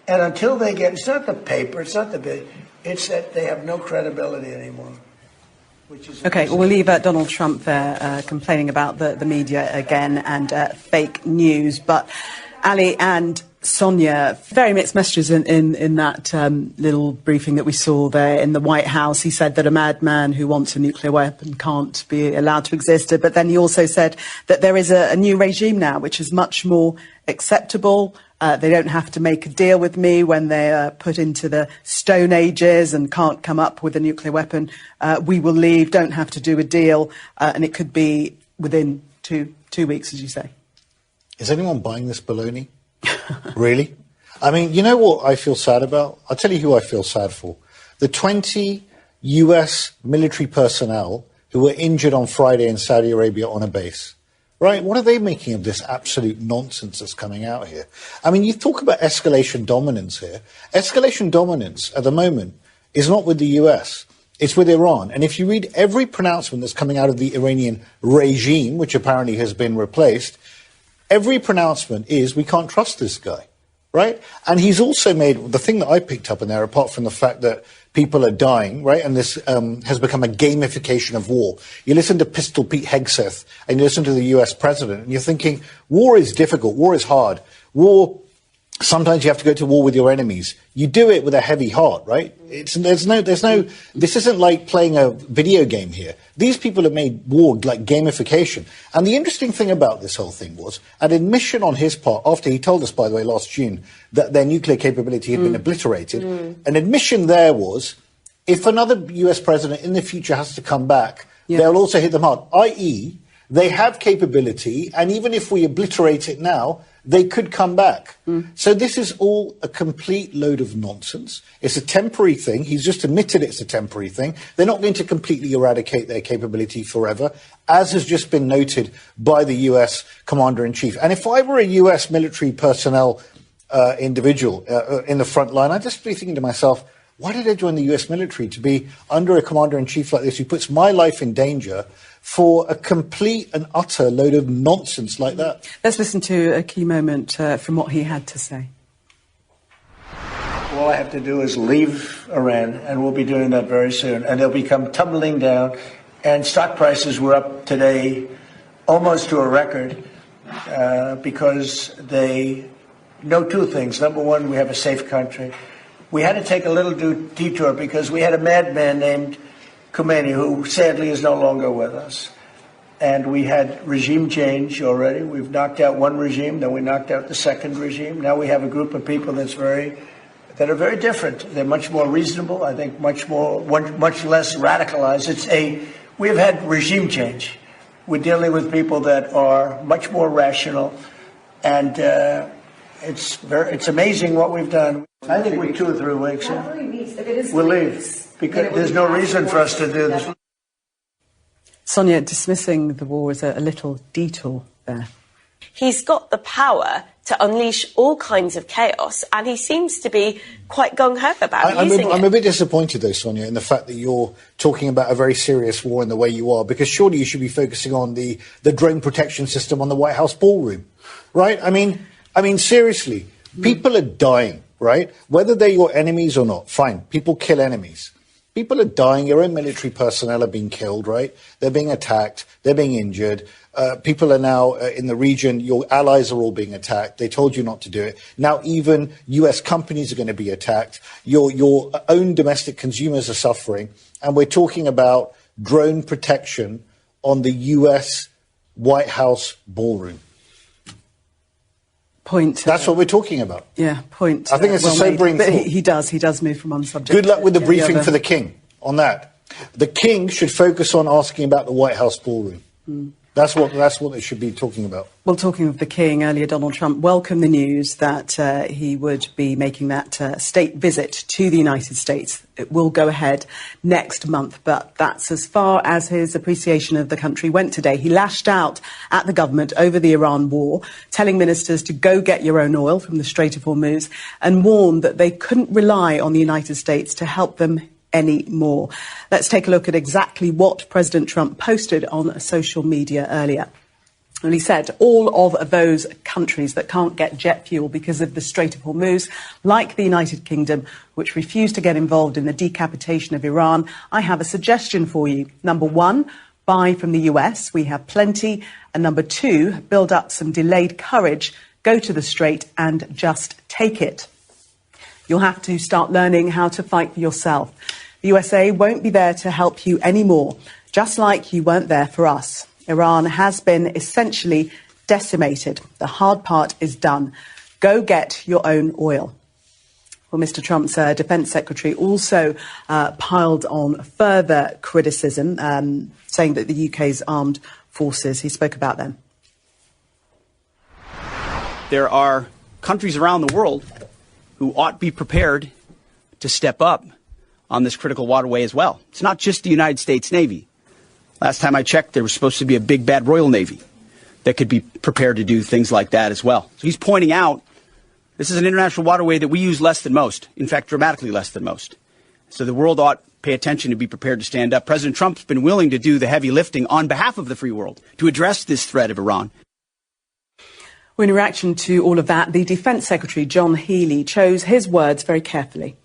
And until they get, it's not the paper, it's not the big, it's that they have no credibility anymore. Okay, well, we'll leave Donald Trump there complaining about the media again and fake news. But Ali and Sonia, very mixed messages in that little briefing that we saw there in the White House. He said that a madman who wants a nuclear weapon can't be allowed to exist. But then he also said that there is a new regime now which is much more acceptable. They don't have to make a deal with me when they're put into the Stone Ages and can't come up with a nuclear weapon. We will leave, don't have to do a deal, and it could be within two weeks, as you say. Is anyone buying this baloney? Really? I mean, you know what I feel sad about? I'll tell you who I feel sad for. The 20 US military personnel who were injured on Friday in Saudi Arabia on a base. Right? What are they making of this absolute nonsense that's coming out here? I mean, you talk about escalation dominance here. Escalation dominance at the moment is not with the US. It's with Iran. And if you read every pronouncement that's coming out of the Iranian regime, which apparently has been replaced, every pronouncement is, we can't trust this guy, right? And he's also made, the thing that I picked up in there, apart from the fact that people are dying, right, and this has become a gamification of war. You listen to Pistol Pete Hegseth, and you listen to the US president, and you're thinking, war is difficult, war is hard. War, sometimes you have to go to war with your enemies. You do it with a heavy heart, right? There's no, this isn't like playing a video game here. These people have made war like gamification. And the interesting thing about this whole thing was an admission on his part, after he told us, by the way, last June, that their nuclear capability had been obliterated. An admission there was, if another US president in the future has to come back, they'll also hit them hard, i.e., they have capability, and even if we obliterate it now, they could come back. So this is all a complete load of nonsense. It's a temporary thing. He's just admitted it's a temporary thing. They're not going to completely eradicate their capability forever, as has just been noted by the US Commander-in-Chief. And if I were a US military personnel individual in the front line, I'd just be thinking to myself, why did I join the US military to be under a Commander-in-Chief like this who puts my life in danger for a complete and utter load of nonsense like that? Let's listen to a key moment from what he had to say. All I have to do is leave Iran, and we'll be doing that very soon, and they'll become tumbling down, and stock prices were up today almost to a record because they know two things. Number one, we have a safe country. We had to take a little detour because we had a madman named Khomeini, who sadly is no longer with us. And we had regime change already. We've knocked out one regime, then we knocked out the second regime. Now we have a group of people that are very different. They're much more reasonable, I think much less radicalized. We've had regime change. We're dealing with people that are much more rational, and it's amazing what we've done. I think we're 2 or 3 weeks. We'll leave because there's no reason for us to do this. Sonia, dismissing the war as a little detour there. He's got the power to unleash all kinds of chaos, and he seems to be quite gung-ho about using it. I'm a bit disappointed, though, Sonia, in the fact that you're talking about a very serious war in the way you are, because surely you should be focusing on the drone protection system on the White House ballroom, right? I mean, seriously, people are dying, right? Whether they're your enemies or not, fine, people kill enemies. People are dying, your own military personnel are being killed, right? They're being attacked, they're being injured. People are now in the region, your allies are all being attacked. They told you not to do it. Now even US companies are going to be attacked. Your own domestic consumers are suffering. And we're talking about drone protection on the US White House ballroom. Point. That's what we're talking about. Yeah, point. I think it's a sobering thought. He does move from one subject. Good luck with the briefing for the King on that. The King should focus on asking about the White House ballroom. That's what they should be talking about. Well, talking of the King, earlier Donald Trump welcomed the news that he would be making that state visit to the United States. It will go ahead next month, but that's as far as his appreciation of the country went today. He lashed out at the government over the Iran war, telling ministers to go get your own oil from the Strait of Hormuz, and warned that they couldn't rely on the United States to help them anymore. Let's take a look at exactly what President Trump posted on social media earlier. And he said, all of those countries that can't get jet fuel because of the Strait of Hormuz, like the United Kingdom, which refused to get involved in the decapitation of Iran, I have a suggestion for you. Number 1, buy from the US. We have plenty. And number 2, build up some delayed courage, go to the Strait and just take it. You'll have to start learning how to fight for yourself. The USA won't be there to help you anymore, just like you weren't there for us. Iran has been essentially decimated. The hard part is done. Go get your own oil. Well, Mr. Trump's defense secretary also piled on further criticism, saying that the UK's armed forces, he spoke about them. There are countries around the world who ought to be prepared to step up on this critical waterway as well. It's not just the United States Navy. Last time I checked, there was supposed to be a big bad Royal Navy that could be prepared to do things like that as well. So he's pointing out this is an international waterway that we use less than most, in fact, dramatically less than most. So the world ought to pay attention and be prepared to stand up. President Trump's been willing to do the heavy lifting on behalf of the free world to address this threat of Iran. Well, in reaction to all of that, the Defence Secretary, John Healey, chose his words very carefully.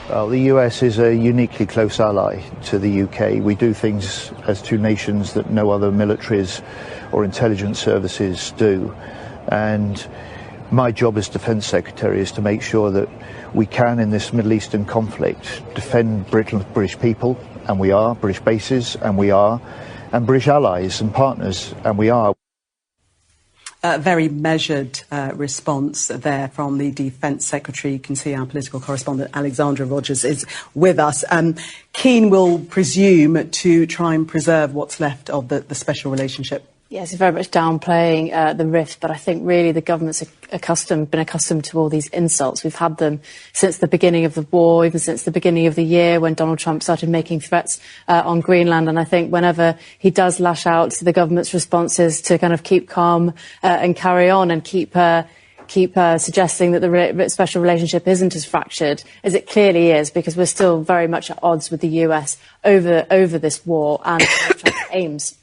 Well, the US is a uniquely close ally to the UK. We do things as two nations that no other militaries or intelligence services do. And my job as Defence Secretary is to make sure that we can, in this Middle Eastern conflict, defend British people, and we are, British bases, and we are, and British allies and partners, and we are. A very measured response there from the Defence Secretary. You can see our political correspondent Alexandra Rogers is with us. Keen, will presume, to try and preserve what's left of the special relationship. Yes, very much downplaying the rift, but I think really the government's been accustomed to all these insults. We've had them since the beginning of the war, even since the beginning of the year when Donald Trump started making threats on Greenland. And I think whenever he does lash out, the government's response is to kind of keep calm and carry on and keep suggesting that the special relationship isn't as fractured as it clearly is, because we're still very much at odds with the US over this war and Trump's aims.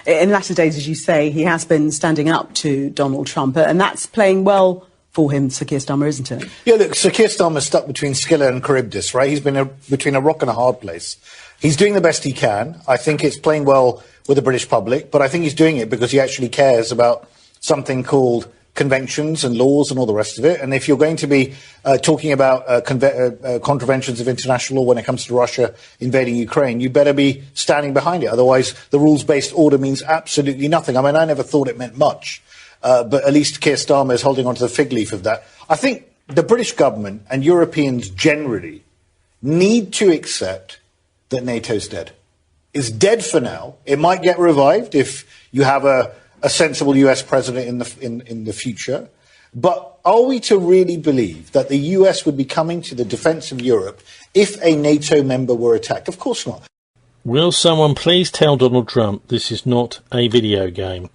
In latter days, as you say, he has been standing up to Donald Trump, and that's playing well for him, Sir Keir Starmer, isn't it? Yeah, look, Sir Keir Starmer's stuck between Scylla and Charybdis, right? He's been between a rock and a hard place. He's doing the best he can. I think it's playing well with the British public, but I think he's doing it because he actually cares about something called conventions and laws and all the rest of it. And if you're going to be talking about contraventions of international law when it comes to Russia invading Ukraine, you better be standing behind it. Otherwise, the rules-based order means absolutely nothing. I mean, I never thought it meant much, but at least Keir Starmer is holding on to the fig leaf of that. I think the British government and Europeans generally need to accept that NATO's dead. It's dead for now. It might get revived if you have a sensible US president in the future. But are we to really believe that the US would be coming to the defence of Europe if a NATO member were attacked? Of course not. Will someone please tell Donald Trump this is not a video game?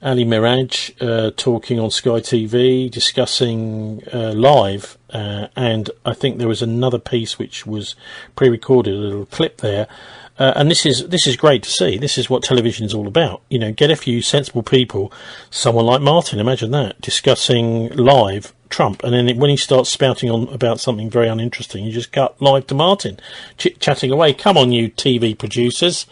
Ali Miraj talking on Sky TV, discussing live, and I think there was another piece which was pre-recorded, a little clip there. And this is great to see. This is what television is all about. You know, get a few sensible people, someone like Martin, imagine that, discussing live Trump. And then when he starts spouting on about something very uninteresting, you just cut live to Martin, chit-chatting away. Come on, you TV producers,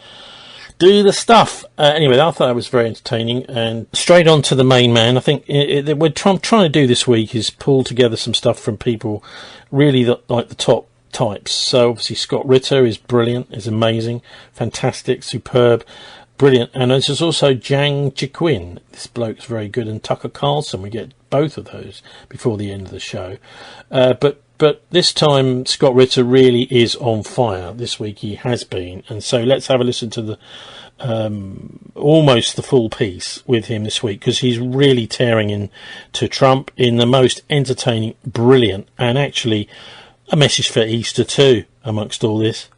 do the stuff. Anyway, I thought that was very entertaining. And straight on to the main man. I think what Trump trying to do this week is pull together some stuff from people really like the top types. So obviously Scott Ritter is brilliant, is amazing, fantastic, superb, brilliant. And there's also Jang Jiquin. This bloke's very good. And Tucker Carlson. We get both of those before the end of the show. But this time Scott Ritter really is on fire. This week he has been. And so let's have a listen to the almost the full piece with him this week, because he's really tearing into Trump in the most entertaining, brilliant, and actually a message for Easter too, amongst all this.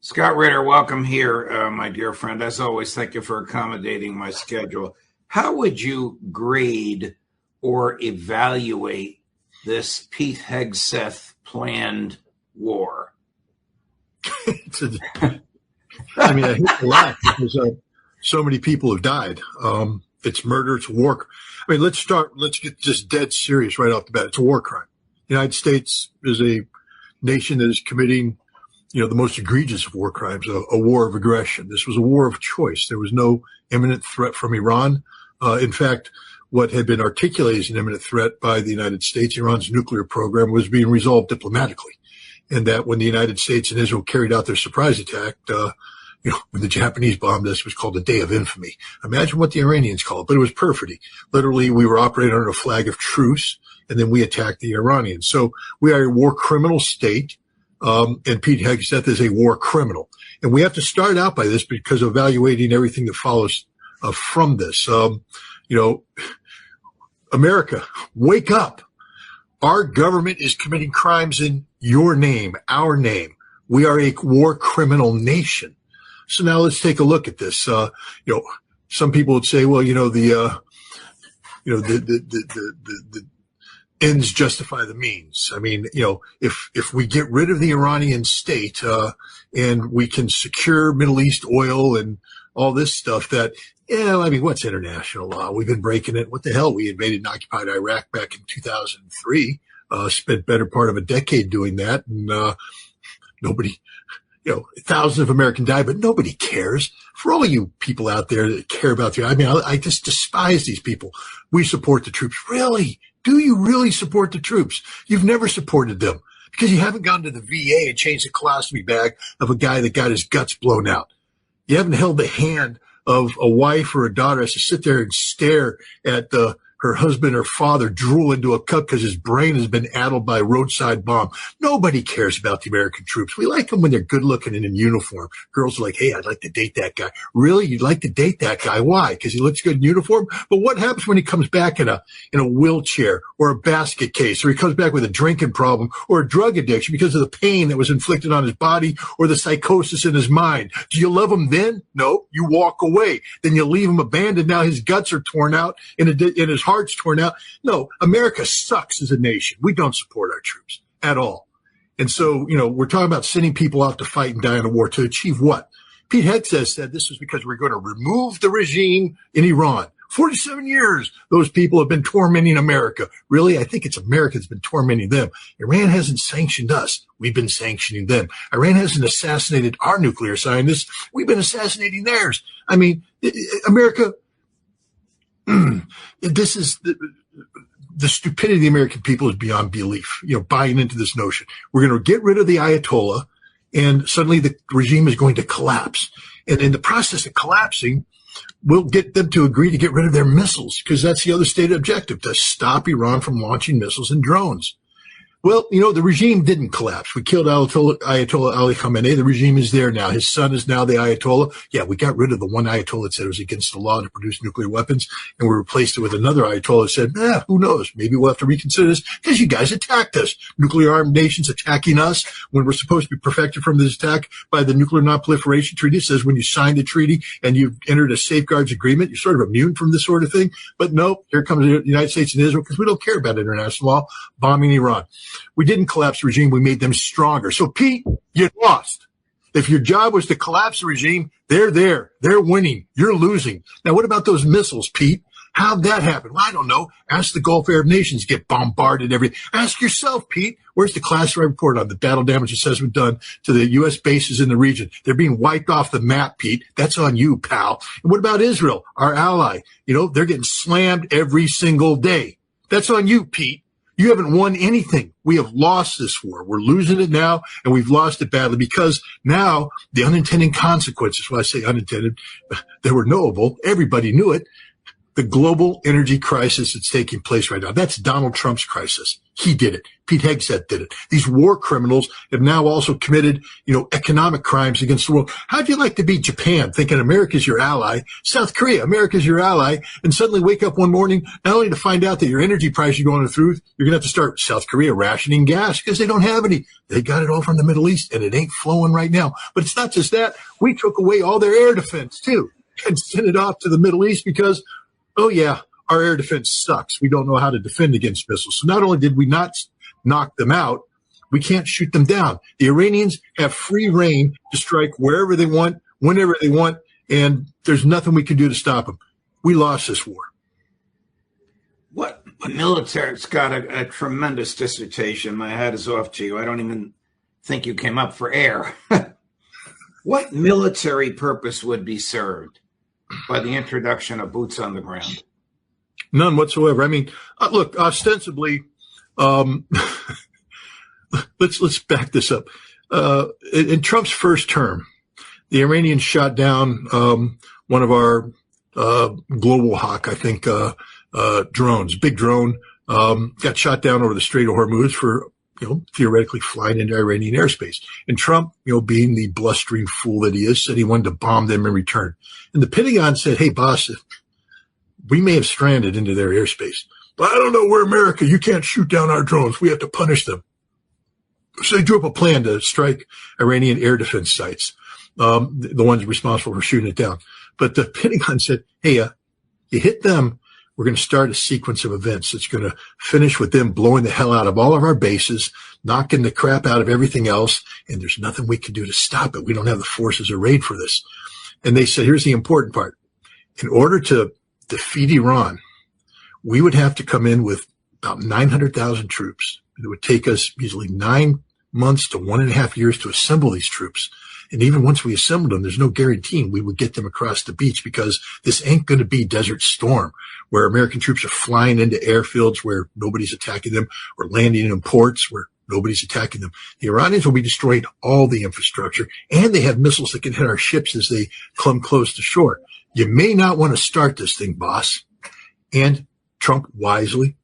Scott Ritter, welcome here, my dear friend. As always, thank you for accommodating my schedule. How would you grade or evaluate this Pete Hegseth planned war? I mean, I hate to laugh because so many people have died. It's murder, it's war. I mean, let's get just dead serious right off the bat. It's a war crime. The United States is a nation that is committing, the most egregious of war crimes, a war of aggression. This was a war of choice. There was no imminent threat from Iran. In fact, what had been articulated as an imminent threat by the United States, Iran's nuclear program, was being resolved diplomatically. And that when the United States and Israel carried out their surprise attack, when the Japanese bombed us, it was called the Day of Infamy. Imagine what the Iranians called it, but it was perfidy. Literally, we were operating under a flag of truce, and then we attacked the Iranians. So we are a war criminal state, and Pete Hegseth is a war criminal. And we have to start out by this because of evaluating everything that follows from this. America, wake up. Our government is committing crimes in your name, our name. We are a war criminal nation. So now let's take a look at this. Some people would say, well, the ends justify the means. I mean, if we get rid of the Iranian state and we can secure Middle East oil and all this stuff, what's international law? We've been breaking it. What the hell? We invaded and occupied Iraq back in 2003. Spent better part of a decade doing that, and nobody. Thousands of Americans died, but nobody cares. For all of you people out there that care about I just despise these people. We support the troops. Really? Do you really support the troops? You've never supported them because you haven't gone to the VA and changed the colostomy bag of a guy that got his guts blown out. You haven't held the hand of a wife or a daughter has to sit there and stare at her husband or father drool into a cup because his brain has been addled by a roadside bomb. Nobody cares about the American troops. We like them when they're good looking and in uniform. Girls are like, hey, I'd like to date that guy. Really? You'd like to date that guy? Why? Because he looks good in uniform? But what happens when he comes back in a wheelchair or a basket case, or he comes back with a drinking problem or a drug addiction because of the pain that was inflicted on his body or the psychosis in his mind? Do you love him then? No. You walk away. Then you leave him abandoned. Now his guts are torn out and his heart's torn out. No, America sucks as a nation. We don't support our troops at all. And so, we're talking about sending people out to fight and die in a war to achieve what? Pete Hegseth said this was because we're going to remove the regime in Iran. 47 years, those people have been tormenting America. Really? I think it's America that's been tormenting them. Iran hasn't sanctioned us. We've been sanctioning them. Iran hasn't assassinated our nuclear scientists. We've been assassinating theirs. I mean, America, this is the stupidity of the American people is beyond belief, buying into this notion. We're going to get rid of the Ayatollah and suddenly the regime is going to collapse. And in the process of collapsing, we'll get them to agree to get rid of their missiles because that's the other stated objective, to stop Iran from launching missiles and drones. Well, the regime didn't collapse. We killed Ayatollah Ali Khamenei. The regime is there now. His son is now the Ayatollah. Yeah, we got rid of the one Ayatollah that said it was against the law to produce nuclear weapons, and we replaced it with another Ayatollah that said, who knows? Maybe we'll have to reconsider this because you guys attacked us. Nuclear-armed nations attacking us when we're supposed to be protected from this attack by the Nuclear Non-Proliferation Treaty. It says when you sign the treaty and you've entered a safeguards agreement, you're sort of immune from this sort of thing. But no, here comes the United States and Israel because we don't care about international law, bombing Iran. We didn't collapse the regime. We made them stronger. So, Pete, you lost. If your job was to collapse the regime, they're there. They're winning. You're losing. Now, what about those missiles, Pete? How'd that happen? Well, I don't know. Ask the Gulf Arab nations get bombarded every. Ask yourself, Pete. Where's the classified report on the battle damage assessment done to the U.S. bases in the region? They're being wiped off the map, Pete. That's on you, pal. And what about Israel, our ally? They're getting slammed every single day. That's on you, Pete. You haven't won anything. We have lost this war. We're losing it now, and we've lost it badly because now the unintended consequences, well, I say unintended, they were knowable. Everybody knew it. The global energy crisis that's taking place right now. That's Donald Trump's crisis. He did it. Pete Hegseth did it. These war criminals have now also committed, economic crimes against the world. How'd you like to be Japan, thinking America's your ally, South Korea, America's your ally, and suddenly wake up one morning, not only to find out that your energy prices are going through, you're going to have to start South Korea rationing gas because they don't have any. They got it all from the Middle East, and it ain't flowing right now. But it's not just that. We took away all their air defense, too, and sent it off to the Middle East because, oh, yeah, our air defense sucks. We don't know how to defend against missiles. So not only did we not knock them out, we can't shoot them down. The Iranians have free reign to strike wherever they want, whenever they want, and there's nothing we can do to stop them. We lost this war. What military? It's got a tremendous dissertation. My hat is off to you. I don't even think you came up for air. What military purpose would be served by the introduction of boots on the ground? None whatsoever. I mean, look, ostensibly, let's back this up. In Trump's first term, the Iranians shot down one of our Global Hawk, I think, drones, big drone, got shot down over the Strait of Hormuz for theoretically flying into Iranian airspace. And Trump, being the blustering fool that he is, said he wanted to bomb them in return. And the Pentagon said, hey, boss, we may have stranded into their airspace, but I don't know, we're America. You can't shoot down our drones. We have to punish them. So they drew up a plan to strike Iranian air defense sites. the ones responsible for shooting it down. But the Pentagon said, hey, you hit them, we're going to start a sequence of events that's going to finish with them blowing the hell out of all of our bases, knocking the crap out of everything else, and there's nothing we can do to stop it. We don't have the forces arrayed for this. And they said, here's the important part. In order to defeat Iran, we would have to come in with about 900,000 troops. It would take us easily 9 months to 1.5 years to assemble these troops. And even once we assembled them, there's no guaranteeing we would get them across the beach, because this ain't going to be Desert Storm, where American troops are flying into airfields where nobody's attacking them, or landing in ports where nobody's attacking them. The Iranians will be destroying all the infrastructure, and they have missiles that can hit our ships as they come close to shore. You may not want to start this thing, boss. And Trump wisely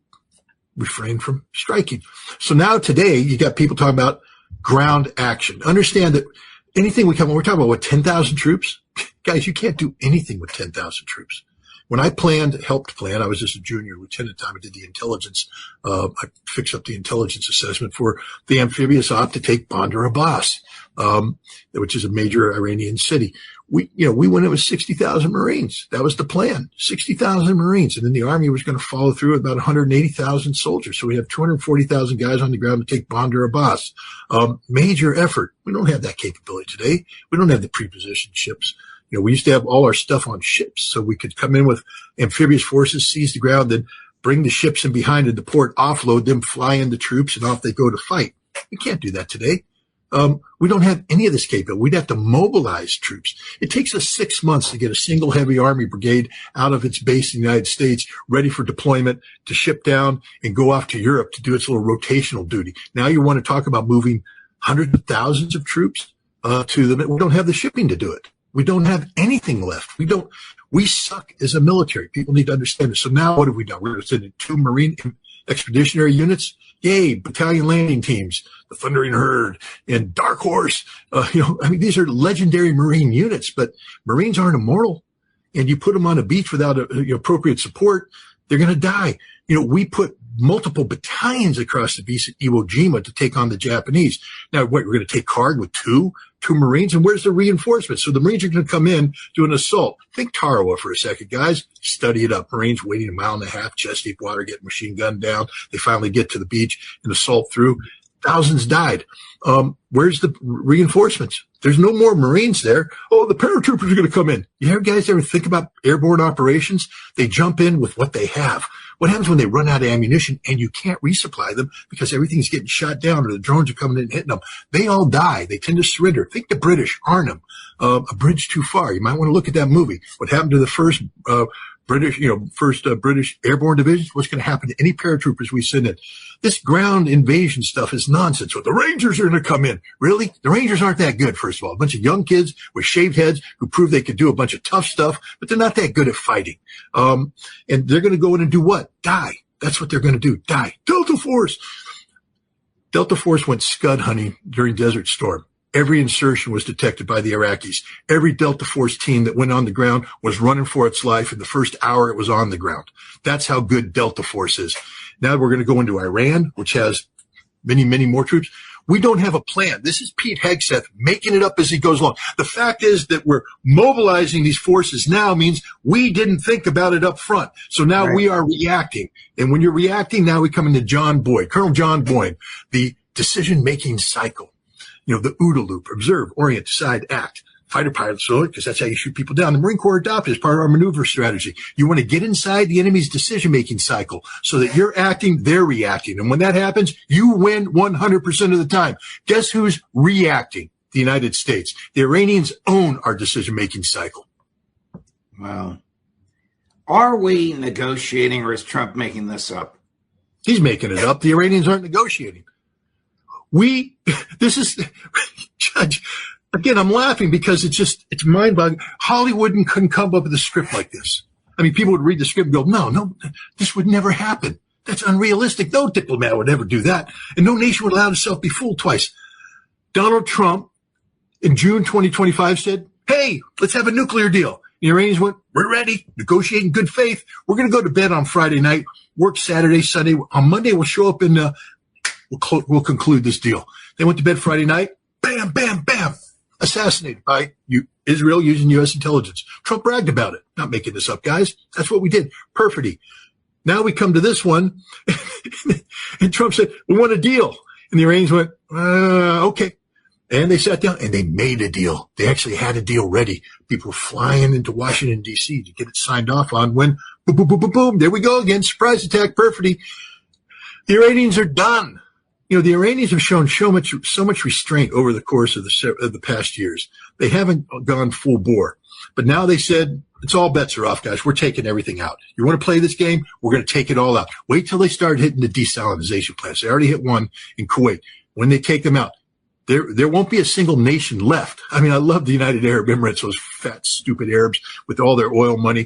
refrained from striking. So now today, you got people talking about ground action. Understand that anything we're talking about, what, 10,000 troops? Guys, you can't do anything with 10,000 troops. When I helped plan, I was just a junior lieutenant time. I did the intelligence. I fixed up the intelligence assessment for the amphibious op to take Bandar Abbas, which is a major Iranian city. We went in with 60,000 Marines. That was the plan, 60,000 Marines. And then the Army was going to follow through with about 180,000 soldiers. So we have 240,000 guys on the ground to take Bandar Abbas. Major effort. We don't have that capability today. We don't have the prepositioned ships. We used to have all our stuff on ships, so we could come in with amphibious forces, seize the ground, then bring the ships in behind in the port, offload them, fly in the troops, and off they go to fight. We can't do that today. We don't have any of this capability. We'd have to mobilize troops. It takes us 6 months to get a single heavy army brigade out of its base in the United States, ready for deployment, to ship down and go off to Europe to do its little rotational duty. Now you want to talk about moving hundreds of thousands of troops to them. We don't have the shipping to do it. We don't have anything left. We suck as a military. People need to understand this. So now what have we done? We're going to send in 2 Marine expeditionary units. Yay, battalion landing teams, the Thundering Herd and Dark Horse. These are legendary Marine units, but Marines aren't immortal. And you put them on a beach without appropriate support, they're going to die. We put multiple battalions across the beach at Iwo Jima to take on the Japanese. Now, we're going to take card with two Marines, and where's the reinforcement? So the Marines are going to come in, do an assault. Think Tarawa for a second, guys. Study it up. Marines waiting 1.5 miles, chest deep water, getting machine gunned down. They finally get to the beach and assault through. Thousands died. Where's the reinforcements? There's no more Marines there. Oh, the paratroopers are going to come in. You guys ever think about airborne operations? They jump in with what they have. What happens when they run out of ammunition and you can't resupply them because everything's getting shot down or the drones are coming in and hitting them? They all die. They tend to surrender. Think the British, Arnhem, A Bridge Too Far. You might want to look at that movie. What happened to the first British airborne divisions? What's going to happen to any paratroopers we send in? This ground invasion stuff is nonsense. So the Rangers are going to come in. Really? The Rangers aren't that good, first of all. A bunch of young kids with shaved heads who prove they could do a bunch of tough stuff, but they're not that good at fighting. And they're going to go in and do what? Die. That's what they're going to do. Die. Delta Force. Delta Force went scud hunting during Desert Storm. Every insertion was detected by the Iraqis. Every Delta Force team that went on the ground was running for its life. In the first hour, it was on the ground. That's how good Delta Force is. Now we're going to go into Iran, which has many, many more troops. We don't have a plan. This is Pete Hegseth making it up as he goes along. The fact is that we're mobilizing these forces now means we didn't think about it up front. So now we are reacting. And when you're reacting, now we come into John Boyd, Colonel John Boyd, the decision-making cycle. The OODA loop, observe, orient, decide, act. Fighter pilots know it because that's how you shoot people down. The Marine Corps adopted as part of our maneuver strategy. You want to get inside the enemy's decision-making cycle so that you're acting, they're reacting. And when that happens, you win 100% of the time. Guess who's reacting? The United States. The Iranians own our decision-making cycle. Wow. Are we negotiating, or is Trump making this up? He's making it up. The Iranians aren't negotiating. Judge, again, I'm laughing because it's mind-boggling. Hollywood couldn't come up with a script like this. I mean, people would read the script and go, no, this would never happen. That's unrealistic. No diplomat would ever do that. And no nation would allow itself to be fooled twice. Donald Trump in June 2025 said, hey, let's have a nuclear deal. The Iranians went, we're ready, negotiate in good faith. We're going to go to bed on Friday night, work Saturday, Sunday. On Monday, we'll show up and we'll conclude this deal. They went to bed Friday night. Bam, bam, bam. assassinated by Israel using U.S. intelligence. Trump bragged about it. Not making this up, guys. That's what we did. Perfidy. Now we come to this one, and Trump said, we want a deal. And the Iranians went, okay. And they sat down and they made a deal. They actually had a deal ready. People were flying into Washington, D.C. to get it signed off on when, boom, boom, boom, boom, boom, there we go again, surprise attack, perfidy. The Iranians are done. The Iranians have shown so much restraint over the course of the past years. They haven't gone full bore. But now they said, it's all bets are off, guys. We're taking everything out. You want to play this game? We're going to take it all out. Wait till they start hitting the desalinization plants. They already hit one in Kuwait. When they take them out, there won't be a single nation left. I mean, I love the United Arab Emirates, those fat, stupid Arabs with all their oil money,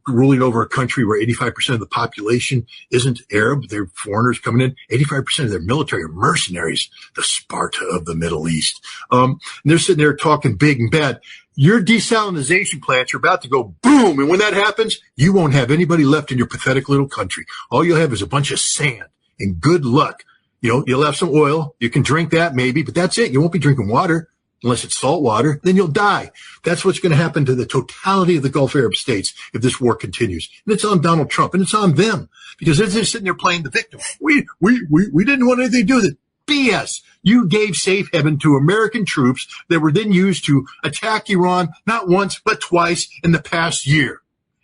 ruling over a country where 85% of the population isn't Arab. They're foreigners coming in. 85% of their military are mercenaries, the Sparta of the Middle East. And they're sitting there talking big and bad. Your desalinization plants are about to go boom. And when that happens, you won't have anybody left in your pathetic little country. All you'll have is a bunch of sand, and good luck. You'll have some oil. You can drink that maybe, but that's it. You won't be drinking water unless it's salt water. Then you'll die. That's what's going to happen to the totality of the Gulf Arab states if this war continues. And it's on Donald Trump, and it's on them because they're sitting there playing the victim. We didn't want anything to do with it. BS. You gave safe haven to American troops that were then used to attack Iran not once but twice in the past year.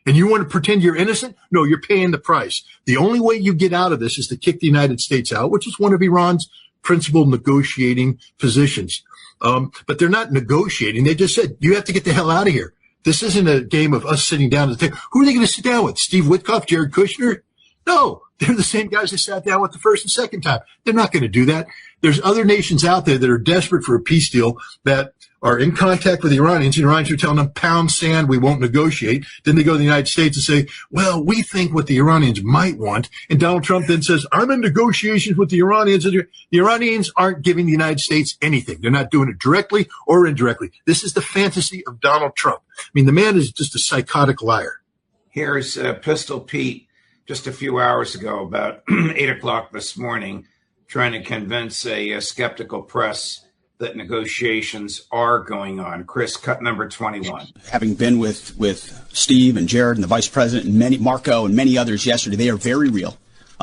And you want to pretend you're innocent? No, you're paying the price. The only way you get out of this is to kick the United States out, which is one of Iran's principal negotiating positions. But they're not negotiating. They just said, you have to get the hell out of here. This isn't a game of us sitting down at the table. Who are they going to sit down with? Steve Witkoff, Jared Kushner? No, they're the same guys that sat down with the first and second time. They're not going to do that. There's other nations out there that are desperate for a peace deal that are in contact with the Iranians. The Iranians are telling them, pound sand, we won't negotiate. Then they go to the United States and say, well, we think what the Iranians might want. And Donald Trump then says, I'm in negotiations with the Iranians. The Iranians aren't giving the United States anything. They're not doing it directly or indirectly. This is the fantasy of Donald Trump. I mean, the man is just a psychotic liar. Here's Pistol Pete just a few hours ago, about 8 o'clock this morning, trying to convince a skeptical press that negotiations are going on. Chris, cut number 21. Having been with Steve and Jared and the vice president and Marco and many others yesterday, they are very real.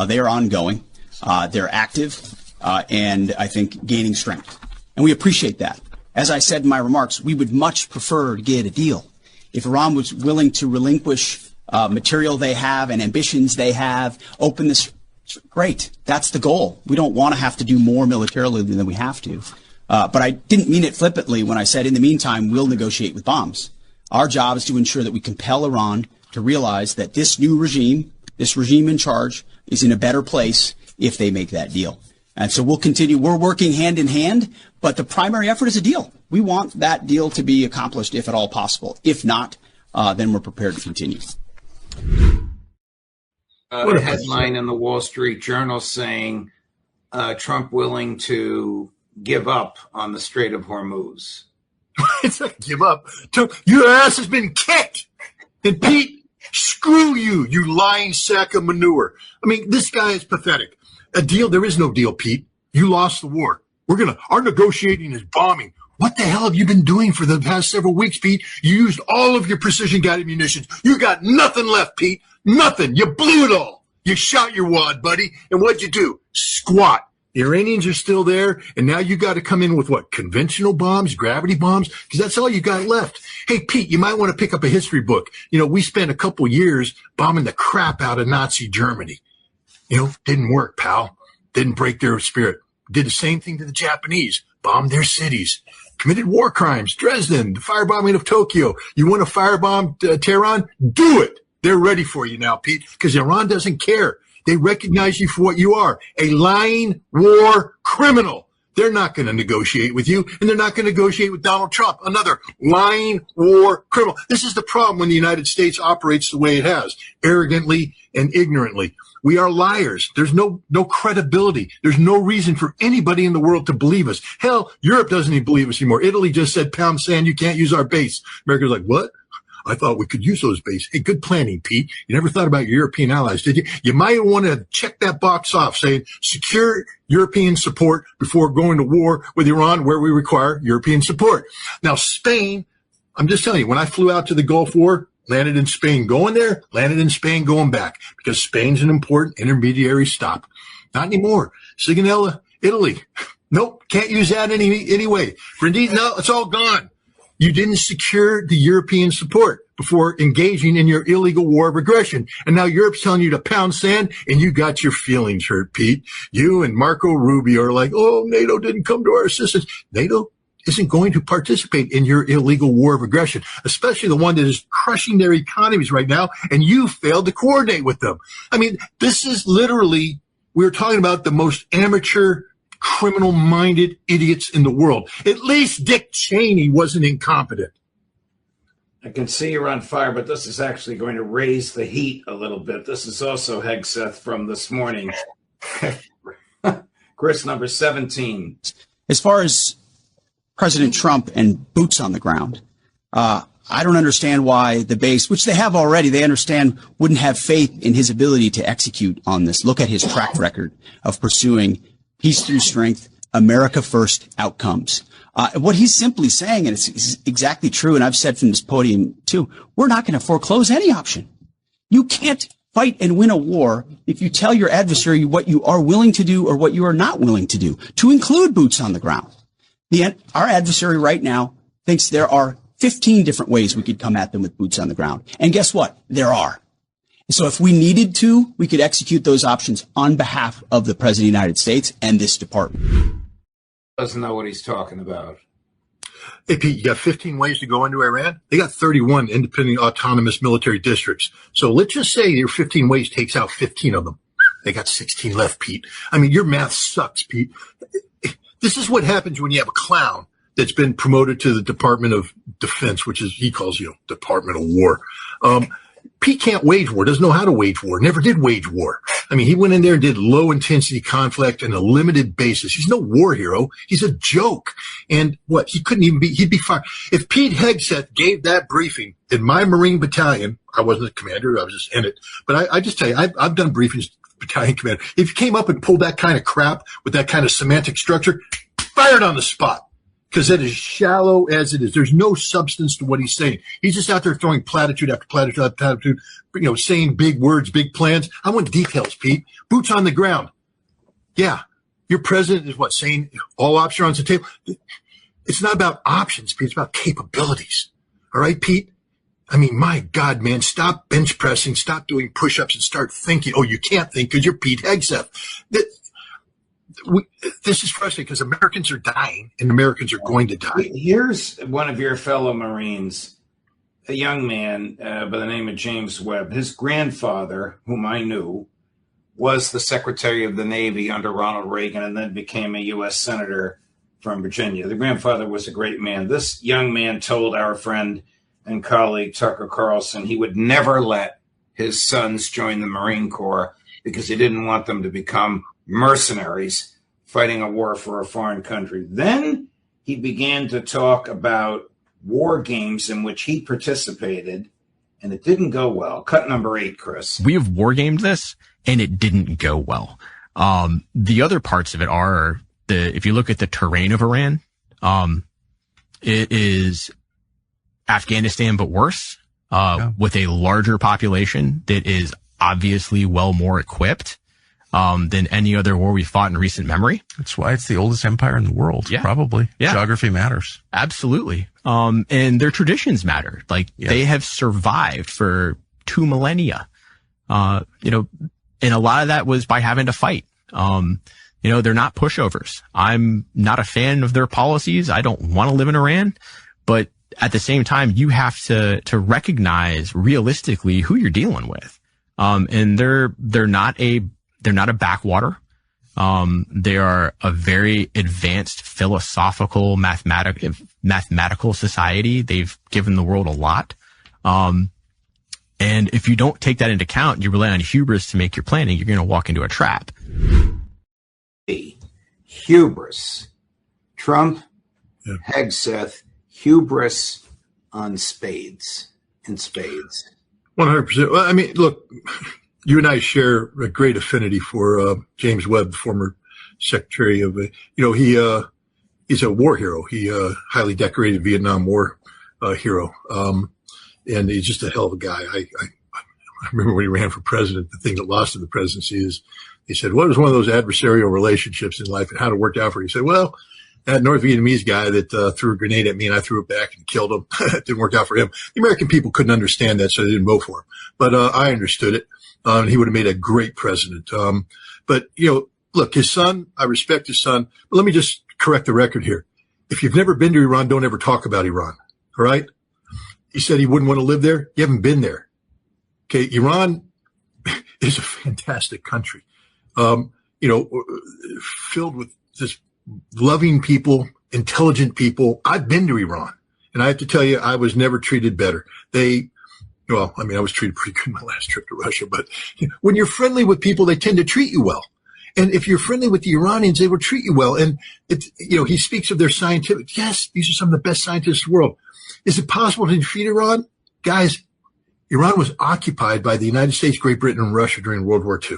They are ongoing. They're active and I think gaining strength. And we appreciate that. As I said in my remarks, we would much prefer to get a deal. If Iran was willing to relinquish material they have and ambitions they have, open this, great. That's the goal. We don't want to have to do more militarily than we have to. But I didn't mean it flippantly when I said, in the meantime, we'll negotiate with bombs. Our job is to ensure that we compel Iran to realize that this new regime, this regime in charge, is in a better place if they make that deal. And so we'll continue. We're working hand in hand, but the primary effort is a deal. We want that deal to be accomplished if at all possible. If not, then we're prepared to continue. A headline in the Wall Street Journal saying Trump willing to give up on the Strait of Hormuz. It's like give up. Your ass has been kicked. And Pete, screw you, you lying sack of manure. I mean, this guy is pathetic. A deal, there is no deal, Pete. You lost the war. Our negotiating is bombing. What the hell have you been doing for the past several weeks, Pete? You used all of your precision-guided munitions. You got nothing left, Pete. Nothing. You blew it all. You shot your wad, buddy. And what'd you do? Squat. The Iranians are still there, and now you got to come in with what? Conventional bombs, gravity bombs? Because that's all you got left. Hey, Pete, you might want to pick up a history book. We spent a couple years bombing the crap out of Nazi Germany. Didn't work, pal. Didn't break their spirit. Did the same thing to the Japanese. Bombed their cities. Committed war crimes. Dresden, the firebombing of Tokyo. You want to firebomb Tehran? Do it. They're ready for you now, Pete, because Iran doesn't care. They recognize you for what you are, a lying war criminal. They're not going to negotiate with you, and they're not going to negotiate with Donald Trump, another lying war criminal. This is the problem when the United States operates the way it has, arrogantly and ignorantly. We are liars. There's no credibility. There's no reason for anybody in the world to believe us. Hell, Europe doesn't even believe us anymore. Italy just said, pound sand, you can't use our base. America's like, what? I thought we could use those bases. Hey, good planning, Pete. You never thought about your European allies, did you? You might want to check that box off, saying secure European support before going to war with Iran, where we require European support. Now, Spain, I'm just telling you, when I flew out to the Gulf War, landed in Spain going there, landed in Spain going back, because Spain's an important intermediary stop. Not anymore. Sigonella, Italy. Nope, can't use that anyway. Grenada, no, it's all gone. You didn't secure the European support before engaging in your illegal war of aggression. And now Europe's telling you to pound sand, and you got your feelings hurt, Pete. You and Marco Rubio are like, oh, NATO didn't come to our assistance. NATO isn't going to participate in your illegal war of aggression, especially the one that is crushing their economies right now, and you failed to coordinate with them. I mean, this is literally, we're talking about the most amateur, criminal-minded idiots in the world. At least Dick Cheney wasn't incompetent. I can see you're on fire, but this is actually going to raise the heat a little bit. This is also Hegseth from this morning. Chris, number 17. As far as President Trump and boots on the ground, I don't understand why the base, which they have already, they understand, wouldn't have faith in his ability to execute on this. Look at his track record of pursuing peace through strength, America first outcomes. What he's simply saying, and it's exactly true, and I've said from this podium too, we're not going to foreclose any option. You can't fight and win a war if you tell your adversary what you are willing to do or what you are not willing to do, to include boots on the ground. Our adversary right now thinks there are 15 different ways we could come at them with boots on the ground. And guess what? There are. So if we needed to, we could execute those options on behalf of the President of the United States and this department. Doesn't know what he's talking about. Hey, Pete, you got 15 ways to go into Iran? They got 31 independent autonomous military districts. So let's just say your 15 ways takes out 15 of them. They got 16 left, Pete. I mean, your math sucks, Pete. This is what happens when you have a clown that's been promoted to the Department of Defense, which is, he calls, Department of War. Pete can't wage war, doesn't know how to wage war, never did wage war. I mean, he went in there and did low-intensity conflict on a limited basis. He's no war hero. He's a joke. And what, he couldn't even be, he'd be fired. If Pete Hegseth gave that briefing in my Marine battalion, I wasn't the commander, I was just in it, but I just tell you, I've done briefings, battalion commander. If you came up and pulled that kind of crap with that kind of semantic structure, fired on the spot. Because that is shallow as it is. There's no substance to what he's saying. He's just out there throwing platitude after platitude after platitude, saying big words, big plans. I want details, Pete. Boots on the ground. Yeah. Your president is saying all options are on the table. It's not about options, Pete. It's about capabilities. All right, Pete? I mean, my God, man, stop bench pressing, stop doing push-ups and start thinking. Oh, you can't think because you're Pete Hegseth. This is frustrating because Americans are dying and Americans are going to die. Here's one of your fellow Marines, a young man by the name of James Webb. His grandfather, whom I knew, was the Secretary of the Navy under Ronald Reagan and then became a U.S. Senator from Virginia. The grandfather was a great man. This young man told our friend and colleague Tucker Carlson he would never let his sons join the Marine Corps because he didn't want them to become mercenaries fighting a war for a foreign country. Then he began to talk about war games in which he participated, and it didn't go well. Cut number 8, Chris. We have war gamed this, and it didn't go well. The other parts of it are if you look at the terrain of Iran, it is Afghanistan, but worse, with a larger population that is obviously well more equipped than any other war we fought in recent memory. That's why it's the oldest empire in the world, probably. Yeah. Geography matters. Absolutely. And their traditions matter. They have survived for 2 millennia. And a lot of that was by having to fight. They're not pushovers. I'm not a fan of their policies. I don't want to live in Iran, but at the same time, you have to recognize realistically who you're dealing with. And they're not a backwater. They are a very advanced philosophical, mathematical society. They've given the world a lot. And if you don't take that into account, you rely on hubris to make your planning, you're going to walk into a trap. Hubris. Trump, Hegseth, hubris on spades. in spades. 100%. Well, I mean, look, you and I share a great affinity for James Webb, the former Secretary of, he's a war hero. He highly decorated Vietnam War hero, and he's just a hell of a guy. I remember when he ran for president, the thing that lost him the presidency is he said, what was one of those adversarial relationships in life and how it worked out for you? He said, well, that North Vietnamese guy that threw a grenade at me and I threw it back and killed him. It didn't work out for him. The American people couldn't understand that, so they didn't vote for him. But I understood it. He would have made a great president. But, look, his son, I respect his son. But let me just correct the record here. If you've never been to Iran, don't ever talk about Iran. All right? He said he wouldn't want to live there. You haven't been there. Okay, Iran is a fantastic country, filled with just loving people, intelligent people. I've been to Iran, and I have to tell you, I was never treated better. I was treated pretty good my last trip to Russia, but when you're friendly with people, they tend to treat you well. And if you're friendly with the Iranians, they will treat you well. And he speaks of their scientific. Yes, these are some of the best scientists in the world. Is it possible to defeat Iran? Guys, Iran was occupied by the United States, Great Britain, and Russia during World War II.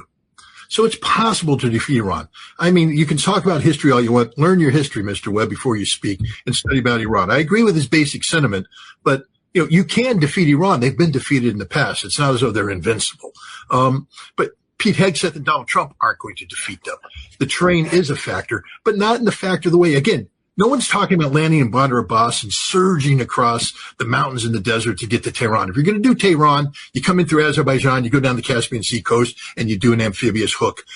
So it's possible to defeat Iran. I mean, you can talk about history all you want. Learn your history, Mr. Webb, before you speak and study about Iran. I agree with his basic sentiment, but you can defeat Iran. They've been defeated in the past. It's not as though they're invincible. But Pete Hegseth and Donald Trump aren't going to defeat them. The terrain is a factor, but not in the factor of the way. Again, no one's talking about landing in Bandar Abbas and surging across the mountains and the desert to get to Tehran. If you're going to do Tehran, you come in through Azerbaijan, you go down the Caspian Sea coast, and you do an amphibious hook.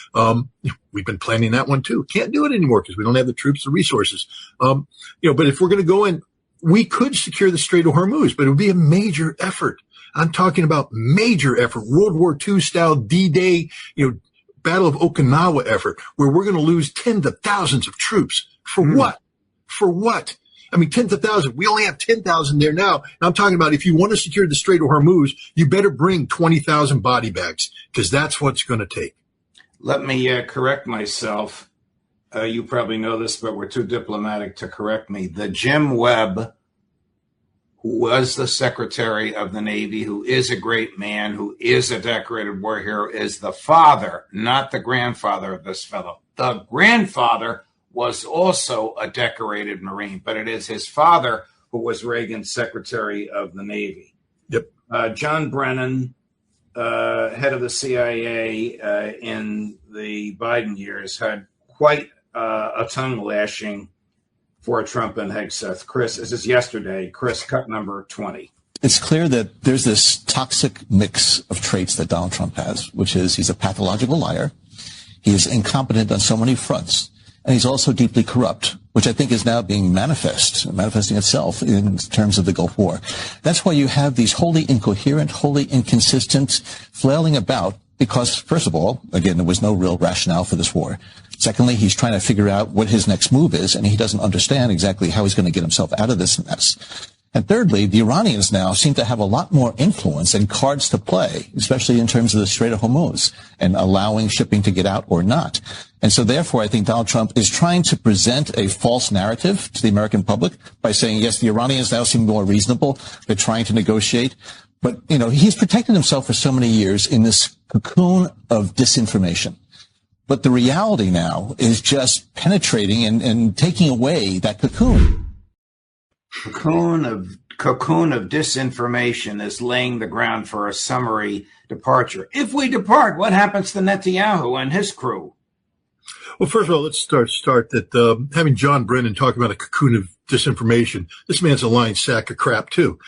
We've been planning that one too. Can't do it anymore because we don't have the troops, the resources. But if we're going to go in, we could secure the Strait of Hormuz, but it would be a major effort. I'm talking about major effort, World War II style D-Day, Battle of Okinawa effort, where we're going to lose tens of thousands of troops. For what? For what? I mean, tens of thousands. We only have 10,000 there now. And I'm talking about if you want to secure the Strait of Hormuz, you better bring 20,000 body bags because that's what it's going to take. Let me correct myself. You probably know this, but we're too diplomatic to correct me. The Jim Webb, who was the Secretary of the Navy, who is a great man, who is a decorated war hero, is the father, not the grandfather of this fellow. The grandfather was also a decorated Marine, but it is his father who was Reagan's Secretary of the Navy. Yep. John Brennan, head of the CIA in the Biden years, had quite a tongue lashing for Trump and Hegseth. Chris, this is yesterday. Chris, cut number 20. It's clear that there's this toxic mix of traits that Donald Trump has, which is he's a pathological liar. He is incompetent on so many fronts. And he's also deeply corrupt, which I think is now being manifesting itself in terms of the Gulf War. That's why you have these wholly incoherent, wholly inconsistent flailing about because, first of all, again, there was no real rationale for this war. Secondly, he's trying to figure out what his next move is, and he doesn't understand exactly how he's going to get himself out of this mess. And thirdly, the Iranians now seem to have a lot more influence and cards to play, especially in terms of the Strait of Hormuz and allowing shipping to get out or not. And so therefore, I think Donald Trump is trying to present a false narrative to the American public by saying, yes, the Iranians now seem more reasonable. They're trying to negotiate. But, he's protected himself for so many years in this cocoon of disinformation. But the reality now is just penetrating and taking away that cocoon. Cocoon of disinformation is laying the ground for a summary departure. If we depart, what happens to Netanyahu and his crew? Well, first of all, let's start that having John Brennan talk about a cocoon of disinformation. This man's a lying sack of crap too.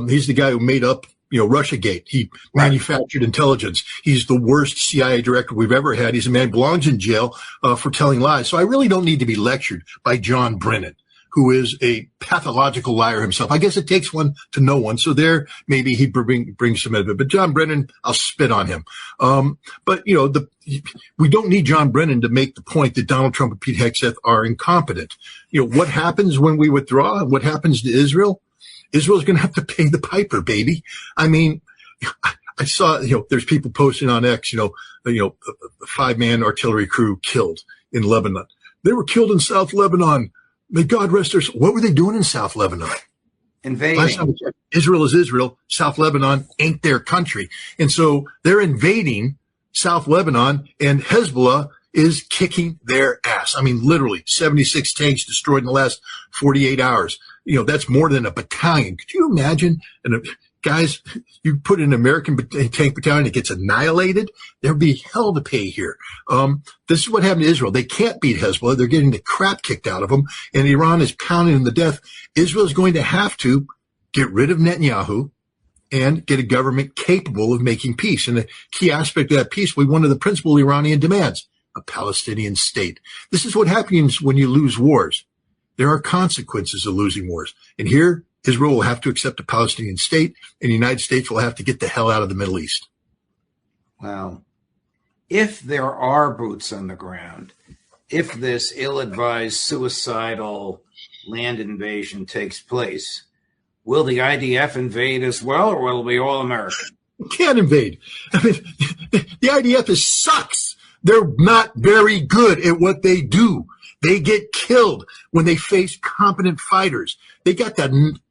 He's the guy who made up Russiagate. He manufactured intelligence. He's the worst CIA director we've ever had. He's a man who belongs in jail for telling lies. So I really don't need to be lectured by John Brennan, who is a pathological liar himself. I guess it takes one to know one. So there, maybe he'd bring some of it. But John Brennan, I'll spit on him. But we don't need John Brennan to make the point that Donald Trump and Pete Hegseth are incompetent. What happens when we withdraw? What happens to Israel? Israel's going to have to pay the piper, baby. I mean, I saw, there's people posting on X, a 5-man artillery crew killed in Lebanon. They were killed in South Lebanon. May God rest their soul. What were they doing in South Lebanon? invading. Israel is Israel. South Lebanon ain't their country. And so they're invading South Lebanon, and Hezbollah is kicking their ass. I mean, literally 76 tanks destroyed in the last 48 hours. You know, that's more than a battalion. Could you imagine? And guys, you put an American tank battalion, it gets annihilated. There'd be hell to pay here. This is what happened to Israel. They can't beat Hezbollah. They're getting the crap kicked out of them, and Iran is pounding them to death. Israel is going to have to get rid of Netanyahu and get a government capable of making peace. And the key aspect of that peace will be one of the principal Iranian demands, a Palestinian state. This is what happens when you lose wars. There are consequences of losing wars. And here, Israel will have to accept a Palestinian state, and the United States will have to get the hell out of the Middle East. Wow. If there are boots on the ground, if this ill-advised, suicidal land invasion takes place, will the IDF invade as well, or will it be all American? Can't invade. I mean, the IDF sucks. They're not very good at what they do. They get killed when they face competent fighters. They got that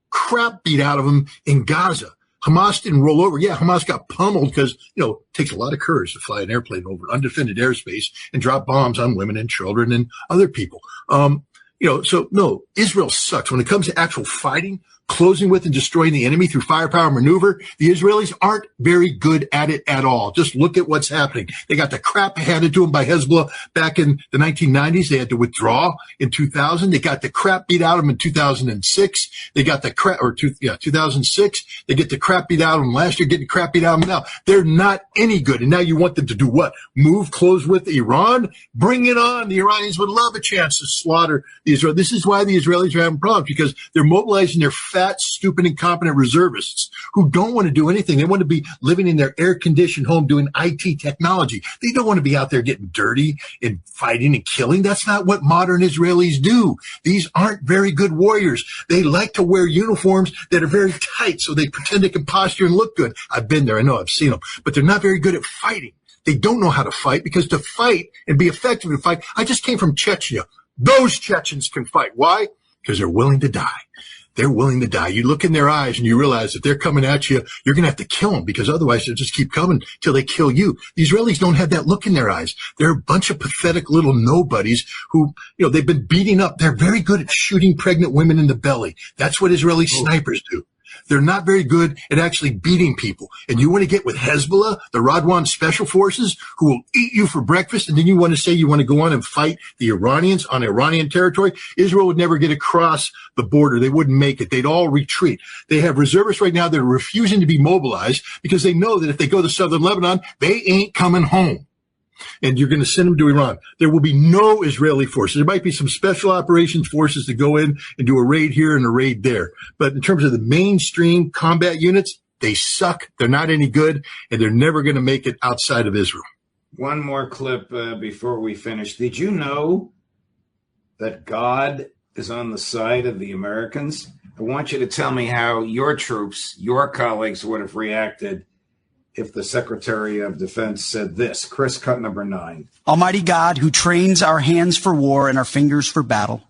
crap beat out of them in Gaza. Hamas didn't roll over. Yeah, Hamas got pummeled because, you know, it takes a lot of courage to fly an airplane over undefended airspace and drop bombs on women and children and other people. So no, Israel sucks. When it comes to actual fighting, closing with and destroying the enemy through firepower maneuver, the Israelis aren't very good at it at all. Just look at what's happening. They got the crap handed to them by Hezbollah back in the 1990s. They had to withdraw in 2000. They got the crap beat out of them in 2006. They got the crap, 2006. They get the crap beat out of them last year, getting the crap beat out of them now. They're not any good. And now you want them to do what? Move close with Iran? Bring it on. The Iranians would love a chance to slaughter the Israel. This is why the Israelis are having problems, because they're mobilizing their fat, stupid, incompetent reservists who don't want to do anything. They want to be living in their air-conditioned home doing IT technology. They don't want to be out there getting dirty and fighting and killing. That's not what modern Israelis do. These aren't very good warriors. They like to wear uniforms that are very tight so they pretend they can posture and look good. I've been there. I know. I've seen them. But they're not very good at fighting. They don't know how to fight, because to fight and be effective in fight, I just came from Chechnya. Those Chechens can fight. Why? Because they're willing to die. They're willing to die. You look in their eyes and you realize if they're coming at you, you're going to have to kill them, because otherwise they'll just keep coming till they kill you. The Israelis don't have that look in their eyes. They're a bunch of pathetic little nobodies who, they've been beating up. They're very good at shooting pregnant women in the belly. That's what Israeli snipers do. They're not very good at actually beating people. And you want to get with Hezbollah, the Radwan Special Forces, who will eat you for breakfast, and then you want to say you want to go on and fight the Iranians on Iranian territory? Israel would never get across the border. They wouldn't make it. They'd all retreat. They have reservists right now that are refusing to be mobilized because they know that if they go to southern Lebanon, they ain't coming home. And you're going to send them to Iran. There will be no Israeli forces. There might be some special operations forces to go in and do a raid here and a raid there. But in terms of the mainstream combat units, they suck. They're not any good, and they're never going to make it outside of Israel. One more clip before we finish. Did you know that God is on the side of the Americans? I want you to tell me how your troops, your colleagues would have reacted if the Secretary of Defense said this. Chris, cut number 9. Almighty God, who trains our hands for war and our fingers for battle,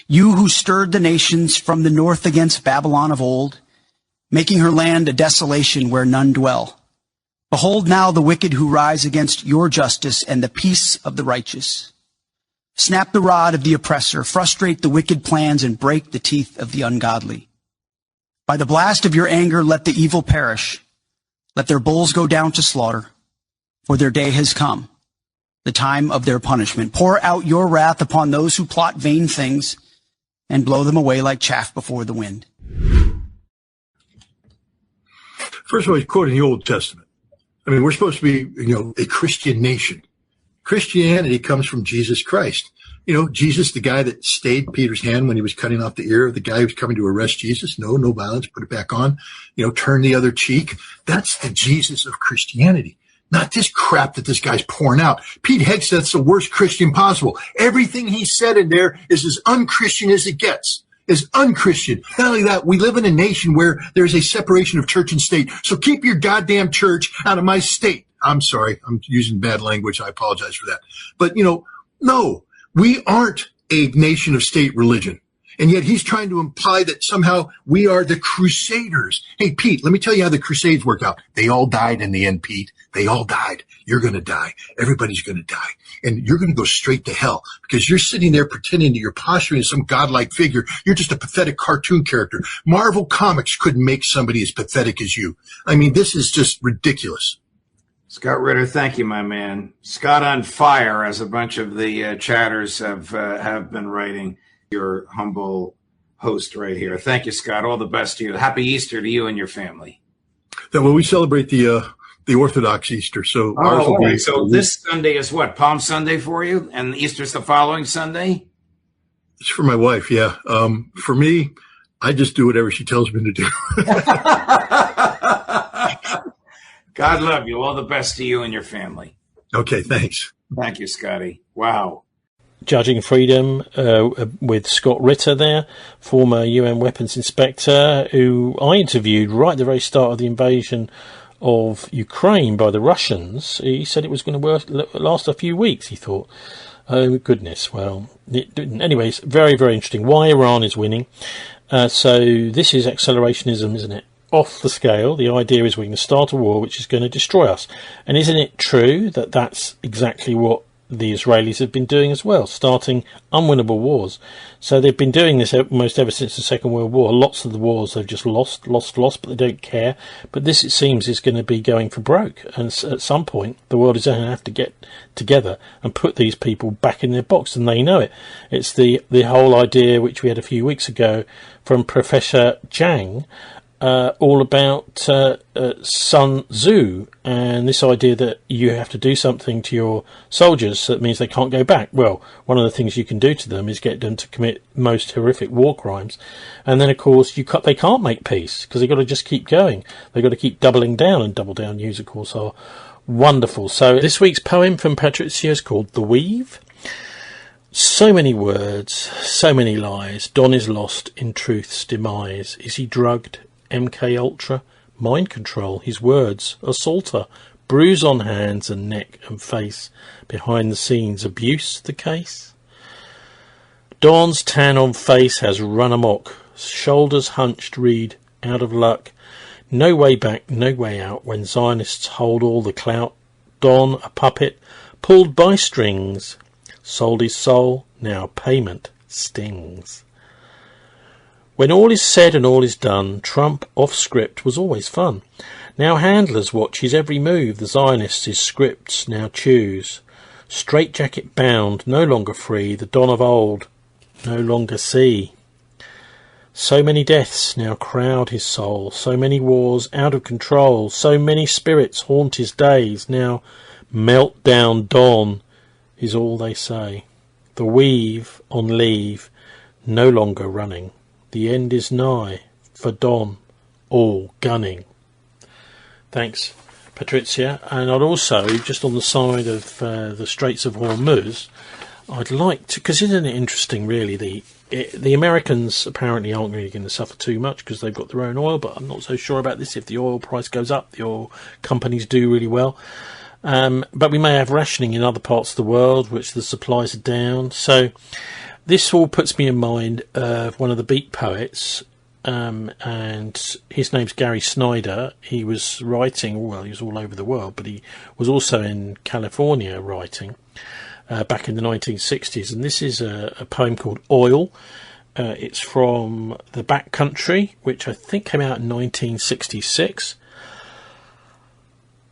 you who stirred the nations from the north against Babylon of old, making her land a desolation where none dwell. Behold now the wicked who rise against your justice and the peace of the righteous. Snap the rod of the oppressor, frustrate the wicked plans, and break the teeth of the ungodly. By the blast of your anger, let the evil perish. Let their bulls go down to slaughter, for their day has come, the time of their punishment. Pour out your wrath upon those who plot vain things, and blow them away like chaff before the wind. First of all, he's quoting the Old Testament. I mean, we're supposed to be, a Christian nation. Christianity comes from Jesus Christ. Jesus, the guy that stayed Peter's hand when he was cutting off the ear of the guy who was coming to arrest Jesus. No violence, put it back on. Turn the other cheek. That's the Jesus of Christianity. Not this crap that this guy's pouring out. Pete Hegseth's the worst Christian possible. Everything he said in there is as unchristian as it gets. Is unchristian. Not only that, we live in a nation where there's a separation of church and state. So keep your goddamn church out of my state. I'm sorry. I'm using bad language. I apologize for that. But, no. We aren't a nation of state religion. And yet he's trying to imply that somehow we are the Crusaders. Hey, Pete, let me tell you how the Crusades worked out. They all died in the end, Pete. They all died. You're going to die. Everybody's going to die. And you're going to go straight to hell because you're sitting there pretending that you're posturing as some godlike figure. You're just a pathetic cartoon character. Marvel Comics couldn't make somebody as pathetic as you. I mean, this is just ridiculous. Scott Ritter, thank you, my man. Scott on fire, as a bunch of the chatters have been writing. Your humble host right here. Thank you, Scott. All the best to you. Happy Easter to you and your family. Well, we celebrate the Orthodox Easter. So ours will be. So this Sunday is what? Palm Sunday for you, and Easter's the following Sunday. It's for my wife. Yeah. For me, I just do whatever she tells me to do. God love you. All the best to you and your family. Okay. Thanks. Thank you, Scotty. Wow. Judging Freedom with Scott Ritter there, former UN weapons inspector, who I interviewed right at the very start of the invasion of Ukraine by the Russians. He said it was going to last a few weeks, he thought. Oh, goodness. Well, it didn't. Anyways, very, very interesting. Why Iran is winning. So this is accelerationism, isn't it? Off the scale. The idea is we're going to start a war which is going to destroy us. And isn't it true that that's exactly what the Israelis have been doing as well, starting unwinnable wars? So they've been doing this almost ever since the Second World War. Lots of the wars they've just lost, but they don't care. But this, it seems, is going to be going for broke. And at some point, the world is going to have to get together and put these people back in their box, and they know it. It's the whole idea, which we had a few weeks ago from Professor Zhang, all about Sun Tzu and this idea that you have to do something to your soldiers so that means they can't go back. Well, one of the things you can do to them is get them to commit most horrific war crimes, and then of course they can't make peace because they've got to just keep going. They've got to keep doubling down, and double down news of course are wonderful. So this week's poem from Patrizia is called The Weave. So many words, so many lies. Don is lost in truth's demise. Is he drugged? MK Ultra, mind control, his words, assaulter, bruise on hands and neck and face, behind the scenes, abuse the case. Don's tan on face has run amok, shoulders hunched, read, out of luck, no way back, no way out, when Zionists hold all the clout. Don, a puppet, pulled by strings, sold his soul, now payment stings. When all is said and all is done, Trump off script was always fun. Now handlers watch his every move, the Zionists his scripts now choose. Straitjacket bound, no longer free, the Don of old no longer see. So many deaths now crowd his soul, so many wars out of control, so many spirits haunt his days, now melt down Don is all they say. The weave on leave, no longer running. The end is nigh, for Don, all gunning. Thanks, Patrizia. And I'd also, just on the side of the Straits of Hormuz, I'd like to, because isn't it interesting, really, the Americans apparently aren't really going to suffer too much because they've got their own oil, but I'm not so sure about this. If the oil price goes up, the oil companies do really well. But we may have rationing in other parts of the world, which the supplies are down. So this all puts me in mind of one of the Beat poets, and his name's Gary Snyder. He was writing, well, he was all over the world, but he was also in California writing back in the 1960s. And this is a poem called Oil. It's from The Back Country, which I think came out in 1966.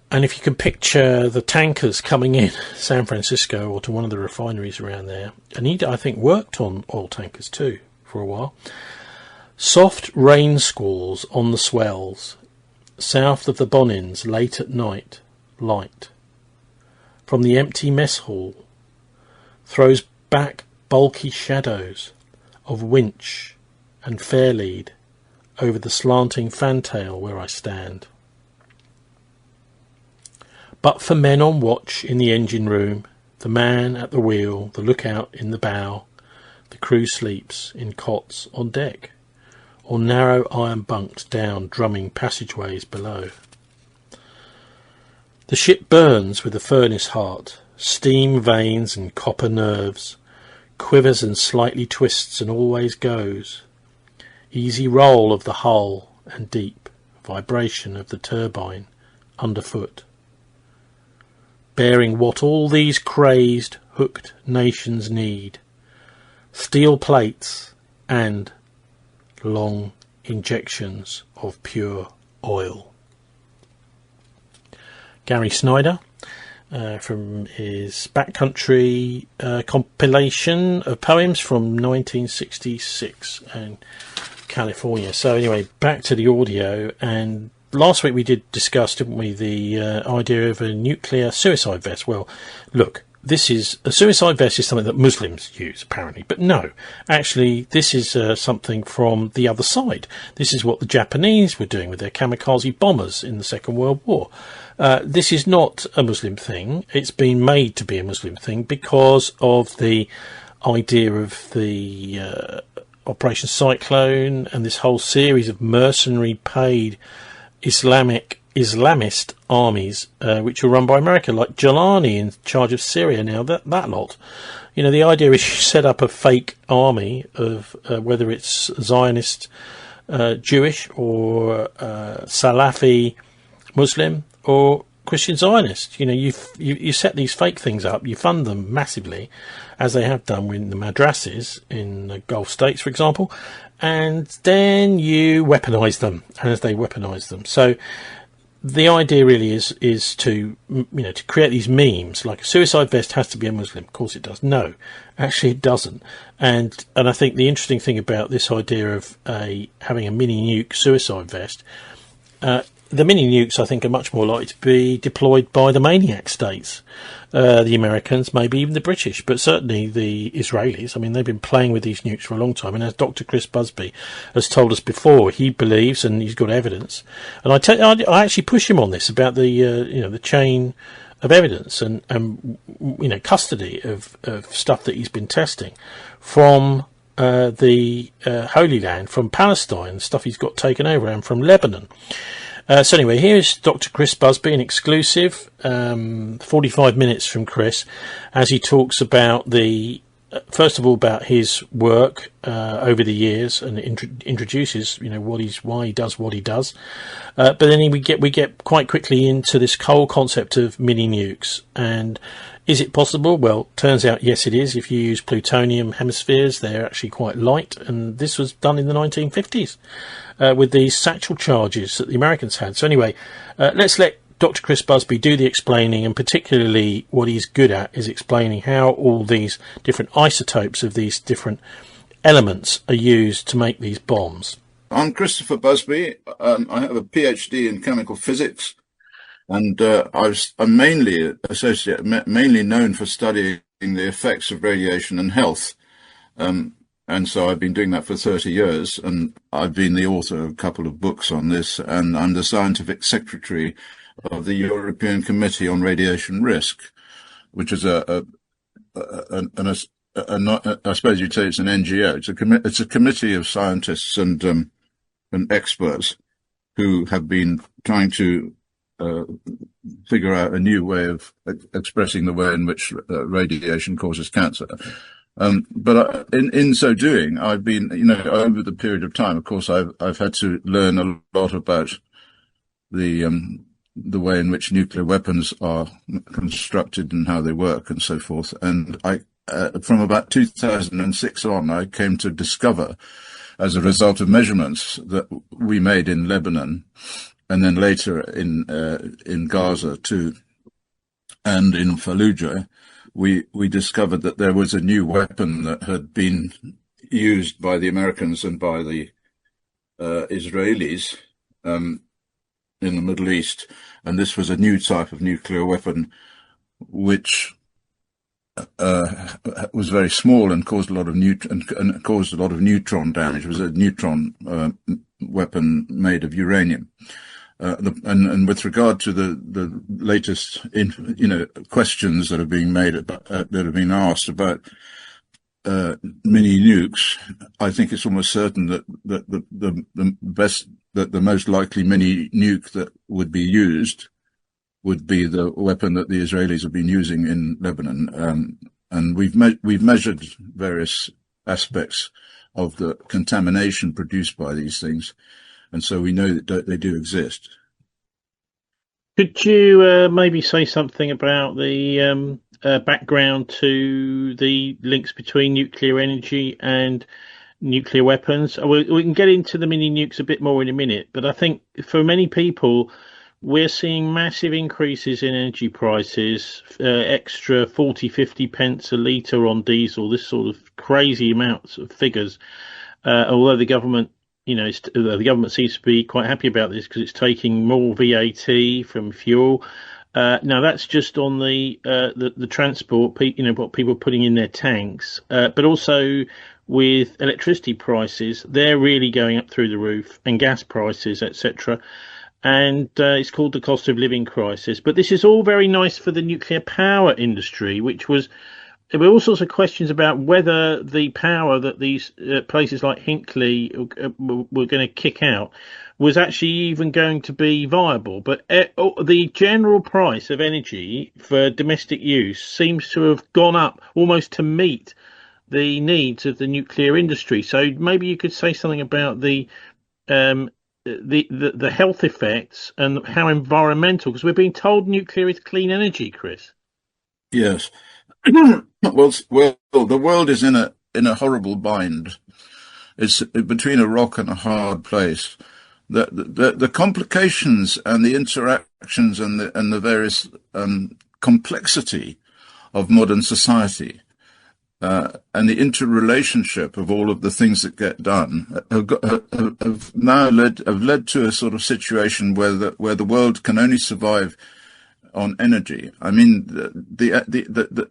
And if you can picture the tankers coming in San Francisco or to one of the refineries around there, and he, I think, worked on oil tankers too for a while. Soft rain squalls on the swells, south of the Bonins late at night, light. From the empty mess hall, throws back bulky shadows of winch and fairlead over the slanting fantail where I stand. But for men on watch in the engine room, the man at the wheel, the lookout in the bow, the crew sleeps in cots on deck, or narrow iron bunks down drumming passageways below. The ship burns with a furnace heart, steam veins and copper nerves, quivers and slightly twists and always goes. Easy roll of the hull and deep vibration of the turbine underfoot, bearing what all these crazed, hooked nations need: steel plates and long injections of pure oil. Gary Snyder, from his Backcountry compilation of poems from 1966 in California. So anyway, back to the audio. And last week we did discuss, didn't we, the idea of a nuclear suicide vest. Well, look, this is a suicide vest is something that Muslims use, apparently. But no, actually, this is something from the other side. This is what the Japanese were doing with their kamikaze bombers in the Second World War. This is not a Muslim thing. It's been made to be a Muslim thing because of the idea of the Operation Cyclone and this whole series of mercenary paid Islamist armies, which are run by America, like Jalani in charge of Syria now, that lot. You know, the idea is you set up a fake army of whether it's Zionist Jewish or Salafi Muslim or Christian Zionist. You know, you set these fake things up, you fund them massively, as they have done in the madrasas in the Gulf states, for example, and then you weaponize them as they weaponize them. So the idea really is to, you know, to create these memes like a suicide vest has to be a Muslim. Of course it does. No, actually it doesn't. And I think the interesting thing about this idea of having a mini-nuke suicide vest, the mini-nukes, I think, are much more likely to be deployed by the maniac states, the Americans, maybe even the British, but certainly the Israelis. I mean, they've been playing with these nukes for a long time, and as Dr. Chris Busby has told us before, he believes, and he's got evidence, and I actually push him on this about the the chain of evidence and custody of stuff that he's been testing from the Holy Land, from Palestine, stuff he's got taken over, and from Lebanon. So anyway, here's Dr. Chris Busby, an exclusive, 45 minutes from Chris, as he talks about first of all, about his work over the years, and introduces, why he does what he does. But then we get quite quickly into this whole concept of mini nukes. And is it possible? Well, turns out yes, it is. If you use plutonium hemispheres, they're actually quite light, and this was done in the 1950s. With these satchel charges that the Americans had. So anyway, let's let Dr. Chris Busby do the explaining, and particularly what he's good at is explaining how all these different isotopes of these different elements are used to make these bombs. I'm Christopher Busby. I have a PhD in chemical physics, and I'm mainly known for studying the effects of radiation and health. And so I've been doing that for 30 years, and I've been the author of a couple of books on this, and I'm the scientific secretary of the European Committee on Radiation Risk, which is I suppose you'd say it's an NGO. It's a committee of scientists and experts who have been trying to figure out a new way of expressing the way in which radiation causes cancer. But in so doing, I've been, over the period of time, of course, I've had to learn a lot about the way in which nuclear weapons are constructed and how they work and so forth. And from about 2006 on, I came to discover, as a result of measurements that we made in Lebanon, and then later in Gaza too, and in Fallujah, we discovered that there was a new weapon that had been used by the Americans and by the Israelis in the Middle East, and this was a new type of nuclear weapon which was very small and caused a lot of neutron damage. It was a neutron weapon made of uranium. And with regard to the latest, questions that are being made that have been asked about mini nukes, I think it's almost certain that the most likely mini nuke that would be used would be the weapon that the Israelis have been using in Lebanon. and we've measured various aspects of the contamination produced by these things, and so we know that they do exist. Could you maybe say something about the background to the links between nuclear energy and nuclear weapons? We can get into the mini-nukes a bit more in a minute, but I think for many people, we're seeing massive increases in energy prices, extra 40, 50 pence a litre on diesel, this sort of crazy amounts of figures. Although the government, the government seems to be quite happy about this because it's taking more VAT from fuel. Now that's just on the transport, what people are putting in their tanks, but also with electricity prices, they're really going up through the roof, and gas prices, etc. And it's called the cost of living crisis. But this is all very nice for the nuclear power industry, there were all sorts of questions about whether the power that these places like Hinkley were going to kick out was actually even going to be viable. But the general price of energy for domestic use seems to have gone up almost to meet the needs of the nuclear industry. So maybe you could say something about the health effects and how environmental, because we're being told nuclear is clean energy, Chris. Yes. Well, the world is in a horrible bind. It's between a rock and a hard place. The complications and the interactions and the various complexity of modern society and the interrelationship of all of the things that get done have now led to a sort of situation where the world can only survive on energy. I mean, the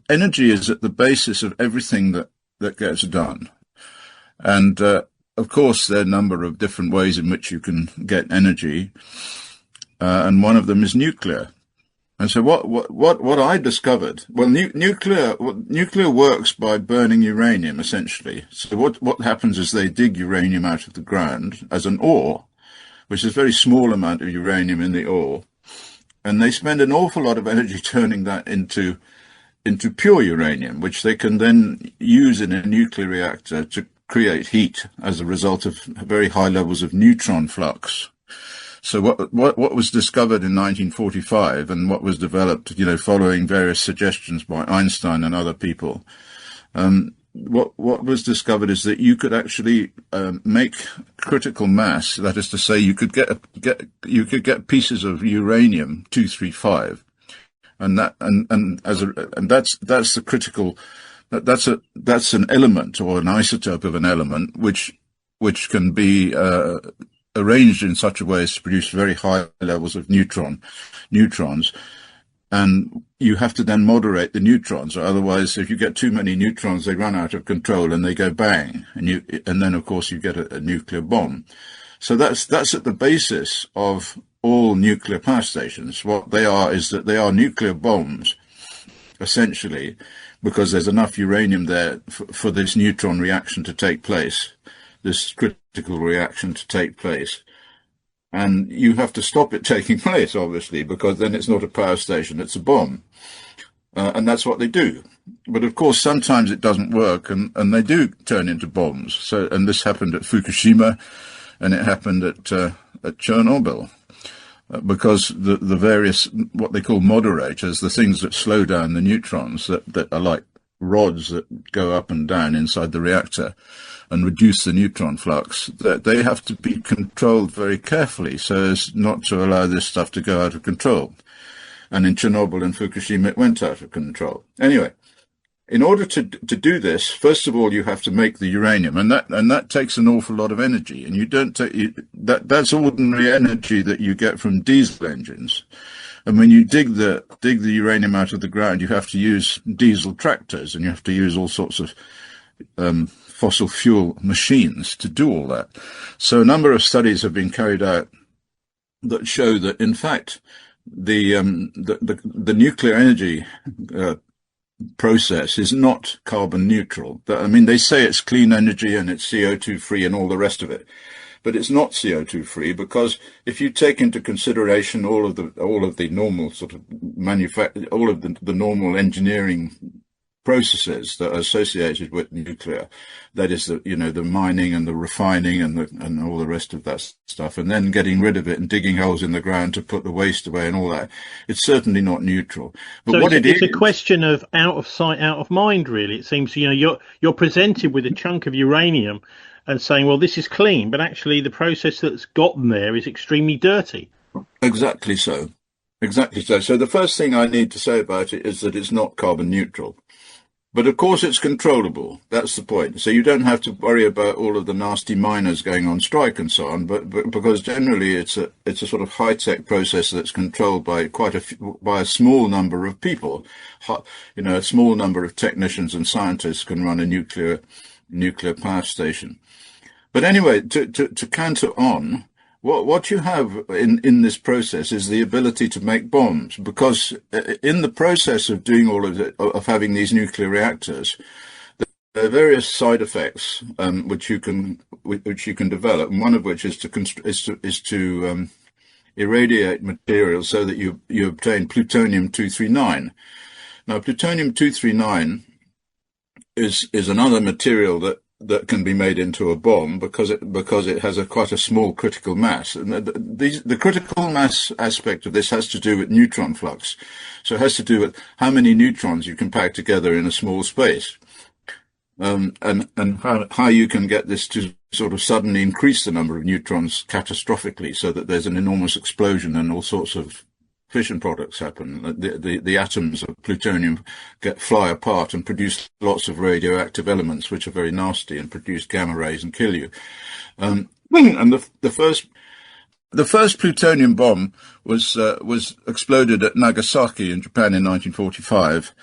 energy is at the basis of everything that gets done. And, of course, there are a number of different ways in which you can get energy. And one of them is nuclear. And so what I discovered, well, nuclear works by burning uranium, essentially. So what happens is they dig uranium out of the ground as an ore, which is a very small amount of uranium in the ore. And they spend an awful lot of energy turning that into pure uranium, which they can then use in a nuclear reactor to create heat as a result of very high levels of neutron flux. So what was discovered in 1945 and what was developed, following various suggestions by Einstein and other people, what was discovered is that you could actually make critical mass. That is to say, you could get pieces of uranium 235, and that's the critical. That's an element or an isotope of an element which can be arranged in such a way as to produce very high levels of neutrons. And you have to then moderate the neutrons, or otherwise, if you get too many neutrons, they run out of control and they go bang, and then of course you get a nuclear bomb. So that's at the basis of all nuclear power stations. What they are is that they are nuclear bombs, essentially, because there's enough uranium there for this neutron reaction to take place, this critical reaction to take place. And you have to stop it taking place, obviously, because then it's not a power station, it's a bomb. And that's what they do. But of course, sometimes it doesn't work, and they do turn into bombs. And this happened at Fukushima, and it happened at Chernobyl, because the various, what they call moderators, the things that slow down the neutrons that are like rods that go up and down inside the reactor and reduce the neutron flux, that they have to be controlled very carefully so as not to allow this stuff to go out of control. And in Chernobyl and Fukushima, it went out of control. Anyway, in order to do this, first of all, you have to make the uranium, and that takes an awful lot of energy. And you don't take that's ordinary energy that you get from diesel engines. And when you dig the uranium out of the ground, you have to use diesel tractors, and you have to use all sorts of fossil fuel machines to do all that. So a number of studies have been carried out that show that, in fact, the nuclear energy process is not carbon neutral. I mean, they say it's clean energy and it's CO2 free and all the rest of it, but it's not CO2 free, because if you take into consideration all of the normal sort of all of the normal engineering processes that are associated with nuclear. That is the mining and the refining and all the rest of that stuff, and then getting rid of it and digging holes in the ground to put the waste away and all that. It's certainly not neutral. But so what it's a question of out of sight, out of mind, really. It seems, you're presented with a chunk of uranium and saying, well, this is clean, but actually the process that's gotten there is extremely dirty. Exactly so. Exactly so. So the first thing I need to say about it is that it's not carbon neutral. But of course it's controllable. That's the point. So you don't have to worry about all of the nasty miners going on strike and so on, but because generally it's a sort of high-tech process that's controlled by by a small number of people. A small number of technicians and scientists can run a nuclear power station. But anyway, to counter on, what you have in this process is the ability to make bombs, because in the process of doing all of it, of having these nuclear reactors, there are various side effects which you can develop, and one of which is to irradiate materials so that you obtain plutonium-239. Now, plutonium-239 is another material that can be made into a bomb because it has quite a small critical mass. And the critical mass aspect of this has to do with neutron flux. So it has to do with how many neutrons you can pack together in a small space. And how you can get this to sort of suddenly increase the number of neutrons catastrophically so that there's an enormous explosion and all sorts of fission products happen. The atoms of plutonium fly apart and produce lots of radioactive elements, which are very nasty and produce gamma rays and kill you. And the first plutonium bomb was exploded at Nagasaki in Japan in 1945.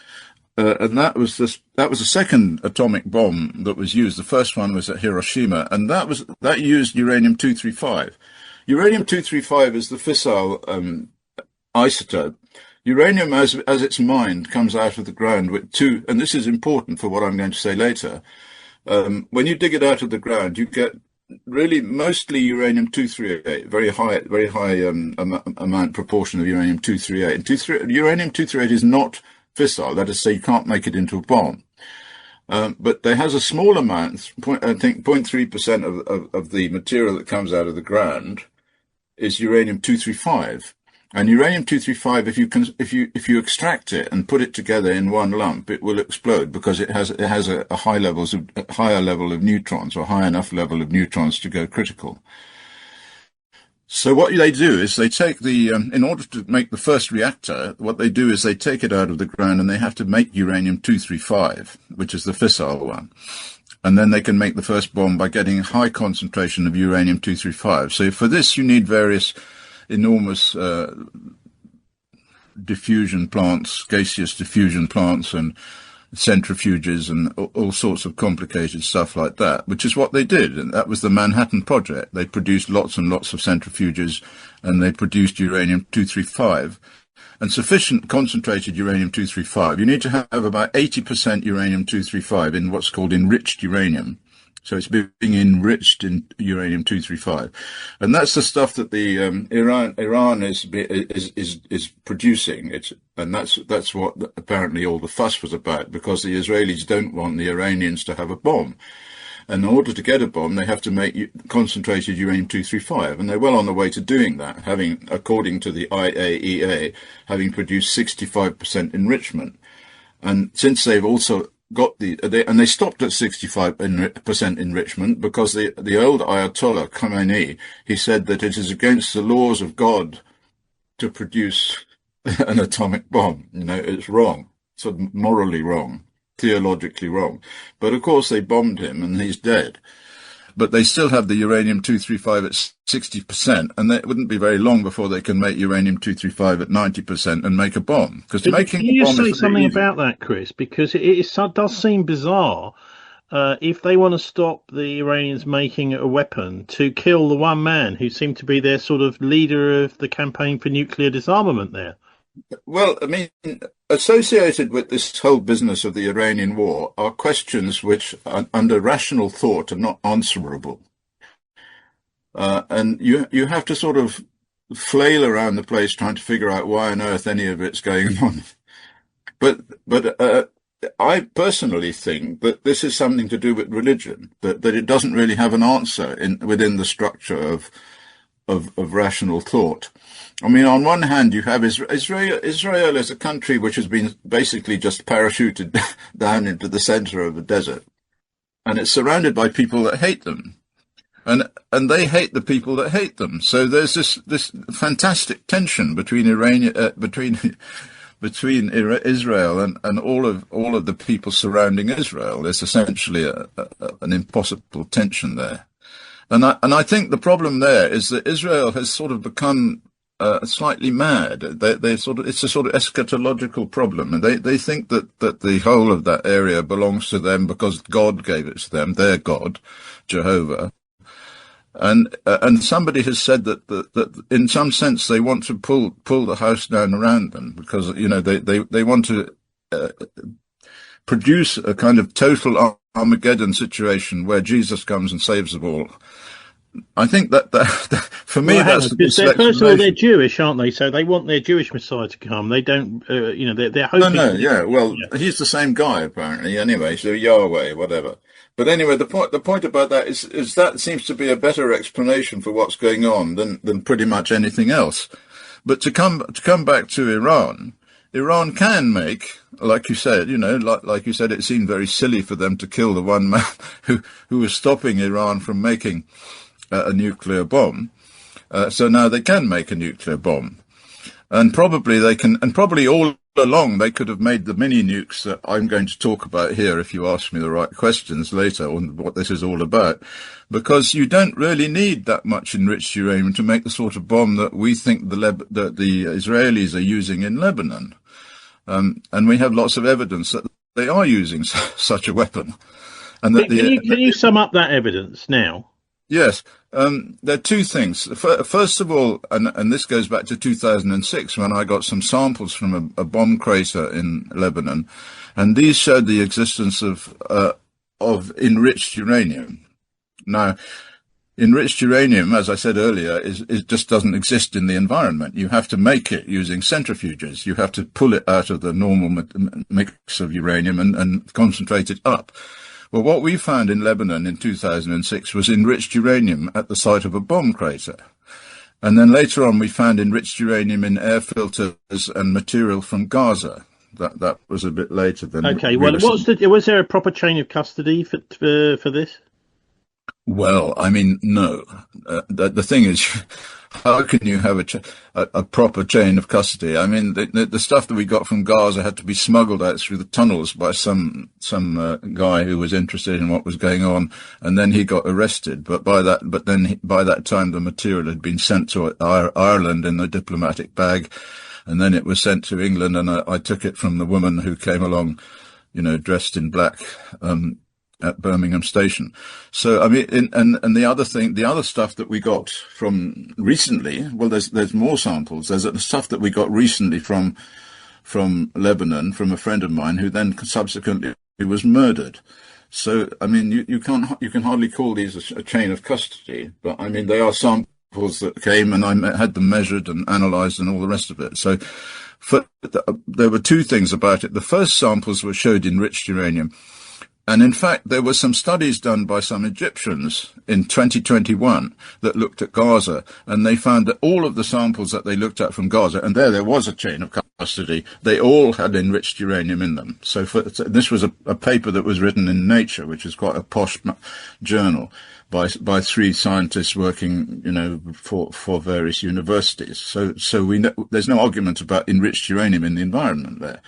And that was the second atomic bomb that was used. The first one was at Hiroshima, and that used uranium-235. Uranium-235 is the fissile isotope. Uranium, as it's mined, comes out of the ground with two, and this is important for what I'm going to say later. When you dig it out of the ground, you get really mostly uranium-238, very high amount proportion of uranium-238. And uranium-238 is not fissile, that is to say, you can't make it into a bomb. But there has a small amount, I think 0.3% of the material that comes out of the ground is uranium-235. And uranium-235, if you extract it and put it together in one lump, it will explode because it has a higher level of neutrons, or high enough level of neutrons to go critical. So what they do is they take in order to make the first reactor, what they do is they take it out of the ground and they have to make uranium-235, which is the fissile one. And then they can make the first bomb by getting a high concentration of uranium-235. So for this, you need various enormous diffusion plants, gaseous diffusion plants, and centrifuges, and all sorts of complicated stuff like that, which is what they did. And that was the Manhattan Project. They produced lots and lots of centrifuges, and they produced uranium-235. And sufficient concentrated uranium-235, you need to have about 80% uranium-235 in what's called enriched uranium. So it's being enriched in uranium-235, and that's the stuff that the Iran is producing. And that's what apparently all the fuss was about, because the Israelis don't want the Iranians to have a bomb. And in order to get a bomb, they have to make concentrated uranium-235, and they're well on the way to doing that, having, according to the IAEA, having produced 65% enrichment. And since they've also got they stopped at 65% enrichment because the old Ayatollah Khamenei, he said that it is against the laws of God to produce an atomic bomb. It's wrong. It's morally wrong, theologically wrong. But of course they bombed him and he's dead. But they still have the uranium-235 at 60%, and it wouldn't be very long before they can make uranium-235 at 90% and make a bomb. Because making a bomb, can you say something about that, Chris? Because it does seem bizarre, if they want to stop the Iranians making a weapon, to kill the one man who seemed to be their sort of leader of the campaign for nuclear disarmament there. Well, I mean, associated with this whole business of the Iranian war are questions which, under rational thought, are not answerable. And you have to sort of flail around the place trying to figure out why on earth any of it's going on. But I personally think that this is something to do with religion, that it doesn't really have an answer within the structure of rational thought. I mean, on one hand, you have Israel is a country which has been basically just parachuted down into the center of a desert, and it's surrounded by people that hate them, and they hate the people that hate them. So there's this fantastic tension between Israel and all of the people surrounding Israel. There's essentially an impossible tension there, and I think the problem there is that Israel has sort of become slightly mad. It's a sort of eschatological problem, and they think that the whole of that area belongs to them because God gave it to them, their God, Jehovah. And somebody has said that in some sense they want to pull the house down around them because, you know, they want to produce a kind of total Armageddon situation where Jesus comes and saves them all. I think that for me, that's first of all, they're Jewish, aren't they? So they want their Jewish Messiah to come. They don't, they're hoping. No, yeah. Well, he's the same guy apparently. Anyway, so Yahweh, whatever. But anyway, the point about that is that seems to be a better explanation for what's going on than pretty much anything else. But to come back to Iran can make, like you said, like you said, it seemed very silly for them to kill the one man who was stopping Iran from making a nuclear bomb. So now they can make a nuclear bomb, and probably all along they could have made the mini-nukes that I'm going to talk about here if you ask me the right questions later on what this is all about, because you don't really need that much enriched uranium to make the sort of bomb that we think the Israelis are using in Lebanon. And we have lots of evidence that they are using such a weapon. And that can you sum up that evidence now? Yes. There are two things. First of all, and this goes back to 2006 when I got some samples from a bomb crater in Lebanon, and these showed the existence of enriched uranium. Now, enriched uranium, as I said earlier, it just doesn't exist in the environment. You have to make it using centrifuges. You have to pull it out of the normal mix of uranium and concentrate it up. Well, what we found in Lebanon in 2006 was enriched uranium at the site of a bomb crater. And then later on, we found enriched uranium in air filters and material from Gaza. That was a bit later than... Okay, well, was there a proper chain of custody for this? Well, I mean, no. The thing is, how can you have a proper chain of custody? I mean, the stuff that we got from Gaza had to be smuggled out through the tunnels by some guy who was interested in what was going on, and then he got arrested. But by that time, the material had been sent to Ireland in a diplomatic bag, and then it was sent to England, and I took it from the woman who came along, dressed in black, at Birmingham Station. So, I mean, and the other stuff that we got from recently, well, there's more samples. There's the stuff that we got recently from Lebanon, from a friend of mine who then subsequently was murdered. So, I mean, you can hardly call these a chain of custody, but I mean, they are samples that came and I had them measured and analyzed and all the rest of it. So, there were two things about it. The first samples showed enriched uranium. And in fact, there were some studies done by some Egyptians in 2021 that looked at Gaza, and they found that all of the samples that they looked at from Gaza, and there was a chain of custody, they all had enriched uranium in them. So this was a paper that was written in Nature, which is quite a posh journal, by three scientists working, for various universities. So we know there's no argument about enriched uranium in the environment there.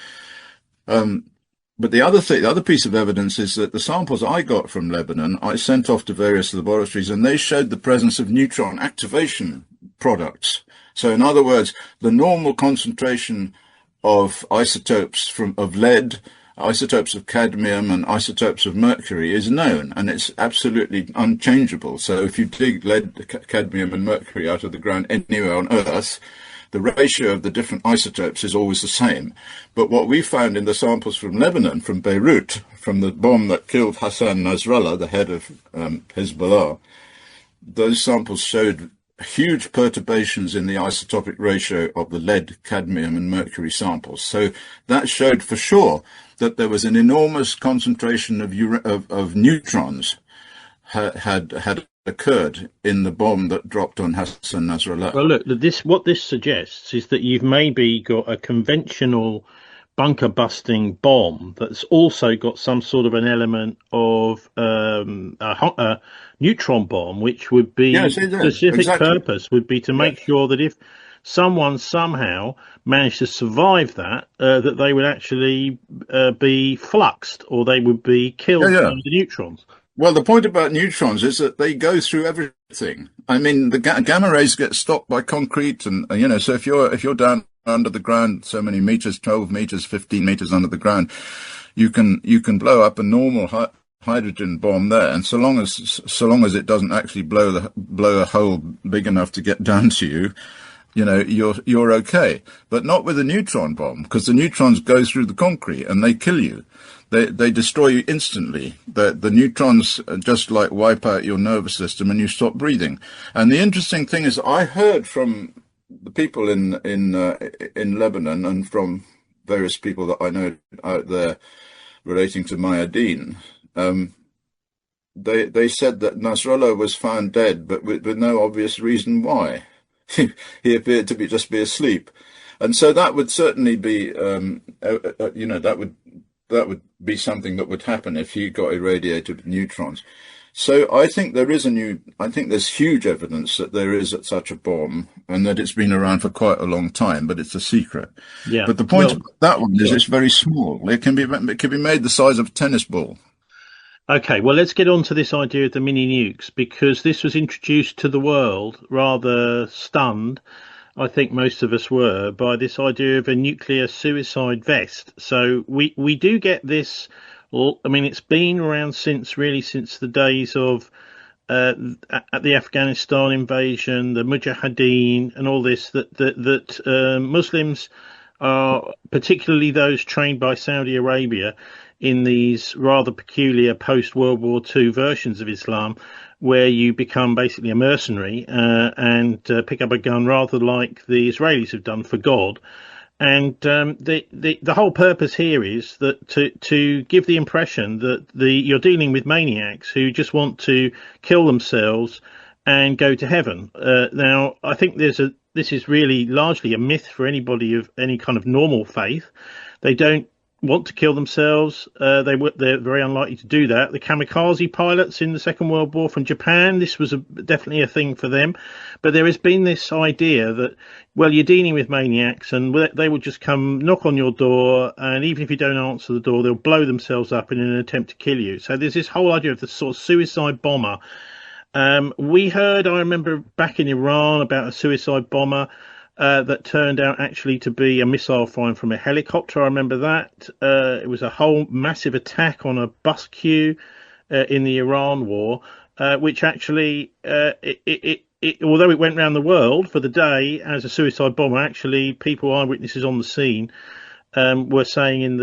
But the other piece of evidence is that the samples I got from Lebanon, I sent off to various laboratories, and they showed the presence of neutron activation products. So in other words, the normal concentration of isotopes of lead, isotopes of cadmium, and isotopes of mercury is known, and it's absolutely unchangeable. So if you dig lead, cadmium, and mercury out of the ground anywhere on Earth, the ratio of the different isotopes is always the same. But what we found in the samples from Lebanon, from Beirut, from the bomb that killed Hassan Nasrallah, the head of Hezbollah, those samples showed huge perturbations in the isotopic ratio of the lead, cadmium, and mercury samples. So that showed for sure that there was an enormous concentration of neutrons had occurred in the bomb that dropped on Hassan Nasrallah. Well, look, what this suggests is that you've maybe got a conventional bunker busting bomb that's also got some sort of an element of a neutron bomb, which would be specific purpose would be to make sure that if someone somehow managed to survive that, that they would actually be fluxed or they would be killed by the neutrons. Well, the point about neutrons is that they go through everything. I mean, the gamma rays get stopped by concrete, and so if you're down under the ground so many meters, 12 meters, 15 meters under the ground, you can blow up a normal hydrogen bomb there, and so long as it doesn't actually blow a hole big enough to get down to you, you're okay. But not with a neutron bomb, because the neutrons go through the concrete and they kill you. They destroy you instantly. The neutrons just like wipe out your nervous system and you stop breathing. And the interesting thing is, I heard from the people in Lebanon and from various people that I know out there relating to Mayadeen, they said that Nasrallah was found dead, but with no obvious reason why. He appeared to just be asleep, and so that would certainly be, that would be something that would happen if he got irradiated with neutrons. So I think there's huge evidence that there is such a bomb and that it's been around for quite a long time, but it's a secret. Yeah. But the point of that one is it's very small. It can be made the size of a tennis ball. Okay, well, let's get on to this idea of the mini-nukes, because this was introduced to the world rather stunned, I think most of us were, by this idea of a nuclear suicide vest. So we do get this. I mean, it's been around since the days of the Afghanistan invasion, the Mujahideen, and all this. That Muslims are, particularly those trained by Saudi Arabia in these rather peculiar post-World War II versions of Islam, where you become basically a mercenary and pick up a gun, rather like the Israelis have done for God. And the whole purpose here is that to give the impression that you're dealing with maniacs who just want to kill themselves and go to heaven. Now, I think this is really largely a myth for anybody of any kind of normal faith. They don't want to kill themselves. They're very unlikely to do that. The kamikaze pilots in the Second World War from Japan, this was definitely a thing for them. But there has been this idea that, well, you're dealing with maniacs and they will just come knock on your door, and even if you don't answer the door, they'll blow themselves up in an attempt to kill you. So there's this whole idea of the sort of suicide bomber. We heard, I remember back in Iran, about a suicide bomber that turned out actually to be a missile firing from a helicopter. I remember that. It was a whole massive attack on a bus queue in the Iran war, which actually, although it went around the world for the day as a suicide bomber, actually people, eyewitnesses on the scene, were saying in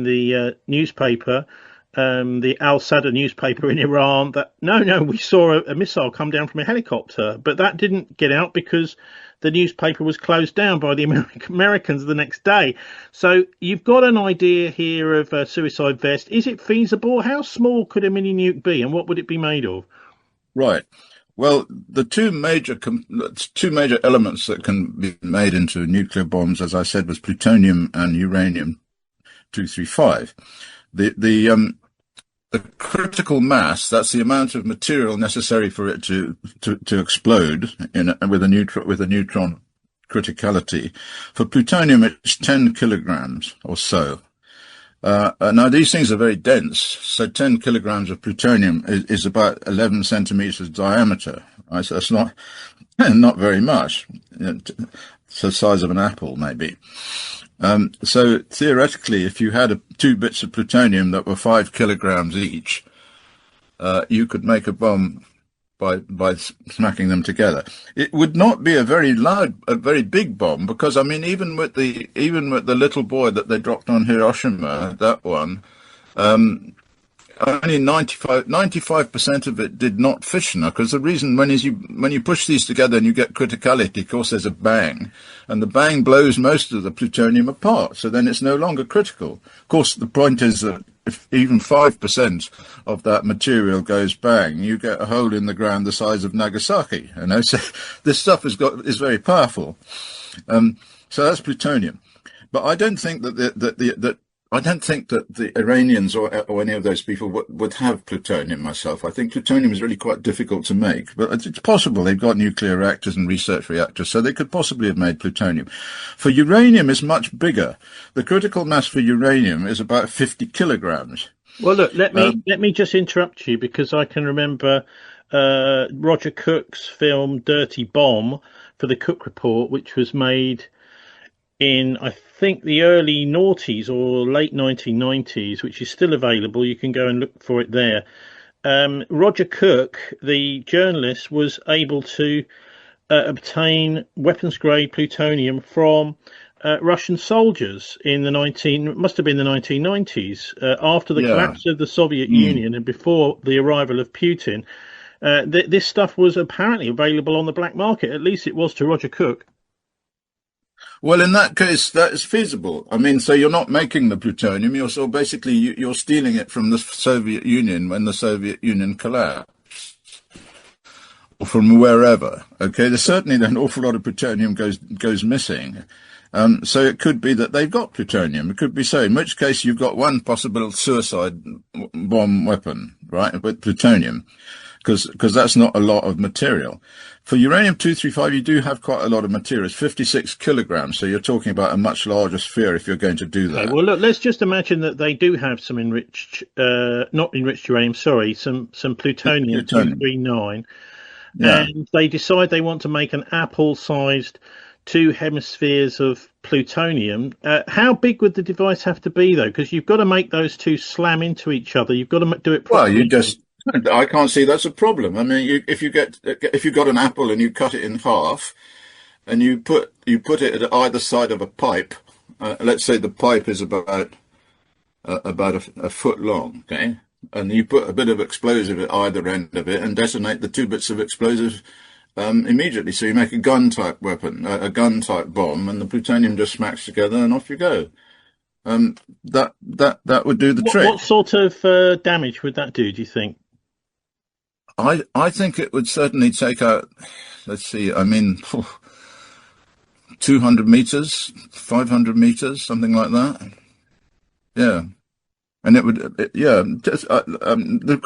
the newspaper, the Al-Sadr newspaper in Iran, that no, we saw a missile come down from a helicopter, but that didn't get out because the newspaper was closed down by the Americans the next day. So you've got an idea here of a suicide vest. Is it feasible? How small could a mini-nuke be, and what would it be made of? Right. Well, the two major elements that can be made into nuclear bombs, as I said, was plutonium and uranium-235. The critical mass, that's the amount of material necessary for it to explode with a neutron criticality. For plutonium, it's 10 kilograms or so. Now, these things are very dense, so 10 kilograms of plutonium is about 11 centimeters diameter. Right? So that's not very much. It's the size of an apple, maybe. So theoretically, if you had two bits of plutonium that were 5 kilograms each, you could make a bomb by smacking them together. It would not be a very big bomb, because I mean, even with the little boy that they dropped on Hiroshima, that one, only 95% of it did not fission. Because the reason when you push these together and you get criticality, of course, there's a bang, and the bang blows most of the plutonium apart. So then it's no longer critical. Of course, the point is that if even 5% of that material goes bang, you get a hole in the ground the size of Nagasaki. You know, so this stuff is very powerful. So that's plutonium. But I don't think that the Iranians or any of those people would have plutonium myself. I think plutonium is really quite difficult to make, but it's possible. They've got nuclear reactors and research reactors, so they could possibly have made plutonium. For uranium, it's much bigger. The critical mass for uranium is about 50 kilograms. Well, look, let me just interrupt you, because I can remember Roger Cook's film Dirty Bomb for the Cook Report, which was made in, I think, the early noughties or late 1990s, which is still available. You can go and look for it there. Roger Cook, the journalist, was able to obtain weapons-grade plutonium from Russian soldiers in the 1990s, after the collapse of the Soviet Union and before the arrival of Putin. This stuff was apparently available on the black market. At least it was to Roger Cook. Well, in that case, that is feasible. I mean, so you're not making the plutonium. You're stealing it from the Soviet Union when the Soviet Union collapsed, or from wherever. Okay, there's certainly an awful lot of plutonium goes missing. So it could be that they've got plutonium. It could be so. In which case, you've got one possible suicide bomb weapon, right, with plutonium, because that's not a lot of material. For uranium-235, you do have quite a lot of material. It's 56 kilograms, so you're talking about a much larger sphere if you're going to do that. Okay, well, look, let's just imagine that they do have some not enriched uranium, sorry, some plutonium-239, and they decide they want to make an apple-sized 2 hemispheres of plutonium. How big would the device have to be, though? Because you've got to make those two slam into each other. You've got to do it properly. Well, I can't see that's a problem. I mean, if you got an apple and you cut it in half, and you put it at either side of a pipe, let's say the pipe is about a foot long, okay, and you put a bit of explosive at either end of it and detonate the 2 bits of explosive immediately. So you make a gun-type weapon, a gun-type bomb, and the plutonium just smacks together, and off you go. That would do the trick. What sort of damage would that do you think? I think it would certainly take out, let's see, I mean, 200 meters, 500 meters, something like that. Yeah. And it would,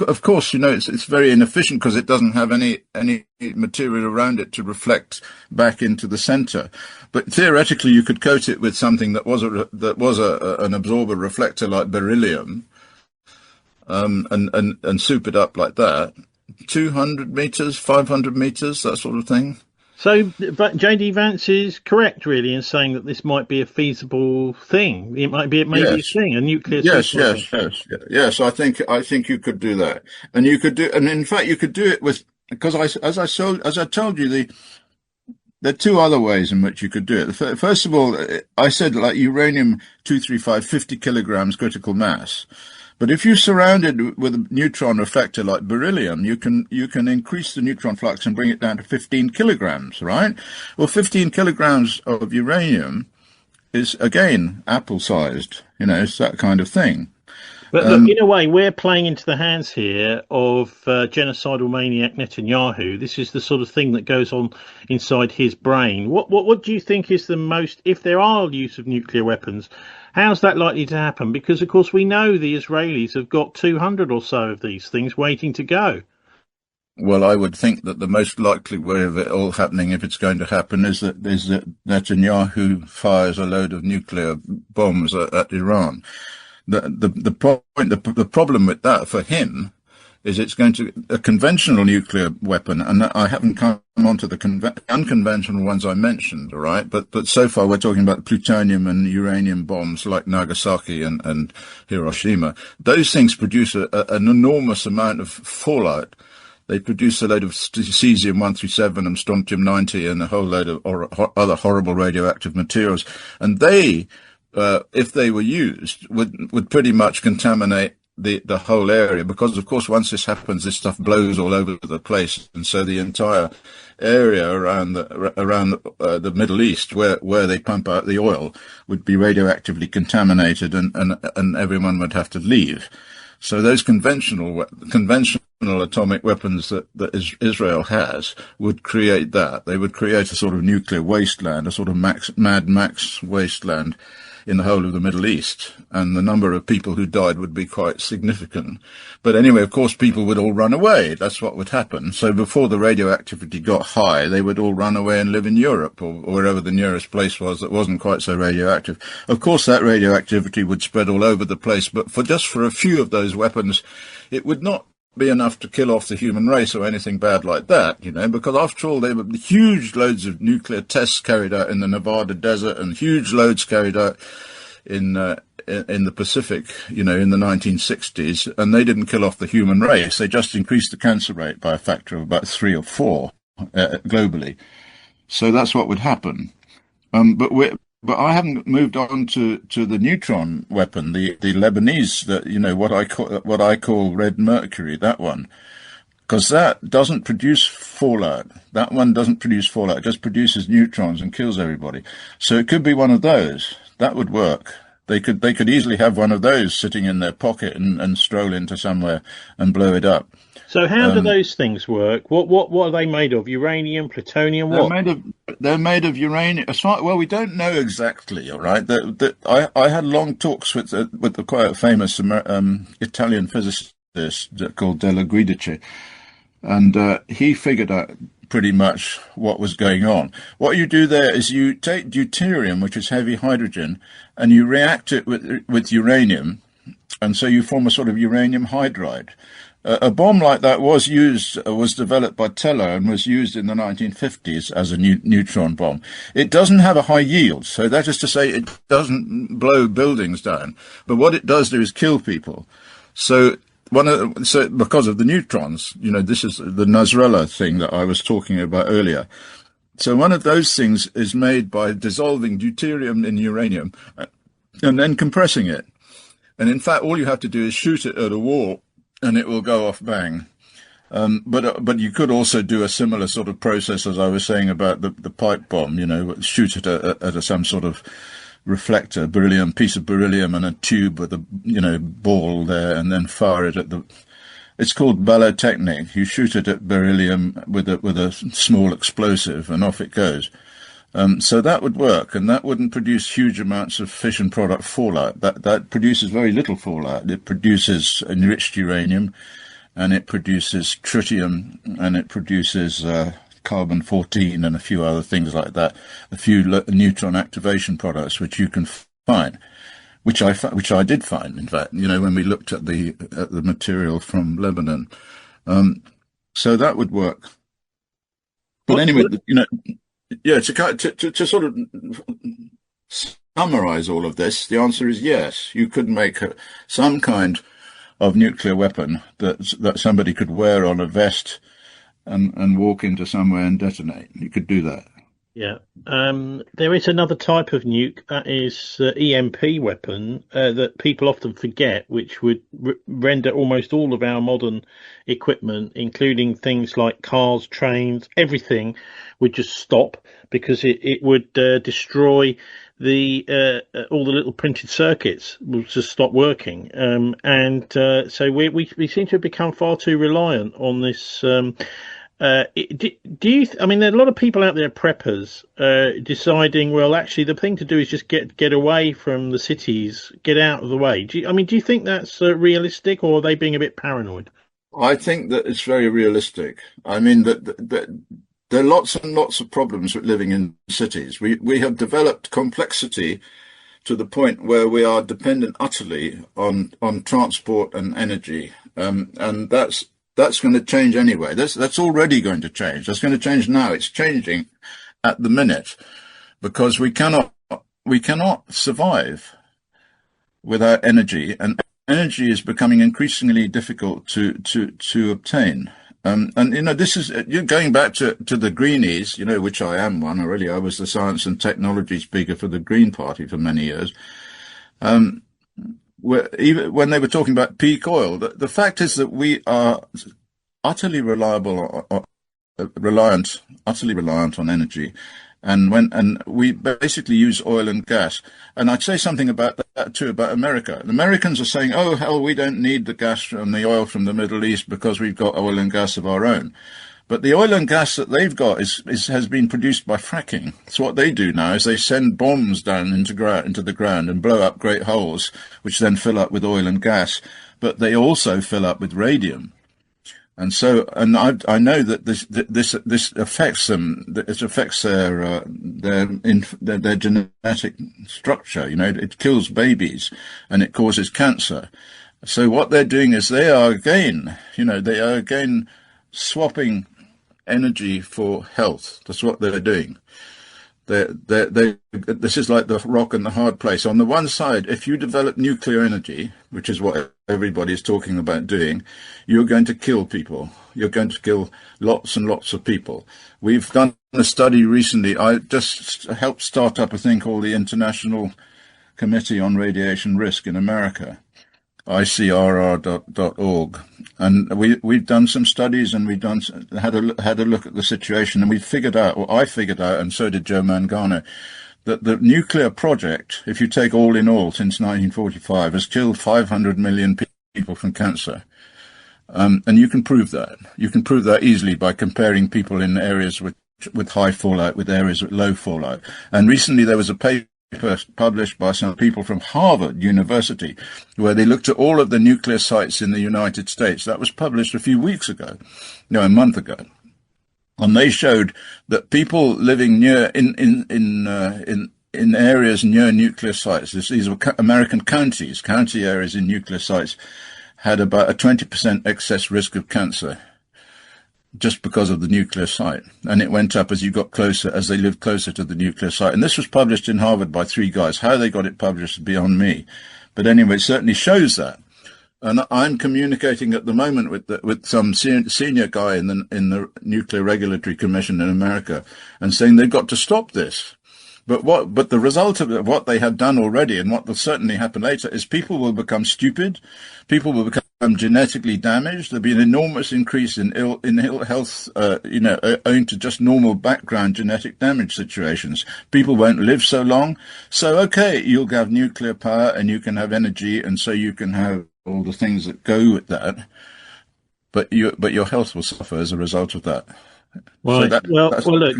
of course, you know, it's very inefficient because it doesn't have any material around it to reflect back into the center. But theoretically, you could coat it with something that was an absorber reflector like beryllium, and soup it up like that. 200 meters, 500 meters, that sort of thing. So, but J.D. Vance is correct, really, in saying that this might be a feasible thing. It may be a thing, a nuclear. Yes. I think you could do that, and in fact, you could do it with, because as I told you, there are 2 other ways in which you could do it. First of all, I said like uranium-235, 50 kilograms critical mass. But if you surround it with a neutron reflector like beryllium, you can increase the neutron flux and bring it down to 15 kilograms, right? Well, 15 kilograms of uranium is, again, apple-sized. You know, it's that kind of thing. But look, in a way, we're playing into the hands here of genocidal maniac Netanyahu. This is the sort of thing that goes on inside his brain. What do you think is the most, if there are use of nuclear weapons, how's that likely to happen? Because, of course, we know the Israelis have got 200 or so of these things waiting to go. Well, I would think that the most likely way of it all happening, if it's going to happen, is that Netanyahu fires a load of nuclear bombs at Iran. The problem with that for him is it's going to a conventional nuclear weapon, and I haven't come onto the unconventional ones I mentioned, all right? But so far we're talking about plutonium and uranium bombs like Nagasaki and Hiroshima. Those things produce an enormous amount of fallout. They produce a load of cesium-137 and strontium-90 and a whole load of other horrible radioactive materials, and they, if they were used, would pretty much contaminate the whole area, because of course once this happens, this stuff blows all over the place, and so the entire area around the Middle East where they pump out the oil would be radioactively contaminated, and everyone would have to leave. So those conventional atomic weapons that Israel has would create that. They would create a sort of nuclear wasteland, a sort of Mad Max wasteland in the whole of the Middle East, and the number of people who died would be quite significant. But anyway, of course, people would all run away. That's what would happen. So before the radioactivity got high, they would all run away and live in Europe or wherever the nearest place was that wasn't quite so radioactive. Of course, that radioactivity would spread all over the place, but just for a few of those weapons, it would not be enough to kill off the human race or anything bad like that, because after all, there were huge loads of nuclear tests carried out in the Nevada desert and huge loads carried out in the Pacific, in the 1960s, and they didn't kill off the human race. They just increased the cancer rate by a factor of about 3 or 4 globally. So that's what would happen. But I haven't moved on to the neutron weapon, the Lebanese, what I call red mercury, that one, because that doesn't produce fallout. That one doesn't produce fallout; it just produces neutrons and kills everybody. So it could be one of those. That would work. They could easily have one of those sitting in their pocket and stroll into somewhere and blow it up. So how do those things work? What are they made of? Uranium, plutonium? What? They're made of uranium. Well, we don't know exactly. All right. I had long talks with the quite famous Italian physicist called Della Guidice, and he figured out pretty much what was going on. What you do there is you take deuterium, which is heavy hydrogen, and you react it with uranium, and so you form a sort of uranium hydride. A bomb like that was developed by Teller and was used in the 1950s as a neutron bomb. It doesn't have a high yield, so that is to say it doesn't blow buildings down. But what it does do is kill people. So because of the neutrons, this is the Nasrallah thing that I was talking about earlier. So one of those things is made by dissolving deuterium in uranium and then compressing it. And in fact, all you have to do is shoot it at a wall, and it will go off bang. But you could also do a similar sort of process as I was saying about the pipe bomb, shoot it at some sort of reflector, piece of beryllium and a tube with a, ball there, and then fire it at it's called ballotechnic. You shoot it at beryllium with a small explosive and off it goes. So that would work, and that wouldn't produce huge amounts of fission product fallout. That produces very little fallout. It produces enriched uranium, and it produces tritium, and it produces carbon-14 and a few other things like that. A few neutron activation products, which you can find, which I did find, in fact. When we looked at the material from Lebanon, so that would work. But anyway, Yeah, to sort of summarize all of this, the answer is yes. You could make some kind of nuclear weapon that somebody could wear on a vest and walk into somewhere and detonate. You could do that. Yeah. There is another type of nuke, that is EMP weapon, that people often forget, which would render almost all of our modern equipment, including things like cars, trains, everything would just stop, because it would destroy all the little printed circuits will just stop working. So we seem to have become far too reliant on this. There are a lot of people out there, preppers, deciding, well, actually the thing to do is just get away from the cities, get out of the way. Do you think that's realistic, or are they being a bit paranoid? I think that it's very realistic. I mean, that there are lots and lots of problems with living in cities. We have developed complexity to the point where we are dependent utterly on transport and energy, and that's going to change anyway. That's already going to change. That's going to change now. It's changing at the minute, because we cannot survive without energy, and energy is becoming increasingly difficult to obtain. This is, you're going back to the Greenies, which I am one already. I was the science and technology speaker for the Green Party for many years. even when they were talking about peak oil, the fact is that we are utterly reliant on energy. And we basically use oil and gas. And I'd say something about that too, about America. The Americans are saying, oh, hell, we don't need the gas and the oil from the Middle East because we've got oil and gas of our own. But the oil and gas that they've got has been produced by fracking. So what they do now is they send bombs down into the ground and blow up great holes, which then fill up with oil and gas. But they also fill up with radium. And so, and I know that this affects them. It affects their genetic structure. You know, it kills babies, and it causes cancer. So what they're doing is they are again swapping energy for health. That's what they're doing. This is like the rock and the hard place. On the one side, if you develop nuclear energy, which is what everybody is talking about doing, you're going to kill people. You're going to kill lots and lots of people. We've done a study recently. I just helped start up a thing called the International Committee on Radiation Risk in America, icrr.org. And we've done some studies, and we've had a look at the situation, and we figured out, or I figured out, and so did Joe Mangano, that the nuclear project, if you take all in all since 1945, has killed 500 million people from cancer. And you can prove that. You can prove that easily by comparing people in areas with high fallout with areas with low fallout. And recently there was a paper published by some people from Harvard University, where they looked at all of the nuclear sites in the United States. That was published a month ago. And they showed that people living near in areas near nuclear sites, these were American county areas in nuclear sites, had about a 20% excess risk of cancer, just because of the nuclear site. And it went up as you got closer, as they lived closer to the nuclear site. And this was published in Harvard by 3 guys. How they got it published is beyond me. But anyway, it certainly shows that. And I'm communicating at the moment with some senior guy in the Nuclear Regulatory Commission in America, and saying they've got to stop this. But the result of what they have done already, and what will certainly happen later, is people will become stupid, people will become genetically damaged. There'll be an enormous increase in ill health, owing to just normal background genetic damage situations. People won't live so long. So okay, you'll have nuclear power and you can have energy, and so you can have all the things that go with that. But your health will suffer as a result of that. Right. So look,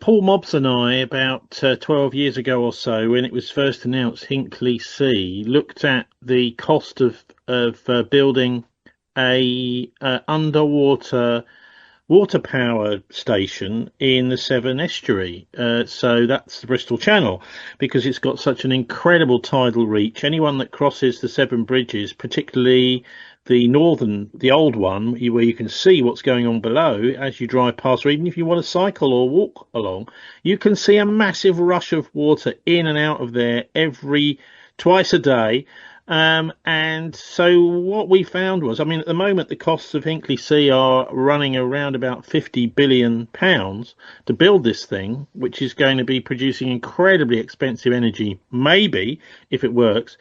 Paul Mobbs and I, about 12 years ago or so, when it was first announced, Hinkley C, looked at the cost of building a underwater water power station in the Severn Estuary. So that's the Bristol Channel, because it's got such an incredible tidal reach. Anyone that crosses the Severn Bridges, particularly the old one, where you can see what's going on below as you drive past, or even if you want to cycle or walk along, you can see a massive rush of water in and out of there twice a day. And so what we found was, at the moment the costs of Hinkley C are running around about £50 billion to build this thing, which is going to be producing incredibly expensive energy, maybe, if it works.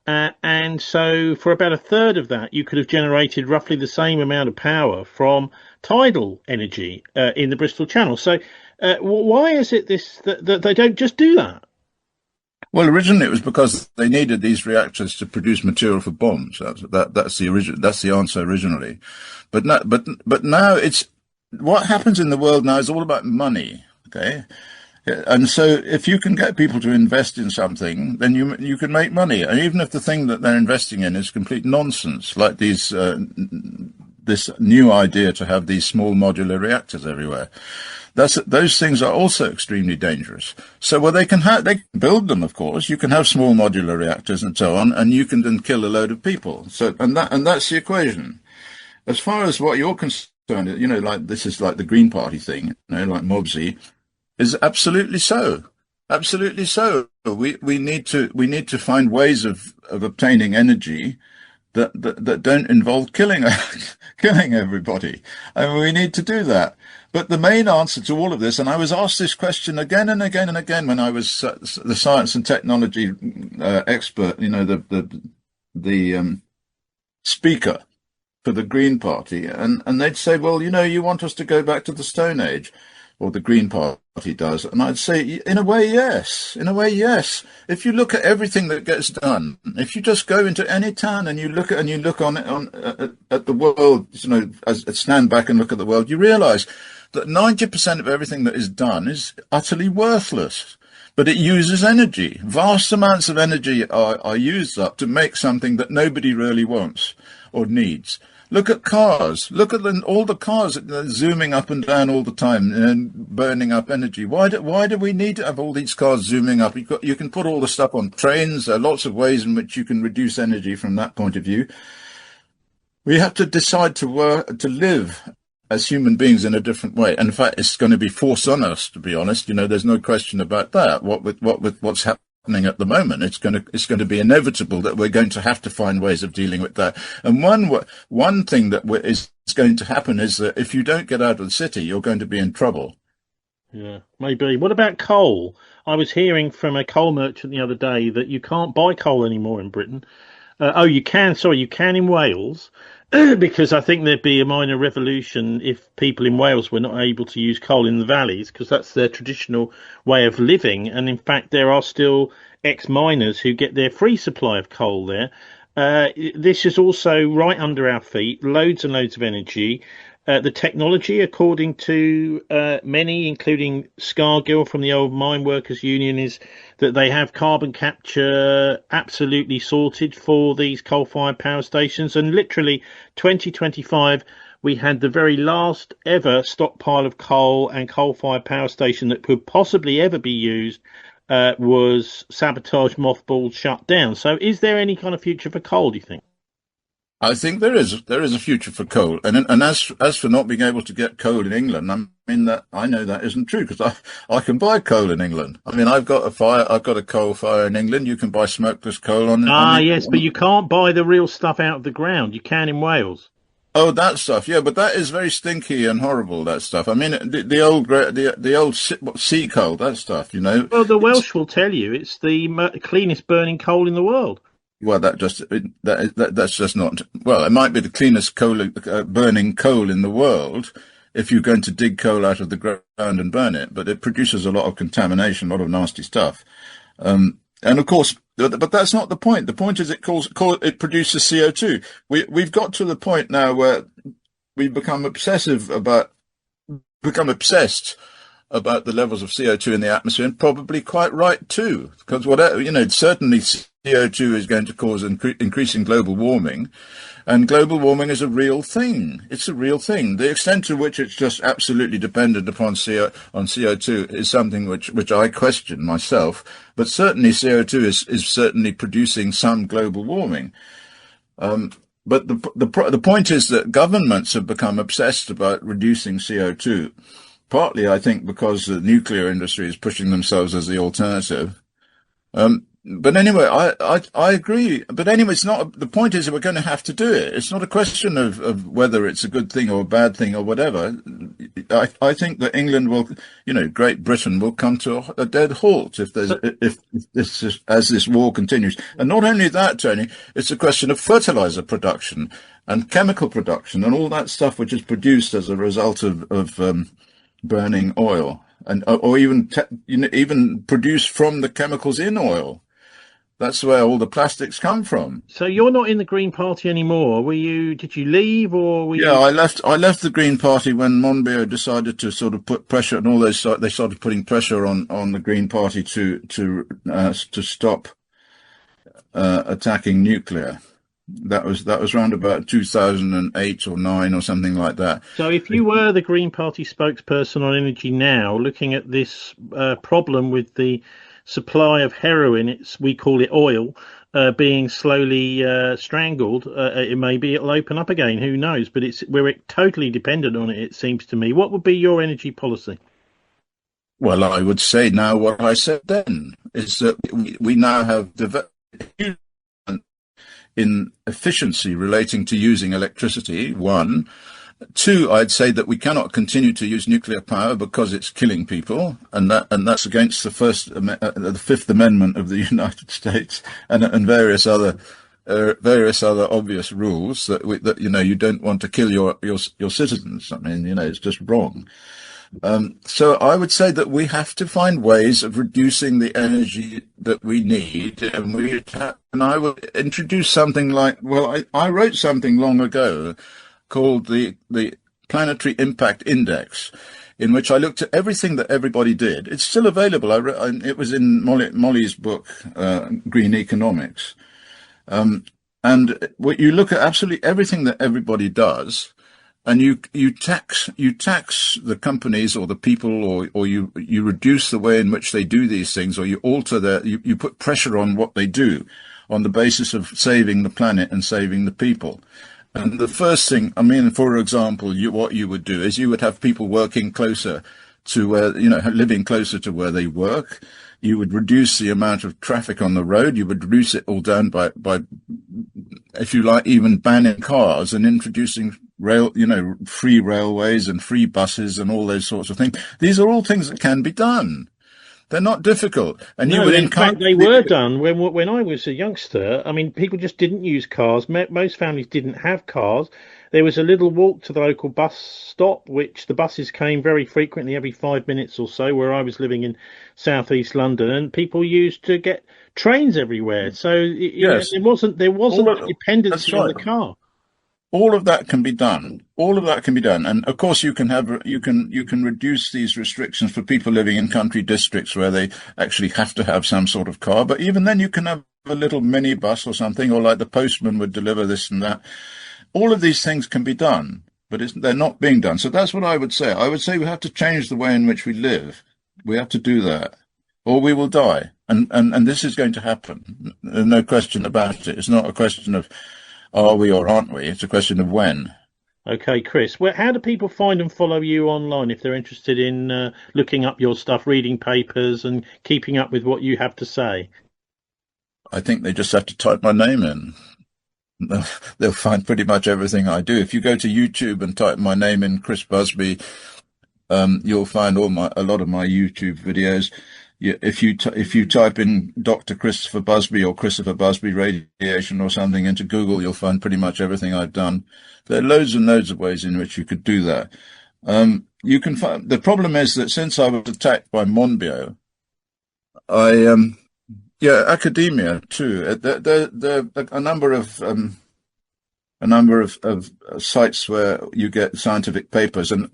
And so for about a third of that, you could have generated roughly the same amount of power from tidal energy in the Bristol Channel. So why is it that they don't just do that? Well, originally it was because they needed these reactors to produce material for bombs. That's the answer originally. But now it's what happens in the world now is all about money. Okay. And so if you can get people to invest in something, then you can make money. And even if the thing that they're investing in is complete nonsense, like this new idea to have these small modular reactors everywhere, those things are also extremely dangerous. So they can build them, of course. You can have small modular reactors and so on, and you can then kill a load of people. So and that's the equation. As far as what you're concerned, like this is like the Green Party thing, like Mobsy. Is absolutely so. Absolutely so. We need to find ways of obtaining energy that don't involve killing everybody. We need to do that. But the main answer to all of this, and I was asked this question again and again and again when I was the science and technology expert, the the speaker for the Green Party, and they'd say, well, you want us to go back to the Stone Age, or the Green Party does. And I'd say, in a way, yes. In a way, yes. If you look at everything that gets done, if you just go into any town and you look at the world, stand back and look at the world, you realise that 90% of everything that is done is utterly worthless. But it uses energy. Vast amounts of energy are used up to make something that nobody really wants or needs. Look at cars. Look at all the cars zooming up and down all the time and burning up energy. Why do we need to have all these cars zooming up? You can put all the stuff on trains. There are lots of ways in which you can reduce energy from that point of view. We have to decide to live as human beings in a different way. And in fact, it's going to be forced on us, to be honest. There's no question about that. What with what's happening at the moment, it's going to be inevitable that we're going to have to find ways of dealing with that. And one thing that is going to happen is that if you don't get out of the city, you're going to be in trouble. Yeah, maybe. What about coal? I was hearing from a coal merchant the other day that you can't buy coal anymore in Britain. You can. Sorry, you can in Wales. Because I think there'd be a minor revolution if people in Wales were not able to use coal in the valleys, because that's their traditional way of living. And in fact, there are still ex-miners who get their free supply of coal there. This is also right under our feet, loads and loads of energy. The technology, according to many, including Scargill from the old Mine Workers Union, is that they have carbon capture absolutely sorted for these coal-fired power stations. And literally 2025, we had the very last ever stockpile of coal and coal-fired power station that could possibly ever be used was sabotaged, mothballed, shut down. So is there any kind of future for coal, do you think? I think there is a future for coal, and as for not being able to get coal in England, I know that isn't true, because I can buy coal in England. I've got a coal fire in England. You can buy smokeless coal on. Yes, but you can't buy the real stuff out of the ground. You can in Wales. Oh, that stuff, yeah, but that is very stinky and horrible. That stuff. The old sea coal, that stuff. Well, the Welsh will tell you it's the cleanest burning coal in the world. Well, that's just not. Well, it might be the cleanest burning coal in the world if you're going to dig coal out of the ground and burn it, but it produces a lot of contamination, a lot of nasty stuff. And of course, but that's not the point. The point is it produces CO2. We've got to the point now where we've become obsessed about the levels of CO2 in the atmosphere, and probably quite right too, because certainly CO2 is going to cause increasing global warming, and global warming is a real thing. It's a real thing. The extent to which it's just absolutely dependent upon CO2 is something which I question myself, but certainly CO2 is certainly producing some global warming. But the point is that governments have become obsessed about reducing CO2. Partly, I think, because the nuclear industry is pushing themselves as the alternative. But anyway, I agree. But anyway, it's not. The point is that we're going to have to do it. It's not a question of whether it's a good thing or a bad thing or whatever. I think that England will, Great Britain will come to a dead halt if this war continues. And not only that, Tony, it's a question of fertilizer production and chemical production and all that stuff which is produced as a result of burning oil, or even produced from the chemicals in oil. That's where all the plastics come from. So you're not in the Green Party anymore. Did you leave, or were you? Yeah, I left the Green Party when Monbiot decided to sort of put pressure, and they started putting pressure on the Green Party to stop attacking nuclear. That was around about 2008 or 9 or something like that. So if you were the Green Party spokesperson on energy now, looking at this problem with the supply of heroin, we call it oil, being slowly strangled, it'll open up again. Who knows? But we're totally dependent on it, it seems to me. What would be your energy policy? Well, I would say now what I said then, is that we now have developed in efficiency relating to using electricity, 1. 2, I'd say that we cannot continue to use nuclear power because it's killing people, and that's against the Fifth Amendment of the United States and various other various other obvious rules that you don't want to kill your citizens. I mean, it's just wrong. So I would say that we have to find ways of reducing the energy that we need, and I will introduce something like, I wrote something long ago called the Planetary Impact Index, in which I looked at everything that everybody did. It's still available. It was in Molly's book, Green Economics. And you look at absolutely everything that everybody does, and you tax the companies or the people, or you reduce the way in which they do these things, or you alter you put pressure on what they do on the basis of saving the planet and saving the people. And the first thing, I mean, for example, what you would do is you would have people working closer to where, living closer to where they work. You would reduce the amount of traffic on the road. You would reduce it all down by, if you like, even banning cars and introducing free railways and free buses and all those sorts of things. These are all things that can be done. They're not difficult. And no, in fact, they were done when I was a youngster. I mean, people just didn't use cars. Most families didn't have cars. There was a little walk to the local bus stop, which the buses came very frequently, every 5 minutes or so, where I was living in southeast London, and people used to get trains everywhere. So there wasn't a dependency on the car. All of that can be done. And of course you can reduce these restrictions for people living in country districts where they actually have to have some sort of car. But even then you can have a little minibus or something, or like the postman would deliver this and that. All of these things can be done, but they're not being done. So that's what I would say. I would say we have to change the way in which we live. We have to do that, or we will die. And this is going to happen. There's no question about it. It's not a question of are we or aren't we? It's a question of when. Okay, Chris, how do people find and follow you online if they're interested in looking up your stuff, reading papers and keeping up with what you have to say? I think they just have to type my name in. They'll find pretty much everything I do. If you go to YouTube and type my name in, Chris Busby, you'll find a lot of my YouTube videos. If you type in Dr. Christopher Busby or Christopher Busby radiation or something into Google, you'll find pretty much everything I've done. There are loads and loads of ways in which you could do that. You can find, the problem is that since I was attacked by Monbiot, academia too. There are a number of sites where you get scientific papers, and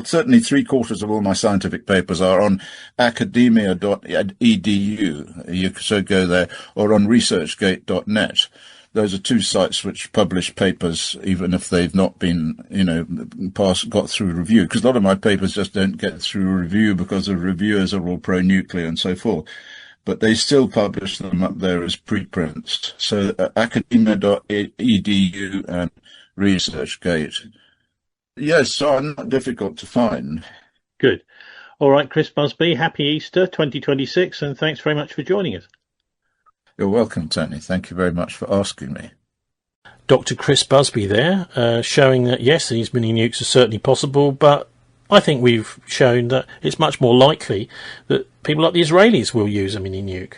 certainly 3/4 of all my scientific papers are on academia.edu. You so go there, or on researchgate.net. Those are two sites which publish papers, even if they've not been, got through review. Because a lot of my papers just don't get through review because the reviewers are all pro-nuclear and so forth. But they still publish them up there as preprints. So academia.edu and ResearchGate. Yes, so I'm not difficult to find. Good. All right, Chris Busby, happy Easter 2026, and thanks very much for joining us. You're welcome, Tony. Thank you very much for asking me. Dr. Chris Busby there, showing that, yes, these mini-nukes are certainly possible, but I think we've shown that it's much more likely that people like the Israelis will use a mini-nuke.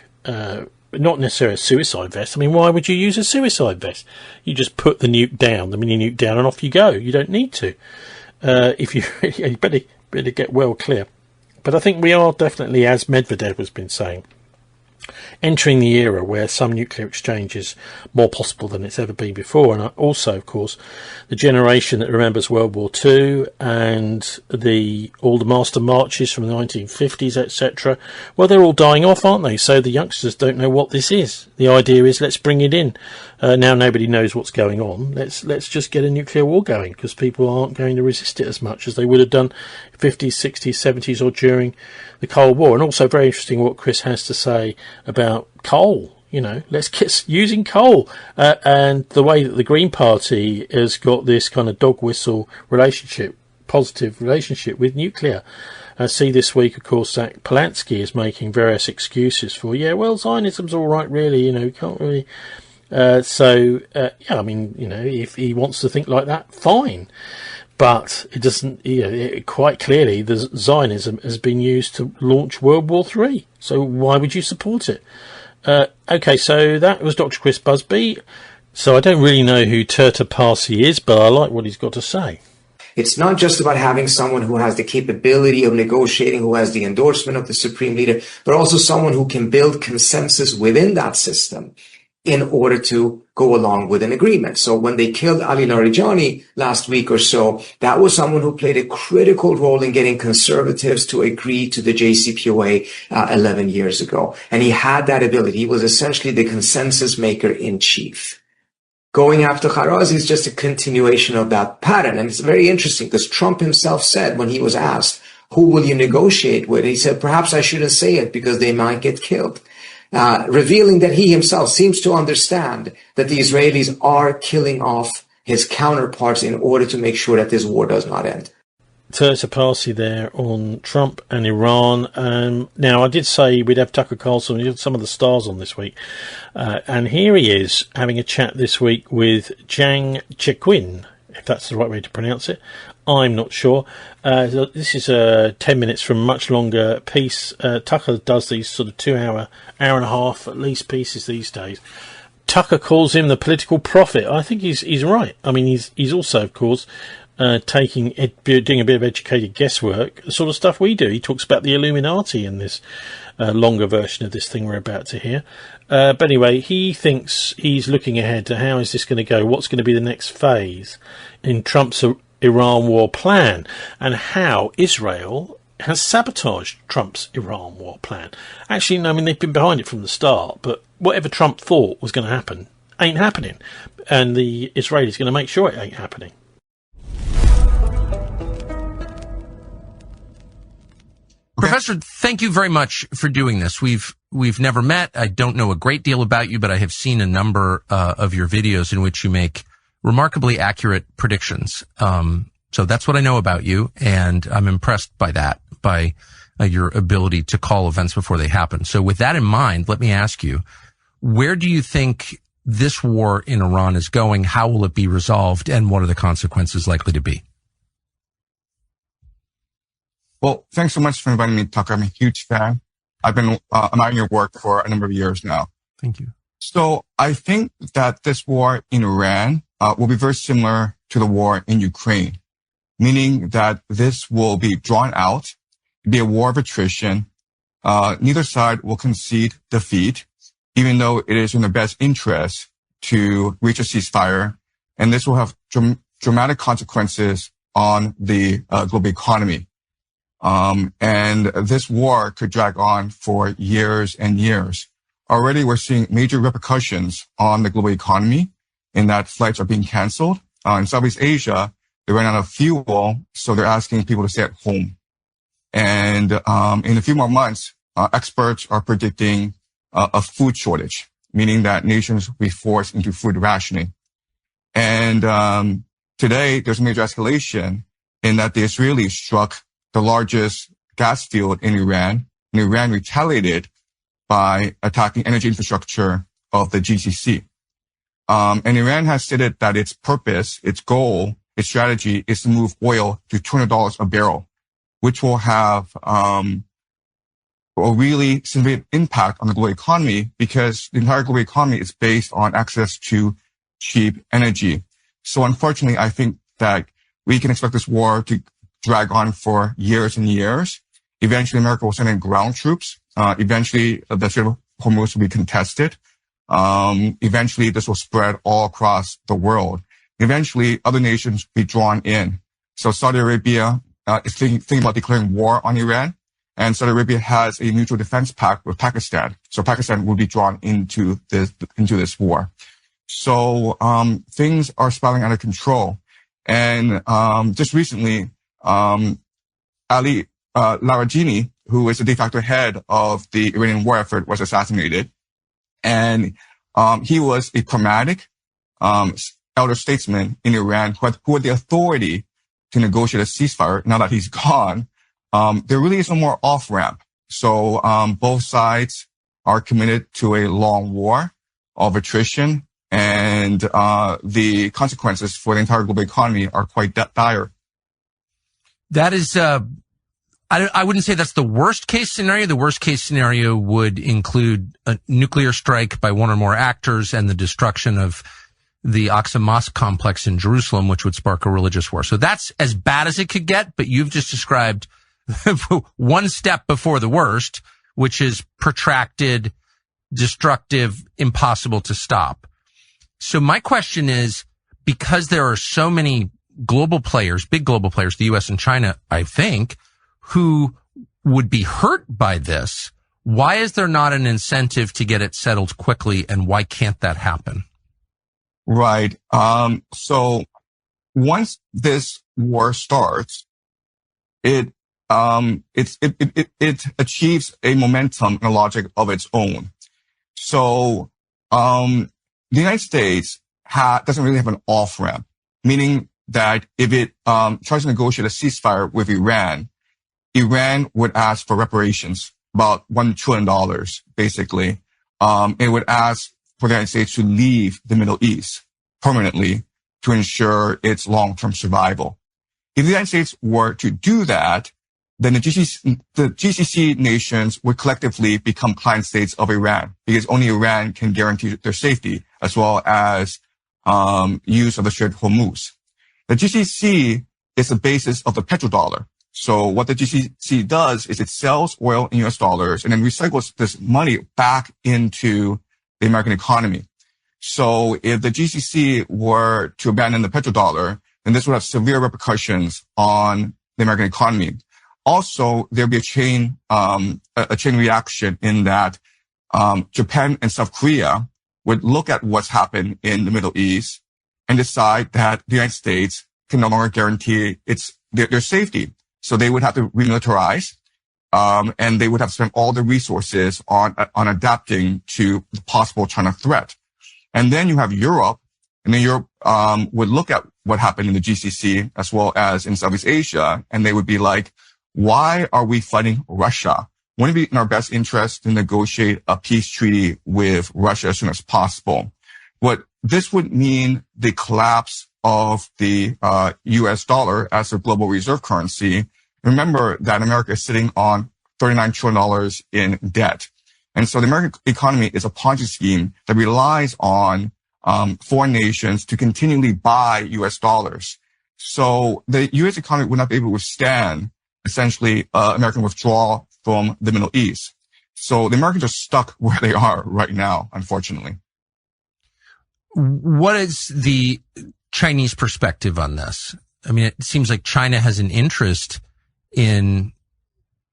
Not necessarily a suicide vest. I mean, why would you use a suicide vest? You just put the nuke down, the mini-nuke down, and off you go. You don't need to. You better get well clear. But I think we are definitely, as Medvedev has been saying, entering the era where some nuclear exchange is more possible than it's ever been before. And also, of course, the generation that remembers World War II and all the master marches from the 1950s, etc., well, they're all dying off, aren't they? So the youngsters don't know what this is. The idea is, let's bring it in. Now nobody knows what's going on. Let's just get a nuclear war going, because people aren't going to resist it as much as they would have done 50s, 60s, 70s, or during the Cold War. And also very interesting what Chris has to say about coal. Let's get using coal. And the way that the Green Party has got this kind of dog whistle relationship, positive relationship with nuclear. See this week, of course, that Polanski is making various excuses for, Zionism's all right, really, you can't really... if he wants to think like that, fine. But it doesn't, quite clearly, Zionism has been used to launch World War III. So why would you support it? Okay, so that was Dr. Chris Busby. So I don't really know who Turta Parsi is, but I like what he's got to say. It's not just about having someone who has the capability of negotiating, who has the endorsement of the supreme leader, but also someone who can build consensus within that system in order to go along with an agreement. So when they killed Ali Larijani last week or so, that was someone who played a critical role in getting conservatives to agree to the JCPOA 11 years ago. And he had that ability. He was essentially the consensus maker in chief. Going after Kharazi is just a continuation of that pattern. And it's very interesting because Trump himself said when he was asked, who will you negotiate with? He said, perhaps I shouldn't say it because they might get killed. Revealing that he himself seems to understand that the Israelis are killing off his counterparts in order to make sure that this war does not end. Turta Parsi there on Trump and Iran. Now, I did say we'd have Tucker Carlson, we had some of the stars on this week. And here he is having a chat this week with Zhang Chequin, if that's the right way to pronounce it. I'm not sure. This is 10 minutes from a much longer piece. Tucker does these sort of 2 hour and a half at least pieces these days. Tucker calls him the political prophet. I think he's right. I mean, he's also, of course, doing a bit of educated guesswork, the sort of stuff we do. He talks about the Illuminati in this longer version of this thing we're about to hear. But anyway, he thinks he's looking ahead to how is this going to go, what's going to be the next phase in Trump's Iran war plan, and how Israel has sabotaged Trump's Iran war plan. Actually, I mean, they've been behind it from the start, but whatever Trump thought was going to happen ain't happening, and the Israelis are going to make sure it ain't happening. Professor, thank you very much for doing this. We've never met. I don't know a great deal about you, but I have seen a number of your videos in which you make remarkably accurate predictions. So that's what I know about you, and I'm impressed by that, by your ability to call events before they happen. So with that in mind, let me ask you, where do you think this war in Iran is going? How will it be resolved, and what are the consequences likely to be? Well, thanks so much for inviting me, Tucker. I'm a huge fan. I've been admiring your work for a number of years now. Thank you. So I think that this war in Iran will be very similar to the war in Ukraine, meaning that this will be drawn out, be a war of attrition. Neither side will concede defeat, even though it is in their best interest to reach a ceasefire. And this will have dramatic consequences on the global economy. And this war could drag on for years and years. Already we're seeing major repercussions on the global economy in that flights are being canceled. In Southeast Asia, they ran out of fuel, so they're asking people to stay at home. And in a few more months, experts are predicting a food shortage, meaning that nations will be forced into food rationing. And today, there's a major escalation in that the Israelis struck the largest gas field in Iran, and Iran retaliated by attacking energy infrastructure of the GCC. And Iran has stated that its purpose, its goal, its strategy is to move oil to $200 a barrel, which will have a really significant impact on the global economy because the entire global economy is based on access to cheap energy. So unfortunately, I think that we can expect this war to drag on for years and years. Eventually, America will send in ground troops. Eventually, the Strait of Hormuz will be contested. Eventually, this will spread all across the world. Eventually, other nations will be drawn in. So Saudi Arabia is thinking about declaring war on Iran, and Saudi Arabia has a mutual defense pact with Pakistan. So Pakistan will be drawn into this war. So things are spiraling out of control. And just recently, Ali Larijani, who is the de facto head of the Iranian war effort, was assassinated. And he was a pragmatic elder statesman in Iran who had the authority to negotiate a ceasefire. Now that he's gone, there really is no more off-ramp. So both sides are committed to a long war of attrition, and the consequences for the entire global economy are quite dire. That is, I I wouldn't say that's the worst case scenario. The worst case scenario would include a nuclear strike by one or more actors and the destruction of the Aqsa Mosque complex in Jerusalem, which would spark a religious war. So that's as bad as it could get, but you've just described one step before the worst, which is protracted, destructive, impossible to stop. So my question is, because there are so many global players, big global players, the US and China, I think, who would be hurt by this, why is there not an incentive to get it settled quickly, and why can't that happen? Right. So once this war starts, it achieves a momentum and a logic of its own. So, the United States doesn't really have an off-ramp, meaning that if it tries to negotiate a ceasefire with Iran would ask for reparations, about $1 trillion, basically. It would ask for the United States to leave the Middle East permanently to ensure its long-term survival. If the United States were to do that, then the GCC nations would collectively become client states of Iran, because only Iran can guarantee their safety, as well as use of the Strait of Hormuz. The GCC is the basis of the petrodollar. So what the GCC does is it sells oil in US dollars and then recycles this money back into the American economy. So if the GCC were to abandon the petrodollar, then this would have severe repercussions on the American economy. Also, there'd be a chain reaction in that Japan and South Korea would look at what's happened in the Middle East and decide that the United States can no longer guarantee their safety. So they would have to remilitarize, and they would have to spend all the resources on adapting to the possible China threat. And then you have Europe, and then Europe would look at what happened in the GCC as well as in Southeast Asia, and they would be like, why are we fighting Russia? Wouldn't it be in our best interest to negotiate a peace treaty with Russia as soon as possible? What this would mean the collapse of the US dollar as a global reserve currency. Remember that America is sitting on $39 trillion in debt. And so the American economy is a Ponzi scheme that relies on foreign nations to continually buy US dollars. So the US economy would not be able to withstand essentially American withdrawal from the Middle East. So the Americans are stuck where they are right now, unfortunately. What is the Chinese perspective on this? I mean, it seems like China has an interest in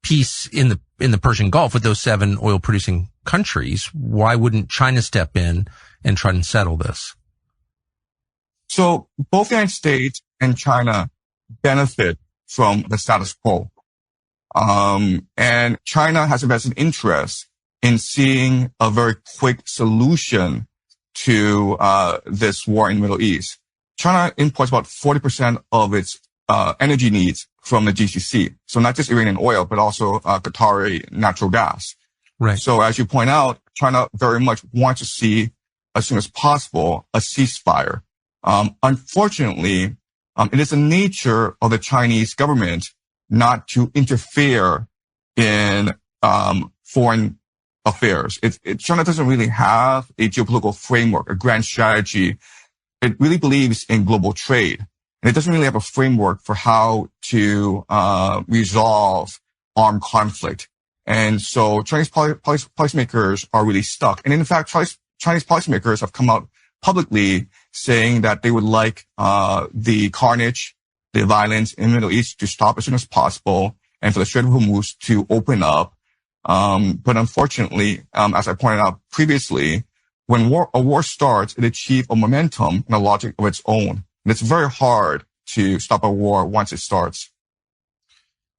peace in the Persian Gulf with those 7 oil producing countries. Why wouldn't China step in and try and settle this? So both the United States and China benefit from the status quo. And China has a vested interest in seeing a very quick solution to this war in the Middle East. China imports about 40% of its energy needs from the GCC. So not just Iranian oil, but also Qatari natural gas. Right. So as you point out, China very much wants to see, as soon as possible, a ceasefire. Unfortunately, it is the nature of the Chinese government not to interfere in foreign affairs. China doesn't really have a geopolitical framework, a grand strategy. It really believes in global trade, and it doesn't really have a framework for how to resolve armed conflict. And so Chinese policymakers are really stuck. And in fact, Chinese policymakers have come out publicly saying that they would like the carnage, the violence in the Middle East to stop as soon as possible, and for the Strait of Hormuz to open up. But unfortunately, as I pointed out previously, when a war starts, it achieves a momentum and a logic of its own. And it's very hard to stop a war once it starts.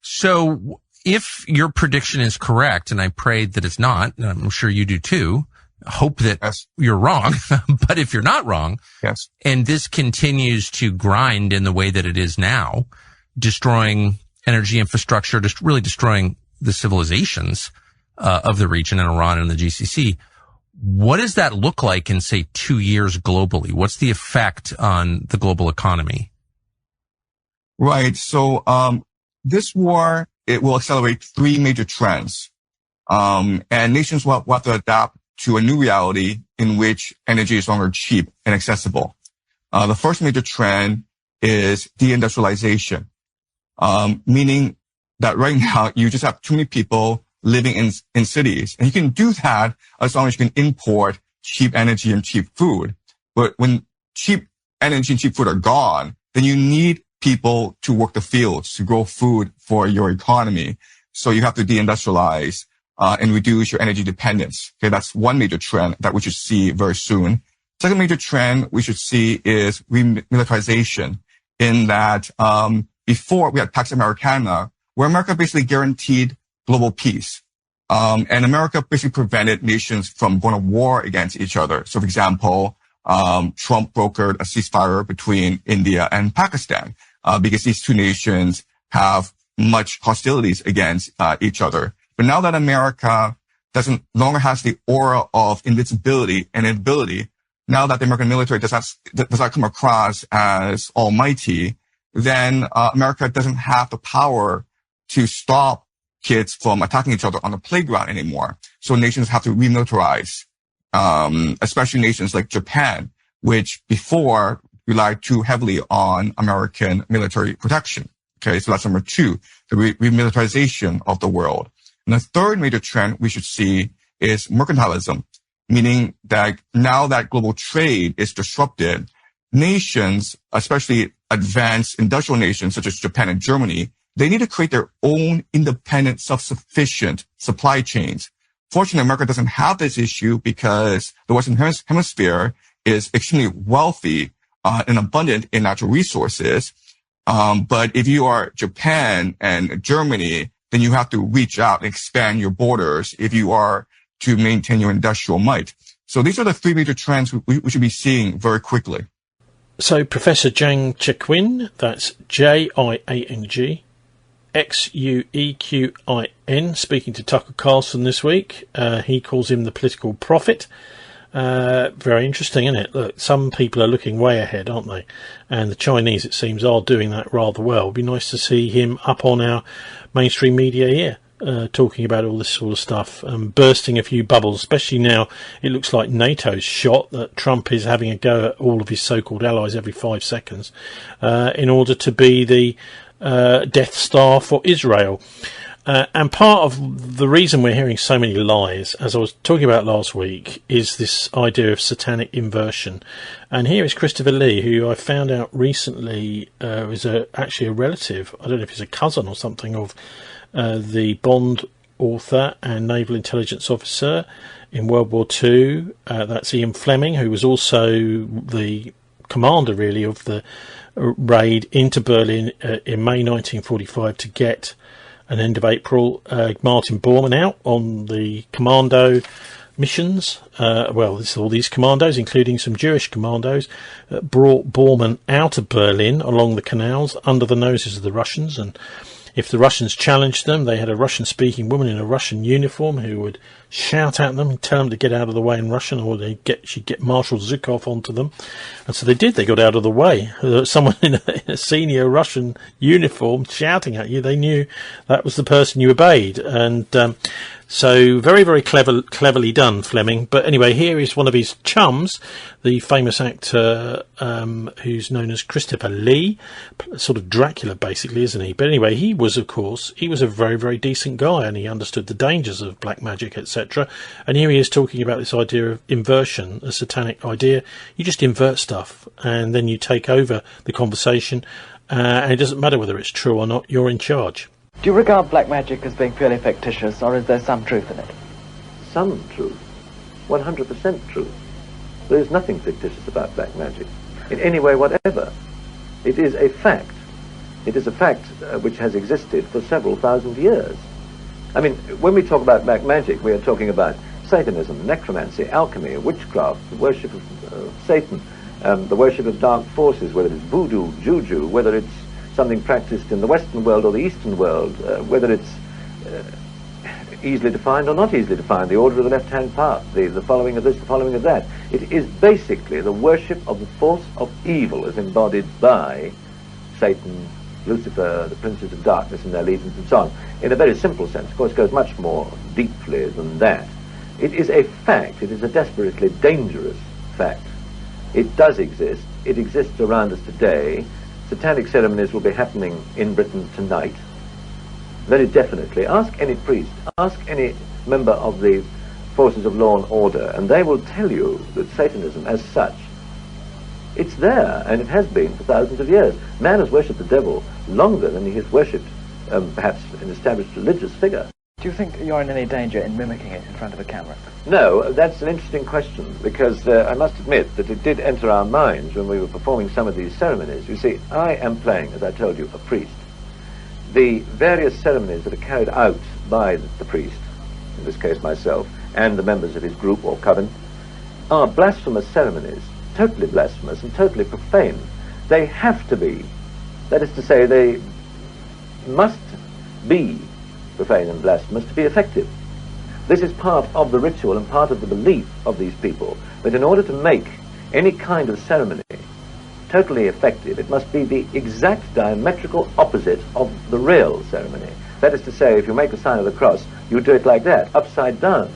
So if your prediction is correct, and I pray that it's not, and I'm sure you do too, hope that you're wrong, but if you're not wrong, yes, and this continues to grind in the way that it is now, destroying energy infrastructure, just really destroying the civilizations of the region and Iran and the GCC, what does that look like in, say, 2 years globally? What's the effect on the global economy? Right. So this war it will accelerate three major trends. And nations will have to adapt to a new reality in which energy is no longer cheap and accessible. The first major trend is deindustrialization, meaning that right now you just have too many people living in cities. And you can do that as long as you can import cheap energy and cheap food. But when cheap energy and cheap food are gone, then you need people to work the fields, to grow food for your economy. So you have to deindustrialize and reduce your energy dependence. Okay, that's one major trend that we should see very soon. Second major trend we should see is remilitarization, in that before we had Pax Americana, where America basically guaranteed global peace. And America basically prevented nations from going to war against each other. So, for example, Trump brokered a ceasefire between India and Pakistan because these two nations have much hostilities against each other. But now that America no longer has the aura of invincibility and inability, now that the American military does not come across as almighty, then America doesn't have the power to stop kids from attacking each other on the playground anymore. So nations have to remilitarize, especially nations like Japan, which before relied too heavily on American military protection. Okay, so that's number two, the remilitarization of the world. And the third major trend we should see is mercantilism, meaning that now that global trade is disrupted, nations, especially advanced industrial nations such as Japan and Germany, they need to create their own independent, self-sufficient supply chains. Fortunately, America doesn't have this issue because the Western Hemisphere is extremely wealthy and abundant in natural resources. But if you are Japan and Germany, then you have to reach out and expand your borders if you are to maintain your industrial might. So these are the three major trends we should be seeing very quickly. So Professor Jang Chequin, that's Jiang Xueqin, speaking to Tucker Carlson this week. He calls him the political prophet. Very interesting, isn't it? Look, some people are looking way ahead, aren't they? And the Chinese, it seems, are doing that rather well. It'd be nice to see him up on our mainstream media here, talking about all this sort of stuff, bursting a few bubbles, especially now it looks like NATO's shot that Trump is having a go at all of his so-called allies every 5 seconds in order to be the Death Star for Israel. And part of the reason we're hearing so many lies, as I was talking about last week, is this idea of satanic inversion. And here is Christopher Lee, who I found out recently is actually a relative, I don't know if he's a cousin or something, of the Bond author and naval intelligence officer in World War II. That's Ian Fleming, who was also the commander, really, of the raid into Berlin in May 1945 to get an end of April Martin Bormann out on the commando missions. There's all these commandos, including some Jewish commandos, brought Bormann out of Berlin along the canals under the noses of the Russians. And if the Russians challenged them, they had a Russian-speaking woman in a Russian uniform who would shout at them and tell them to get out of the way in Russian, or she'd get Marshal Zhukov onto them. And so they did. They got out of the way. Someone in a senior Russian uniform shouting at you, they knew that was the person you obeyed. And so very, very cleverly done, Fleming. But anyway, here is one of his chums, the famous actor who's known as Christopher Lee, sort of Dracula, basically, isn't he? But anyway, he was a very, very decent guy, and he understood the dangers of black magic, etc. And here he is talking about this idea of inversion, a satanic idea. You just invert stuff, and then you take over the conversation, and it doesn't matter whether it's true or not. You're in charge. Do you regard black magic as being purely fictitious, or is there some truth in it? Some truth. 100% truth. There is nothing fictitious about black magic, in any way whatever. It is a fact. It is a fact which has existed for several thousand years. I mean, when we talk about black magic, we are talking about Satanism, necromancy, alchemy, witchcraft, the worship of Satan, the worship of dark forces, whether it's voodoo, juju, whether it's something practiced in the Western world or the Eastern world, whether it's easily defined or not easily defined, the order of the left-hand path, the following of this, the following of that. It is basically the worship of the force of evil as embodied by Satan Lucifer, the princes of darkness and their legions and so on, in a very simple sense. Of course, it goes much more deeply than that. It is a fact. It is a desperately dangerous fact. It does exist. It exists around us today. Satanic ceremonies will be happening in Britain tonight, very definitely. Ask any priest, ask any member of the forces of law and order, and they will tell you that Satanism as such, it's there, and it has been for thousands of years. Man has worshipped the devil longer than he has worshipped perhaps an established religious figure. Do you think you're in any danger in mimicking it in front of a camera? No, that's an interesting question, because I must admit that it did enter our minds when we were performing some of these ceremonies. You see, I am playing, as I told you, a priest. The various ceremonies that are carried out by the priest, in this case myself, and the members of his group or coven, are blasphemous ceremonies, totally blasphemous and totally profane. They have to be. That is to say, they must be profane and blasphemous to be effective. This is part of the ritual and part of the belief of these people, that in order to make any kind of ceremony totally effective, it must be the exact diametrical opposite of the real ceremony. That is to say, if you make the sign of the cross, you do it like that, upside down.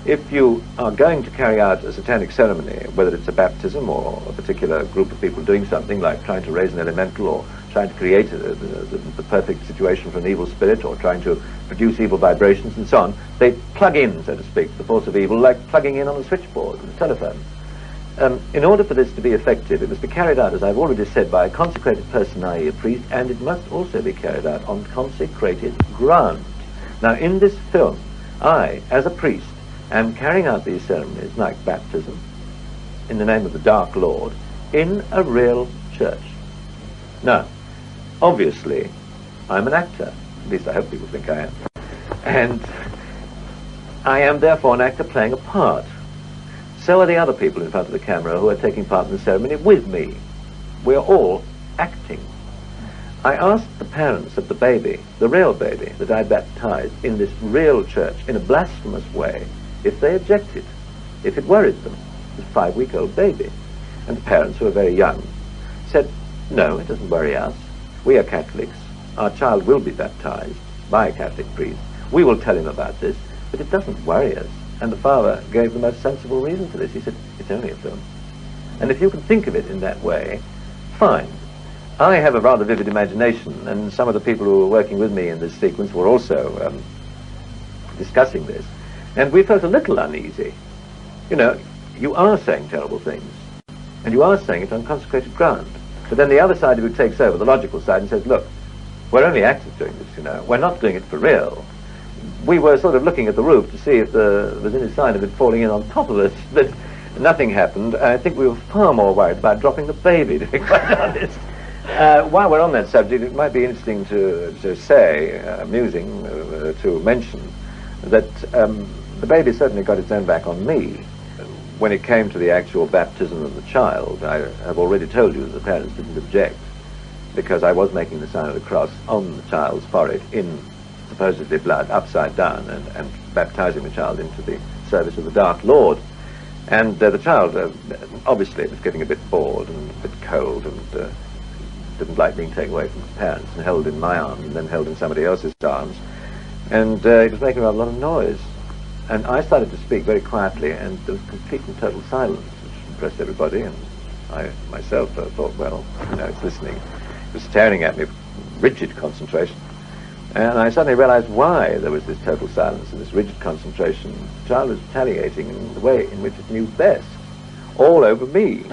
If you are going to carry out a satanic ceremony, whether it's a baptism or a particular group of people doing something like trying to raise an elemental or trying to create the perfect situation for an evil spirit or trying to produce evil vibrations and so on, they plug in, so to speak, the force of evil like plugging in on a switchboard with a telephone. In order for this to be effective, it must be carried out, as I've already said, by a consecrated person, i.e. a priest, and it must also be carried out on consecrated ground. Now, in this film, I, as a priest, am carrying out these ceremonies, like baptism, in the name of the Dark Lord, in a real church. Now, obviously, I'm an actor. At least I hope people think I am. And I am therefore an actor playing a part. So are the other people in front of the camera who are taking part in the ceremony with me. We are all acting. I asked the parents of the baby, the real baby that I baptized in this real church in a blasphemous way, if they objected, if it worried them, this 5-week-old baby. And the parents, who are very young, said, no, it doesn't worry us. We are Catholics. Our child will be baptized by a Catholic priest. We will tell him about this, but it doesn't worry us. And the father gave the most sensible reason for this. He said, it's only a film. And if you can think of it in that way, fine. I have a rather vivid imagination, and some of the people who were working with me in this sequence were also discussing this. And we felt a little uneasy. You know, you are saying terrible things, and you are saying it on consecrated ground. But then the other side of you takes over, the logical side, and says, look, we're only actors doing this, you know. We're not doing it for real. We were sort of looking at the roof to see if there was any sign of it falling in on top of us, but nothing happened. I think we were far more worried about dropping the baby, to be quite honest. While we're on that subject, it might be interesting to say, amusing to mention, that the baby certainly got its own back on me. When it came to the actual baptism of the child, I have already told you that the parents didn't object, because I was making the sign of the cross on the child's forehead in supposedly blood, upside down, and baptizing the child into the service of the Dark Lord. And the child, obviously, was getting a bit bored and a bit cold and didn't like being taken away from his parents and held in my arms and then held in somebody else's arms. And it was making a lot of noise. And I started to speak very quietly, and there was complete and total silence, which impressed everybody. And I myself thought, well, you know, it's listening. It was staring at me with rigid concentration. And I suddenly realized why there was this total silence and this rigid concentration. The child was retaliating in the way in which it knew best, all over me,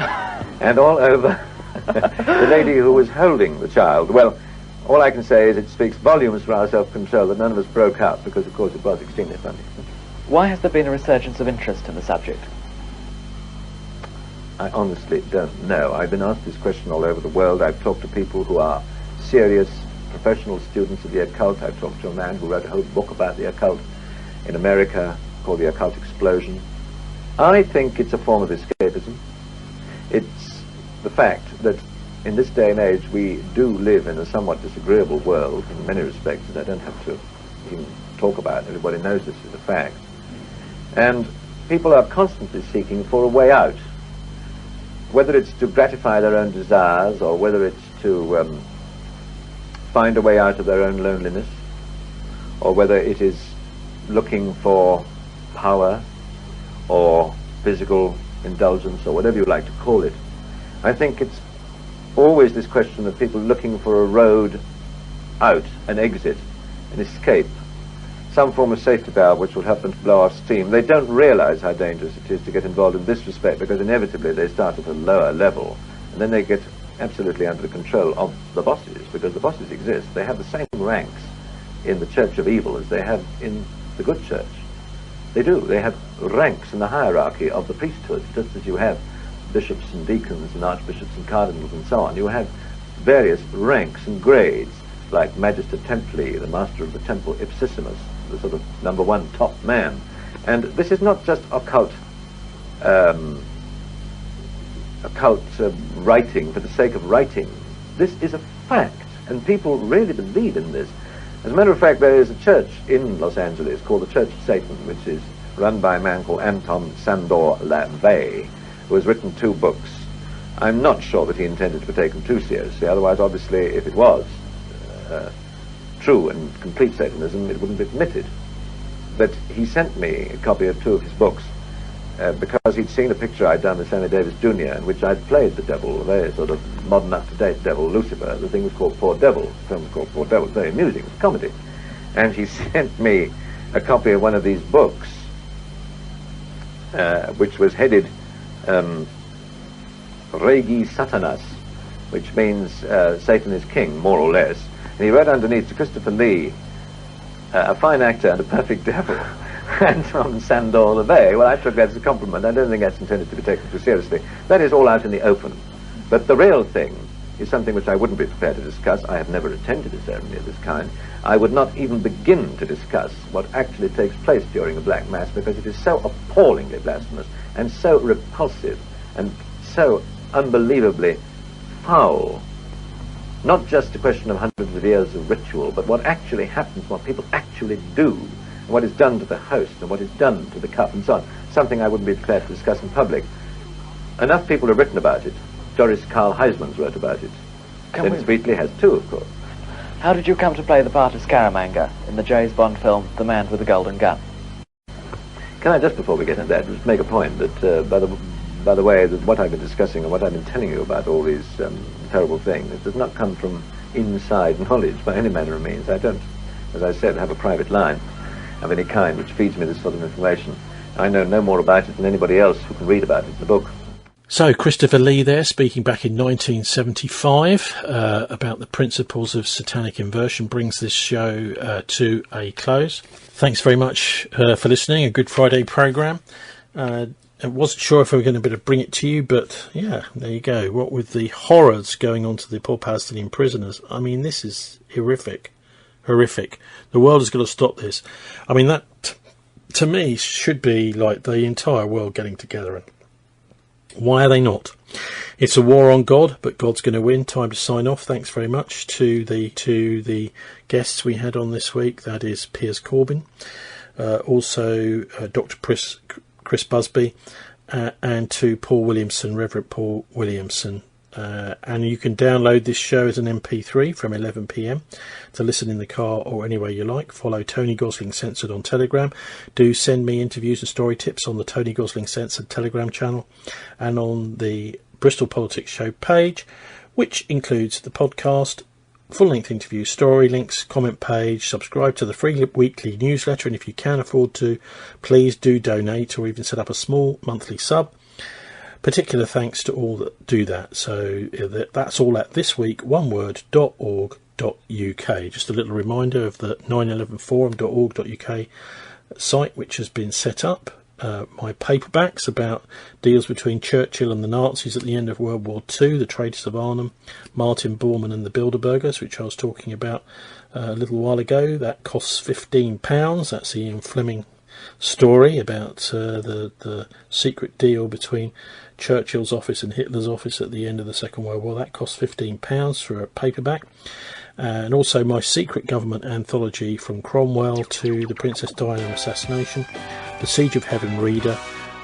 and all over the lady who was holding the child. Well, all I can say is it speaks volumes for our self-control that none of us broke up, because, of course, it was extremely funny. Why has there been a resurgence of interest in the subject? I honestly don't know. I've been asked this question all over the world. I've talked to people who are serious professional students of the occult. I've talked to a man who wrote a whole book about the occult in America called The Occult Explosion. I think it's a form of escapism. It's the fact that in this day and age we do live in a somewhat disagreeable world in many respects that I don't have to even talk about. Everybody knows this is a fact. And people are constantly seeking for a way out, whether it's to gratify their own desires or whether it's to find a way out of their own loneliness, or whether it is looking for power or physical indulgence or whatever you like to call it. I think it's always this question of people looking for a road out, an exit, an escape, some form of safety valve which will help them to blow off steam. They don't realize how dangerous it is to get involved in this respect, because inevitably they start at a lower level and then they get absolutely under the control of the bosses, because the bosses exist. They have the same ranks in the church of evil as they have in the good church. They do. They have ranks in the hierarchy of the priesthood, just as you have bishops and deacons and archbishops and cardinals and so on. You have various ranks and grades, like Magister Templi, the master of the temple ipsissimus, the sort of number one top man. And this is not just occult writing for the sake of writing. This is a fact, and people really believe in this. As a matter of fact, there is a church in Los Angeles called the Church of Satan, which is run by a man called Anton Sandor LaVey, who has written 2 books. I'm not sure that he intended to be taken too seriously, otherwise, obviously, if it was true and complete Satanism, it wouldn't be permitted. But he sent me a copy of 2 of his books because he'd seen a picture I'd done with Sammy Davis Jr. in which I'd played the devil, a very sort of modern, up-to-date devil, Lucifer. The thing was called Poor Devil. The film was called Poor Devil. It's very amusing. It's a comedy. And he sent me a copy of one of these books, which was headed Regi Satanas, which means Satan is king, more or less. And he wrote underneath, to Christopher Lee, a fine actor and a perfect devil. And from Sandor LaVey, well, I took that as a compliment. I don't think that's intended to be taken too seriously. That is all out in the open. But the real thing is something which I wouldn't be prepared to discuss. I have never attended a ceremony of this kind. I would not even begin to discuss what actually takes place during a Black Mass, because it is so appallingly blasphemous and so repulsive and so unbelievably foul. Not just a question of hundreds of years of ritual, but what actually happens, what people actually do, and what is done to the host, and what is done to the cup, and so on. Something I wouldn't be prepared to discuss in public. Enough people have written about it. Doris Karl Huysmans wrote about it. Dennis Wheatley has too, of course. How did you come to play the part of Scaramanga in the James Bond film The Man with the Golden Gun? Can I, just before we get into that, just make a point that, by the way, that what I've been discussing and what I've been telling you about all these terrible things, it does not come from inside knowledge by any manner of means. I don't, as I said, have a private line of any kind which feeds me this sort of information. I know no more about it than anybody else who can read about it in the book. So Christopher Lee there, speaking back in 1975 about the principles of satanic inversion, brings this show to a close. Thanks very much for listening. A Good Friday programme. I wasn't sure if we were going to be able to bring it to you, but yeah, there you go. What with the horrors going on to the poor Palestinian prisoners, I mean, this is horrific. The world has got to stop this. I mean, that to me should be like the entire world getting together. And why are they not? It's a war on God, but God's going to win. Time to sign off. Thanks very much to the guests we had on this week. That is Piers Corbyn, also Dr. Chris Busby, and to Paul Williamson, Reverend Paul Williamson. And you can download this show as an MP3 from 11 p.m. to listen in the car or anywhere you like. Follow Tony Gosling Censored on Telegram. Do send me interviews and story tips on the Tony Gosling Censored Telegram channel and on the Bristol Politics Show page, which includes the podcast, full-length interview, story links, comment page. Subscribe to the free weekly newsletter, and if you can afford to, please do donate or even set up a small monthly sub. Particular thanks to all that do that. So that's all at thisweek.org.uk. Just a little reminder of the 911forum.org.uk site, which has been set up. My paperbacks about deals between Churchill and the Nazis at the end of World War II, The Traitors of Arnhem, Martin Bormann and the Bilderbergers, which I was talking about a little while ago. That costs £15. That's Ian Fleming story about the secret deal between Churchill's office and Hitler's office at the end of the Second World War. That costs £15 for a paperback. And also my secret government anthology from Cromwell to the Princess Diana assassination, The Siege of Heaven Reader,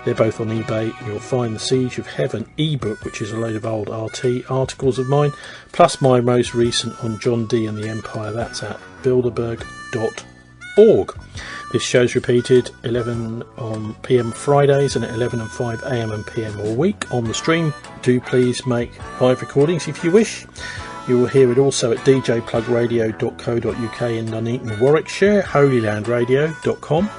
They're both on eBay. You'll find The Siege of Heaven ebook, which is a load of old RT articles of mine, plus my most recent on John Dee and the Empire. That's at bilderberg.org. This show's repeated 11 PM Fridays and at 11 and 5 AM and PM all week on the stream. Do please make live recordings if you wish. You will hear it also at djplugradio.co.uk in Nuneaton, Warwickshire, holylandradio.com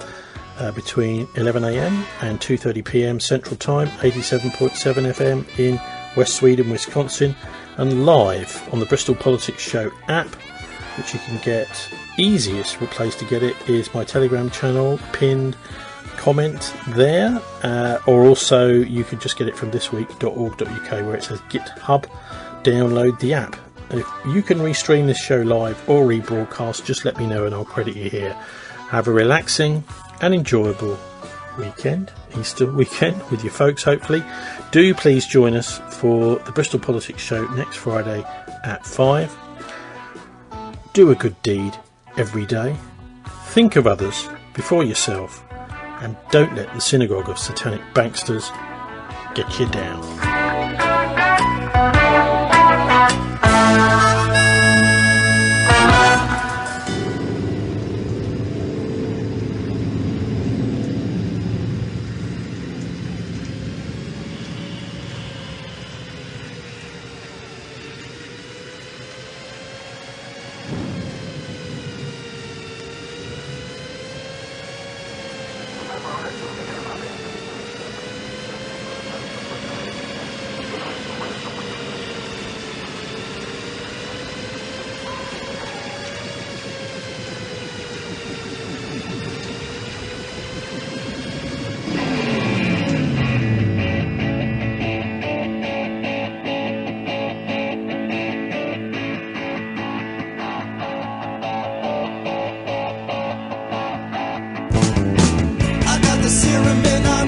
between 11 AM and 2:30 PM Central Time, 87.7 FM in West Sweden, Wisconsin, and live on the Bristol Politics Show app, which you can get. Easiest place to get it is my Telegram channel, pinned comment there, or also you could just get it from thisweek.org.uk where it says GitHub, download the app. If you can restream this show live or rebroadcast, just let me know and I'll credit you here. Have a relaxing and enjoyable weekend, Easter weekend with your folks hopefully. Do please join us for the Bristol Politics Show next Friday at 5. Do a good deed every day. Think of others before yourself, and don't let the synagogue of satanic banksters get you down. Serum in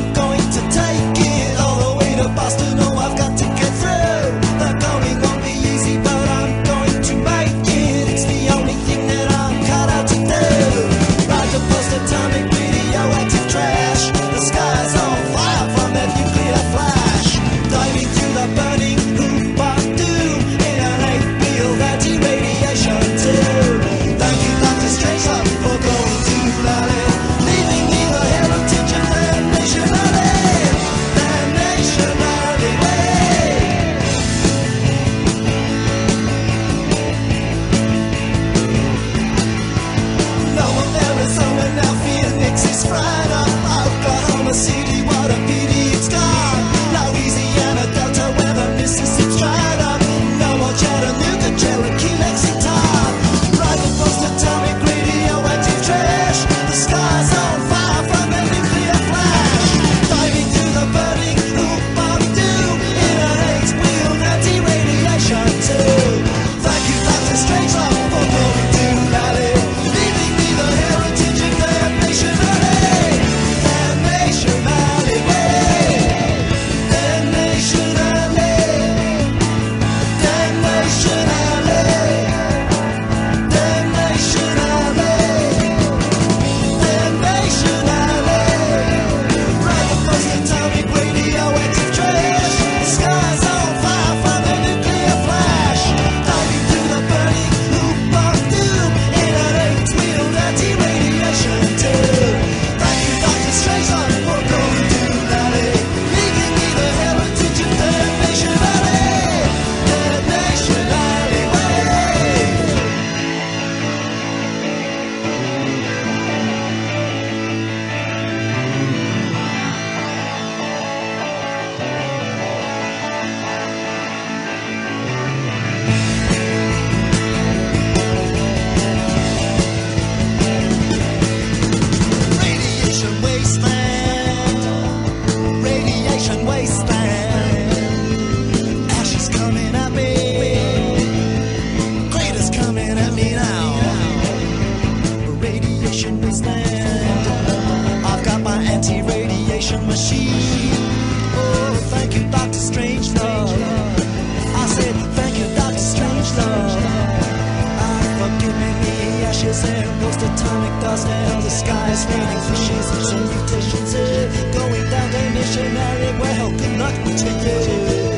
is there, most atomic dust and the sky is raining fishes, some mutations going down the missionary. Well, good luck to you.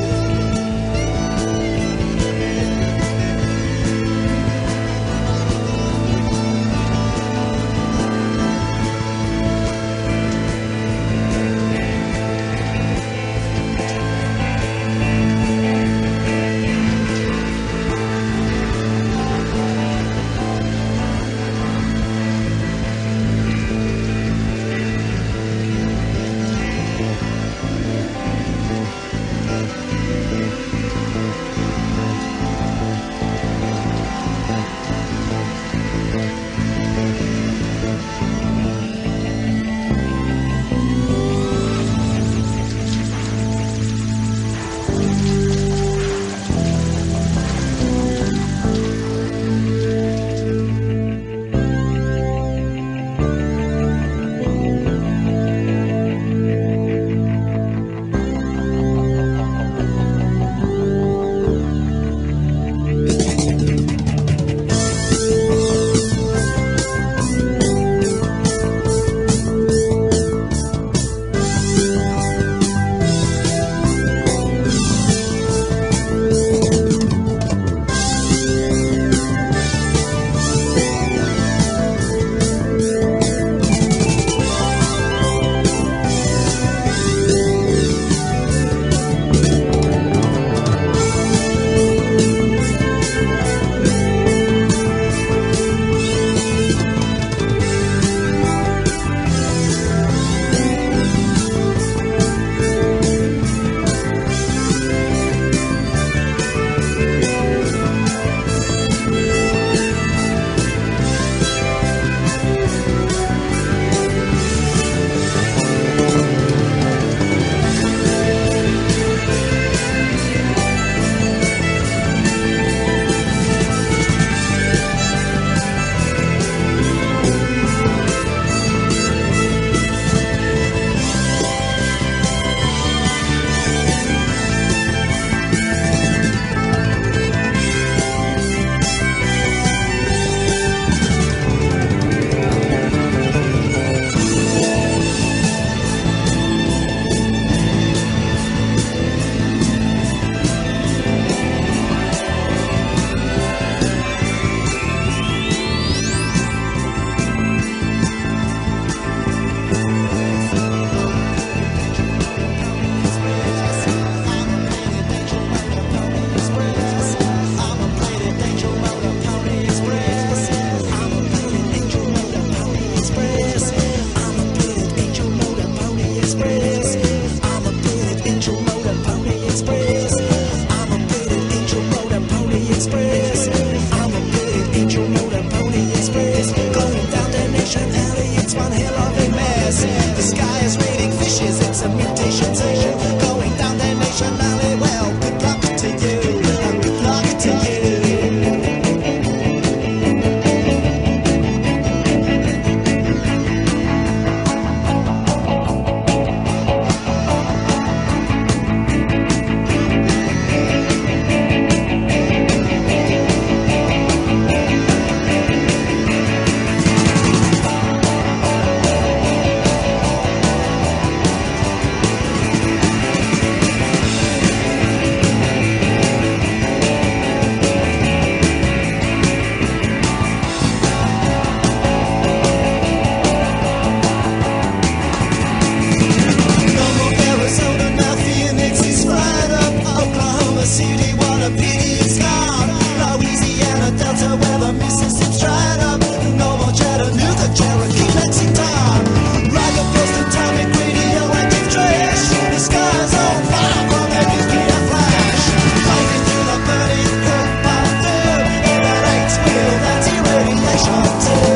Too